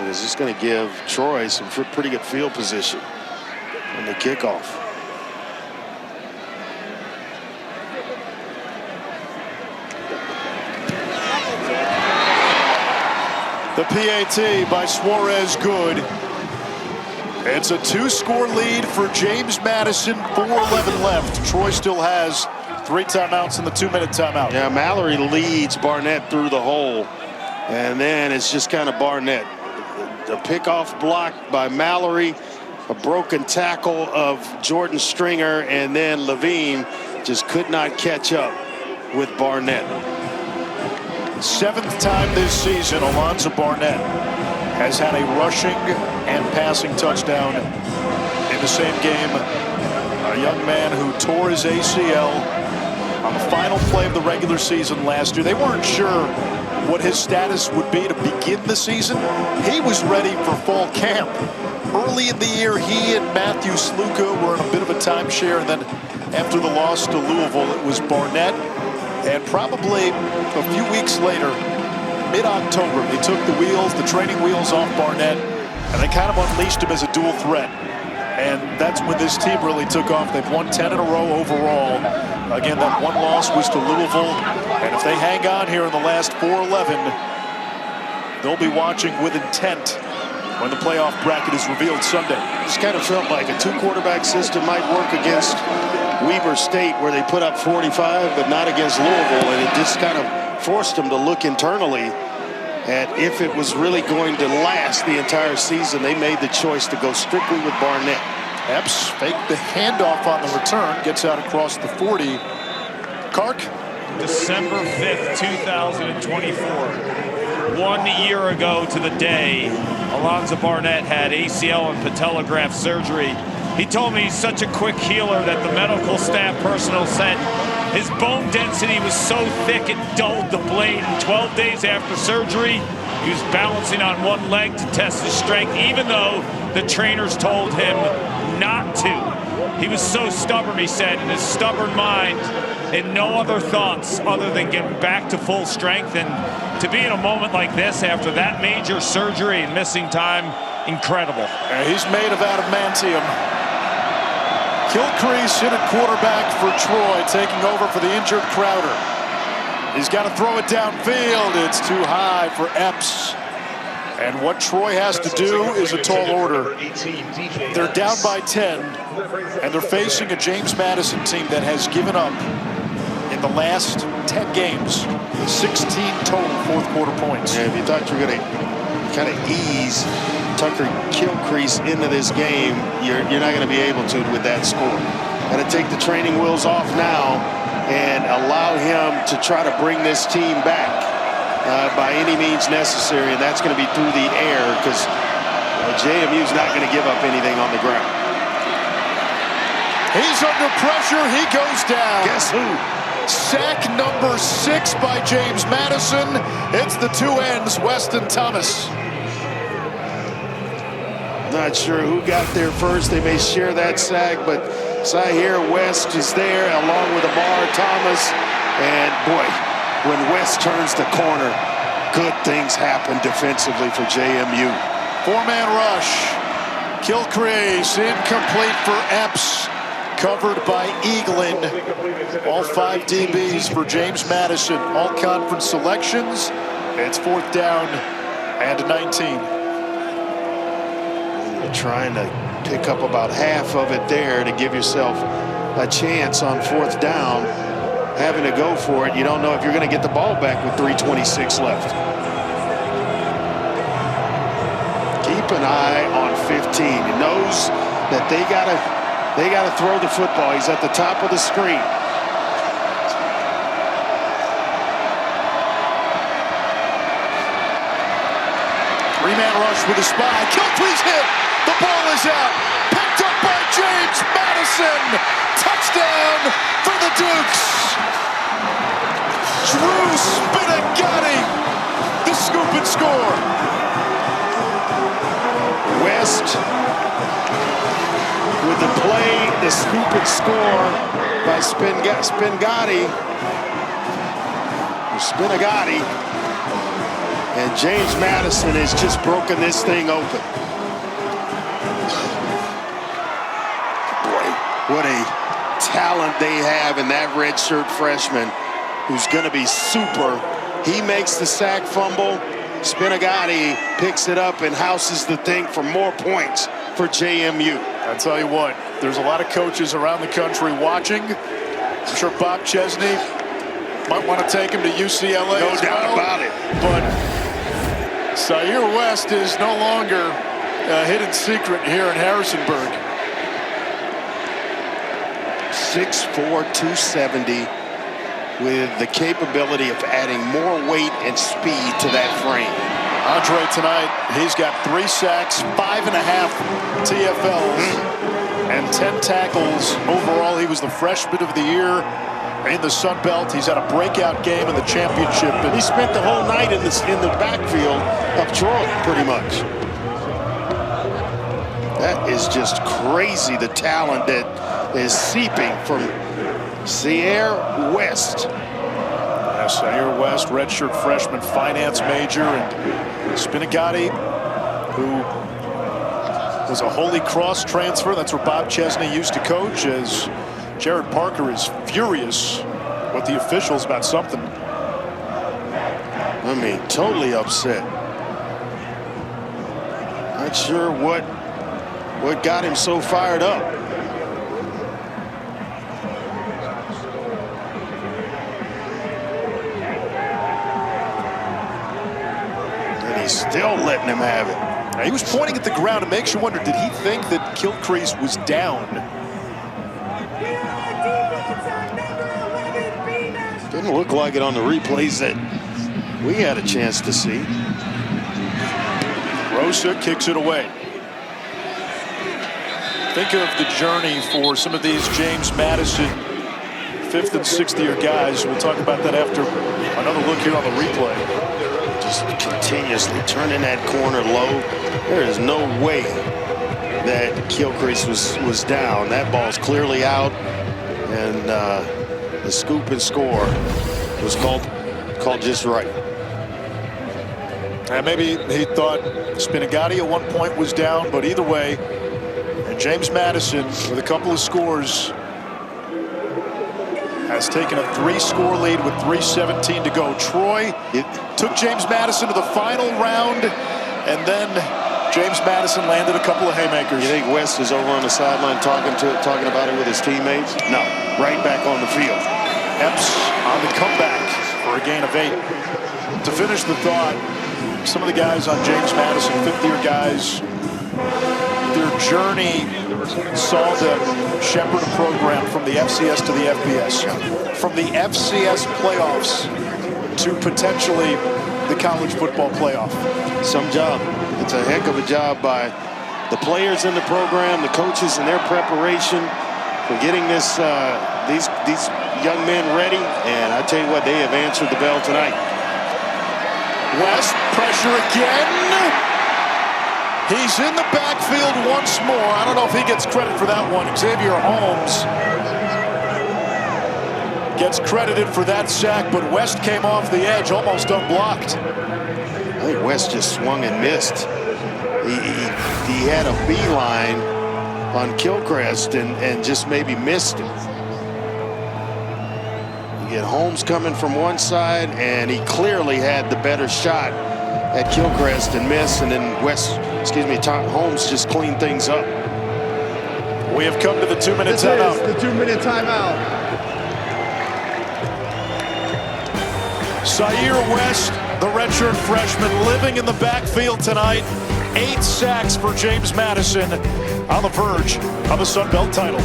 This is going to give Troy some pretty good field position on the kickoff. The PAT by Suarez, good. It's a 2-score lead for James Madison, 4:11 left. Troy still has 3 timeouts and the 2-minute timeout. Yeah, Mallory leads Barnett through the hole, and then it's just kind of Barnett. A pickoff block by Mallory, a broken tackle of Jordan Stringer, and then Levine just could not catch up with Barnett. 7th time this season, Alonzo Barnett has had a rushing and passing touchdown in the same game. A young man who tore his ACL on the final play of the regular season last year. They weren't sure what his status would be to begin the season. He was ready for fall camp. Early in the year, he and Matthew Sluka were in a bit of a timeshare, and then after the loss to Louisville, it was Barnett. And probably a few weeks later, mid-October, they took the training wheels off Barnett, and they kind of unleashed him as a dual threat. And that's when this team really took off. They've won 10 in a row overall. Again, that one loss was to Louisville. And if they hang on here in the last 4-11, they'll be watching with intent when the playoff bracket is revealed Sunday. Just kind of felt like a 2-quarterback system might work against Weber State, where they put up 45, but not against Louisville. And it just kind of forced them to look internally at if it was really going to last the entire season. They made the choice to go strictly with Barnett. Epps faked the handoff on the return, gets out across the 40. Kark? December 5th, 2024. 1 year ago to the day, Alonzo Barnett had ACL and patella graft surgery. He told me he's such a quick healer that the medical staff personnel said his bone density was so thick it dulled the blade. And 12 days after surgery, he was balancing on one leg to test his strength, even though the trainers told him not to. He was so stubborn, he said, in his stubborn mind, and no other thoughts other than getting back to full strength. And to be in a moment like this after that major surgery and missing time, incredible. He's made of adamantium. Kilcrease in at quarterback for Troy, taking over for the injured Crowder. He's got to throw it downfield. It's too high for Epps. And what Troy has to do is a tall order. They're down by 10, and they're facing a James Madison team that has given up in the last 10 games 16 total fourth-quarter points. Yeah, if you thought you were going to kind of ease Tucker Kilcrease into this game, you're not going to be able to with that score. Got to take the training wheels off now and allow him to try to bring this team back by any means necessary, and that's going to be through the air, because JMU's not going to give up anything on the ground. He's under pressure. He goes down. Guess who? Sack number 6 by James Madison. It's the 2 ends, West and Thomas. Not sure who got there first. They may share that sack, but Zaire West is there along with Amar Thomas. And boy, when West turns the corner, good things happen defensively for JMU. 4-man rush. Kilcrease incomplete for Epps. Covered by Eaglin. All 5 DBs for James Madison. All conference selections. It's 4th down and 19. You're trying to pick up about half of it there to give yourself a chance on 4th down. having to go for it. You don't know if you're going to get the ball back with 3:26 left. Keep an eye on 15. He knows that they gotta throw the football. He's at the top of the screen. Three-man rush with a spy. Kiltree's hit. The ball is out. Picked up by James Madison. Touchdown for the Dukes. Drew Spinagatti, the scoop and score. West with the play, the scoop and score by Spinagatti. And James Madison has just broken this thing open. Boy, what a talent they have in that redshirt freshman who's going to be super. He makes the sack fumble. Spinagatti picks it up and houses the thing for more points for JMU. I tell you what, there's a lot of coaches around the country watching. I'm sure Bob Chesney might want to take him to UCLA. No doubt about it. But Zaire West is no longer a hidden secret here in Harrisonburg. 6'4", 270, with the capability of adding more weight and speed to that frame. Andre tonight, he's got 3 sacks, 5.5 TFLs, and 10 tackles overall. He was the freshman of the year in the Sun Belt. He's had a breakout game in the championship. And he spent the whole night in the backfield of Troy, pretty much. That is just crazy, the talent that is seeping from Zaire West. Zaire West, redshirt freshman, finance major, and Spinagatti, who was a Holy Cross transfer. That's where Bob Chesney used to coach, as Jared Parker is furious with the officials about something. I mean, totally upset. Not sure what got him so fired up. And he's still letting him have it. Now, he was pointing at the ground. It makes you wonder, did he think that Kilcrease was down? Didn't look like it on the replays that we had a chance to see. Rosa kicks it away. Think of the journey for some of these James Madison 5th and 6th year guys. We'll talk about that after another look here on the replay. Just continuously turning that corner low. There is no way that Kilcrease was down. That ball's clearly out, and the scoop and score was called just right. And maybe he thought Spinagatti at one point was down, but either way, and James Madison with a couple of scores has taken a 3-score lead with 3:17 to go. Troy took James Madison to the final round, and then James Madison landed a couple of haymakers. You think West is over on the sideline talking about it with his teammates? No, right back on the field. Epps on the comeback for a gain of 8. To finish the thought, some of the guys on James Madison, 5th-year guys, their journey saw them shepherd a program from the FCS to the FBS, from the FCS playoffs to potentially the college football playoff. Some job. It's a heck of a job by the players in the program, the coaches in their preparation for getting this these young men ready. And I tell you what, they have answered the bell tonight. West, pressure again. He's in the backfield once more. I don't know if he gets credit for that one. Xavier Holmes gets credited for that sack, but West came off the edge, almost unblocked. I think West just swung and missed. He had a beeline on Kilcrest and just maybe missed it. You get Holmes coming from one side, and he clearly had the better shot at Kilcrest and missed, and then Holmes just cleaned things up. We have come to the 2-minute timeout. The 2-minute timeout. Zaire West, the redshirt freshman, living in the backfield tonight. 8 sacks for James Madison, on the verge of a Sun Belt title.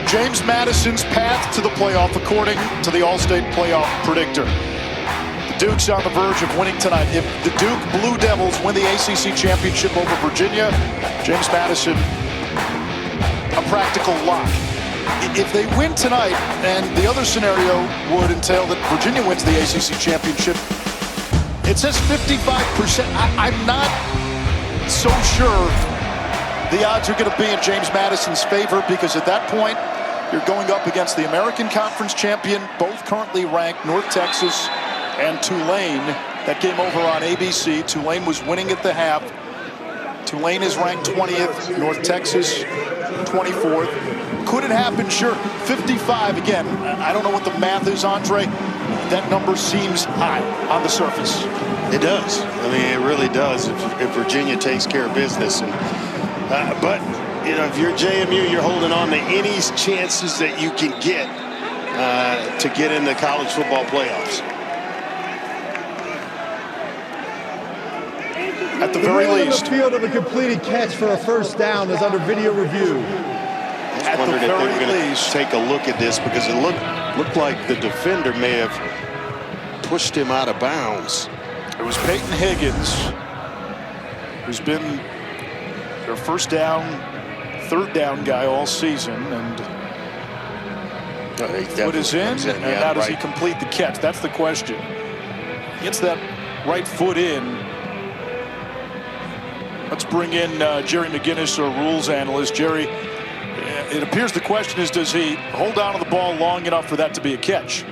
James Madison's path to the playoff, according to the All-State playoff predictor. The Duke's on the verge of winning tonight. If the Duke Blue Devils win the ACC championship over Virginia, James Madison, a practical lock. If they win tonight, and the other scenario would entail that Virginia wins the ACC championship, it says 55%. I'm not so sure the odds are going to be in James Madison's favor, because at that point, you're going up against the American Conference champion, both currently ranked, North Texas and Tulane. That game over on ABC. Tulane was winning at the half. Tulane is ranked 20th, North Texas 24th. Could it happen? Sure. 55 again. I don't know what the math is, Andre. That number seems high on the surface. It does. I mean, it really does if Virginia takes care of business. And but you know, if you're JMU, you're holding on to any chances that you can get to get in the college football playoffs. At the very least. The field of a completed catch for a first down is under video review. I wondered if they were going to take a look at this, because it looked like the defender may have pushed him out of bounds. It was Peyton Higgins, who's been their first down, third down guy all season, and foot is in, and now does he complete the catch? That's the question. Gets that right foot in. Let's bring in Jerry McGinnis, our rules analyst. Jerry, it appears the question is, does he hold on to the ball long enough for that to be a catch?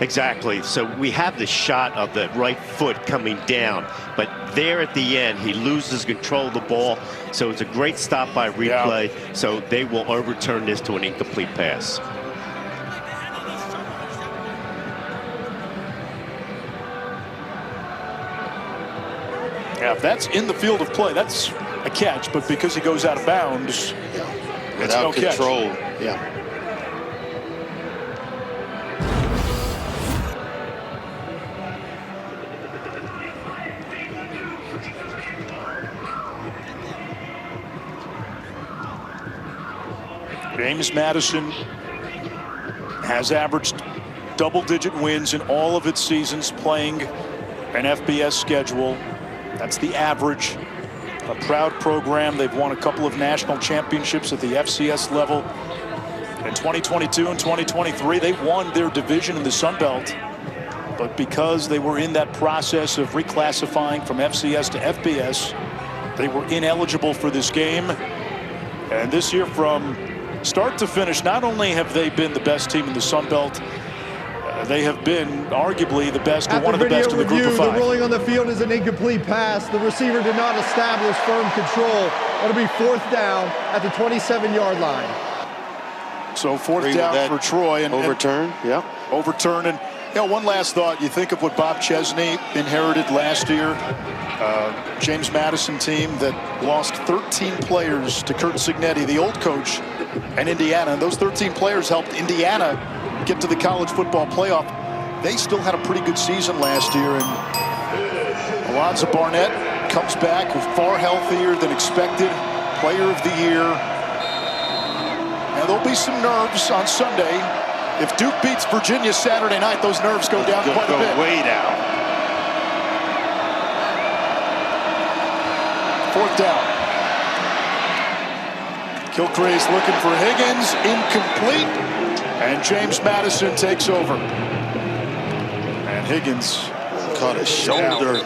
Exactly. So we have the shot of the right foot coming down, but there at the end, he loses control of the ball. So it's a great stop by replay. Yeah. So they will overturn this to an incomplete pass. Yeah, if that's in the field of play, that's a catch, but because he goes out of bounds, it's no control. Catch. Yeah. James Madison has averaged double-digit wins in all of its seasons playing an FBS schedule. That's the average. A proud program. They've won a couple of national championships at the FCS level. In 2022 and 2023, they won their division in the Sun Belt. But because they were in that process of reclassifying from FCS to FBS, they were ineligible for this game. And this year, from start to finish, not only have they been the best team in the Sun Belt, they have been arguably the best, or one of the best in the group of 5. The ruling on the field is an incomplete pass. The receiver did not establish firm control. It'll be 4th down at the 27-yard line. So 4th down for Troy. And overturn, yeah. Overturn. And you know, one last thought. You think of what Bob Chesney inherited last year. James Madison team that lost 13 players to Kurt Signetti, the old coach, and Indiana. And those 13 players helped Indiana get to the college football playoff. They still had a pretty good season last year, and Alonzo Barnett comes back far healthier than expected, player of the year. And there'll be some nerves on Sunday. If Duke beats Virginia Saturday night, those nerves go down quite a bit. Way down. 4th down. Kilcrease looking for Higgins, incomplete. And James Madison takes over. And Higgins caught a shoulder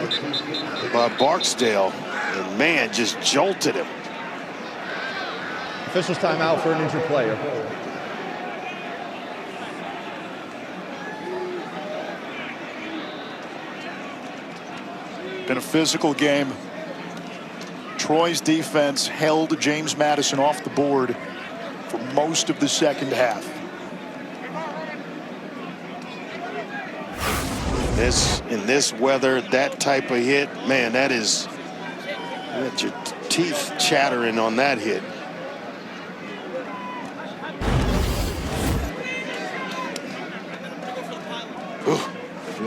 by Barksdale. And man, just jolted him. Officials timeout for an injured player. Been a physical game. Troy's defense held James Madison off the board for most of the second half. In this weather, that type of hit, man, that is, you got your teeth chattering on that hit.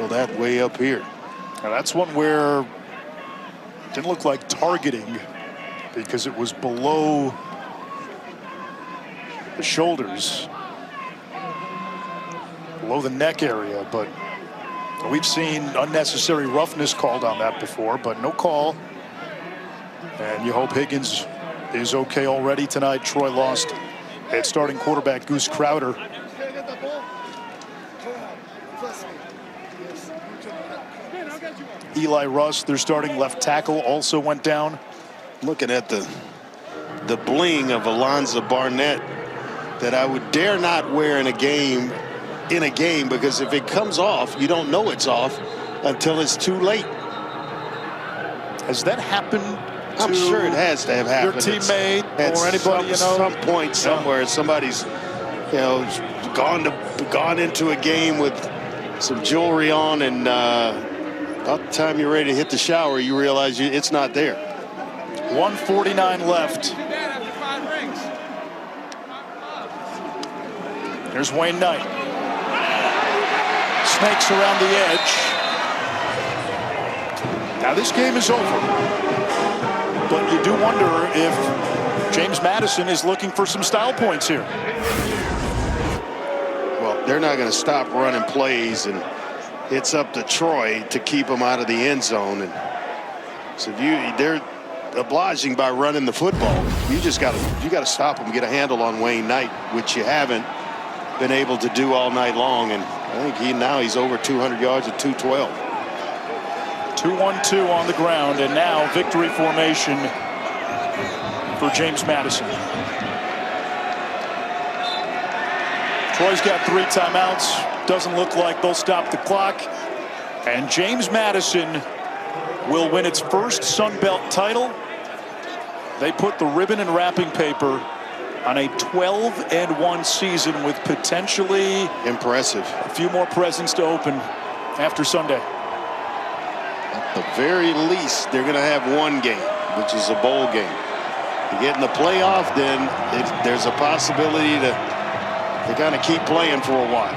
feel that way up here. Now that's one where it didn't look like targeting because it was below the shoulders, below the neck area, but we've seen unnecessary roughness called on that before, but no call. And you hope Higgins is okay already tonight. Troy lost at starting quarterback Goose Crowder. Eli Russ, their starting left tackle, also went down. Looking at the bling of Alonzo Barnett that I would dare not wear in a game, because if it comes off, you don't know it's off until it's too late. Has that happened? I'm sure it has to have happened. Your teammate or anybody, at some point somewhere, somebody's, gone into a game with some jewelry on, and about the time you're ready to hit the shower, you realize it's not there. 1:49 left. There's Wayne Knight. Snakes around the edge. Now this game is over. But you do wonder if James Madison is looking for some style points here. Well, they're not going to stop running plays, and it's up to Troy to keep them out of the end zone. And so they're obliging by running the football. You got to stop them, get a handle on Wayne Knight, which you haven't been able to do all night long. And I think he's over 200 yards at 212. 2-1-2 on the ground, and now victory formation for James Madison. Troy's got 3 timeouts. Doesn't look like they'll stop the clock. And James Madison will win its first Sun Belt title. They put the ribbon and wrapping paper on a 12-1 season with potentially impressive a few more presents to open after Sunday. At the very least, they're going to have one game, which is a bowl game. You get in the playoff, then there's a possibility to kind of keep playing for a while.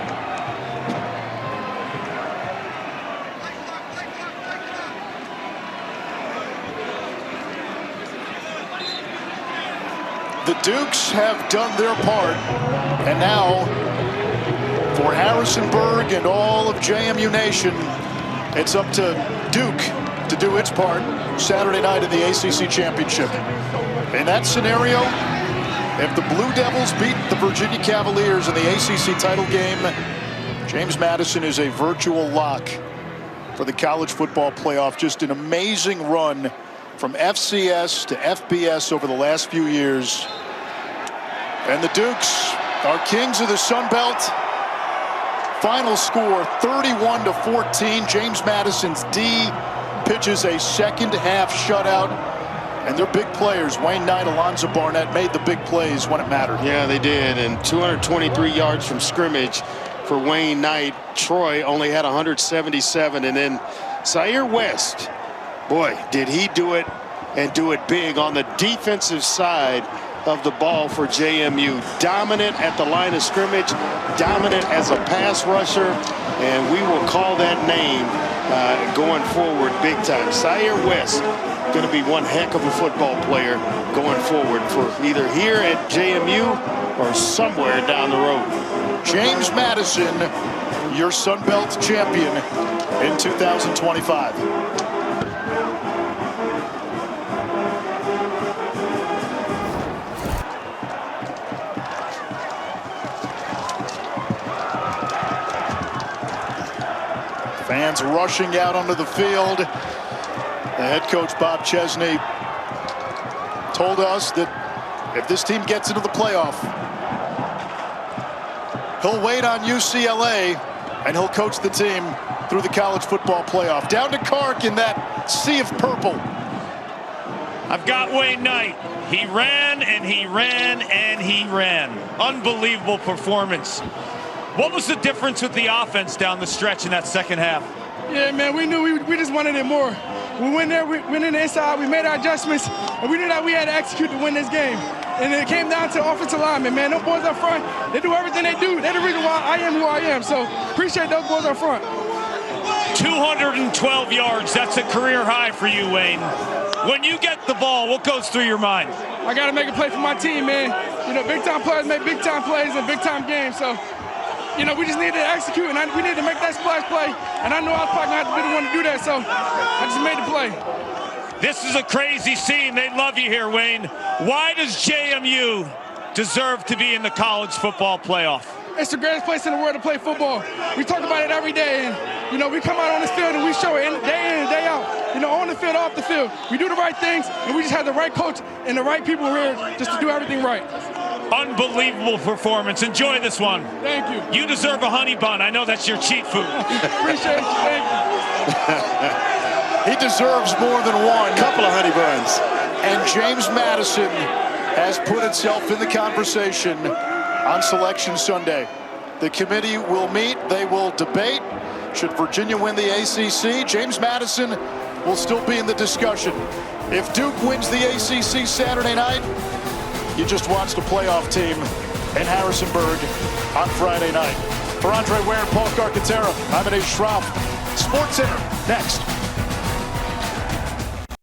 The Dukes have done their part, and now for Harrisonburg and all of JMU Nation, it's up to Duke to do its part Saturday night in the ACC Championship. In that scenario, if the Blue Devils beat the Virginia Cavaliers in the ACC title game, James Madison is a virtual lock for the college football playoff. Just an amazing run from FCS to FBS over the last few years. And the Dukes are kings of the Sun Belt. Final score 31-14. James Madison's D pitches a second half shutout. And their big players, Wayne Knight, Alonzo Barnett, made the big plays when it mattered. Yeah, they did. And 223 yards from scrimmage for Wayne Knight. Troy only had 177. And then Zaire West, boy, did he do it, and do it big on the defensive side of the ball for JMU. Dominant at the line of scrimmage, dominant as a pass rusher, and we will call that name going forward big time. Zaire West going to be one heck of a football player going forward for either here at JMU or somewhere down the road. James Madison, your Sun Belt champion in 2025. Fans rushing out onto the field. The head coach, Bob Chesney, told us that if this team gets into the playoff, he'll wait on UCLA and he'll coach the team through the college football playoff. Down to Kark in that sea of purple. I've got Wayne Knight. He ran and he ran and he ran. Unbelievable performance. What was the difference with the offense down the stretch in that second half? Yeah, man, we knew we just wanted it more. We went there, we went in the inside, we made our adjustments, and we knew that we had to execute to win this game. And it came down to offensive linemen, man. Those boys up front, they do everything they do. They're the reason why I am who I am. So appreciate those boys up front. 212 yards. That's a career high for you, Wayne. When you get the ball, what goes through your mind? I got to make a play for my team, man. You know, big-time players make big-time plays in big-time games. So, you know, we just need to execute, and we need to make that splash play. And I know I was probably going to have to be the one to do that, so I just made the play. This is a crazy scene. They love you here, Wayne. Why does JMU deserve to be in the college football playoff? It's the greatest place in the world to play football. We talk about it every day, and, you know, we come out on this field and we show it day in and day out. You know, on the field, off the field. We do the right things, and we just have the right coach and the right people here just to do everything right. Unbelievable performance. Enjoy this one. Thank you. You deserve a honey bun. I know that's your cheat food. Appreciate it. Thank you. He deserves more than one. Couple of honey buns. And James Madison has put itself in the conversation on Selection Sunday. The committee will meet. They will debate. Should Virginia win the ACC? James Madison will still be in the discussion. If Duke wins the ACC Saturday night, you just watched a playoff team in Harrisonburg on Friday night. For Andre Ware and Paul Carcaterra, I'm Anae Schroff. SportsCenter next.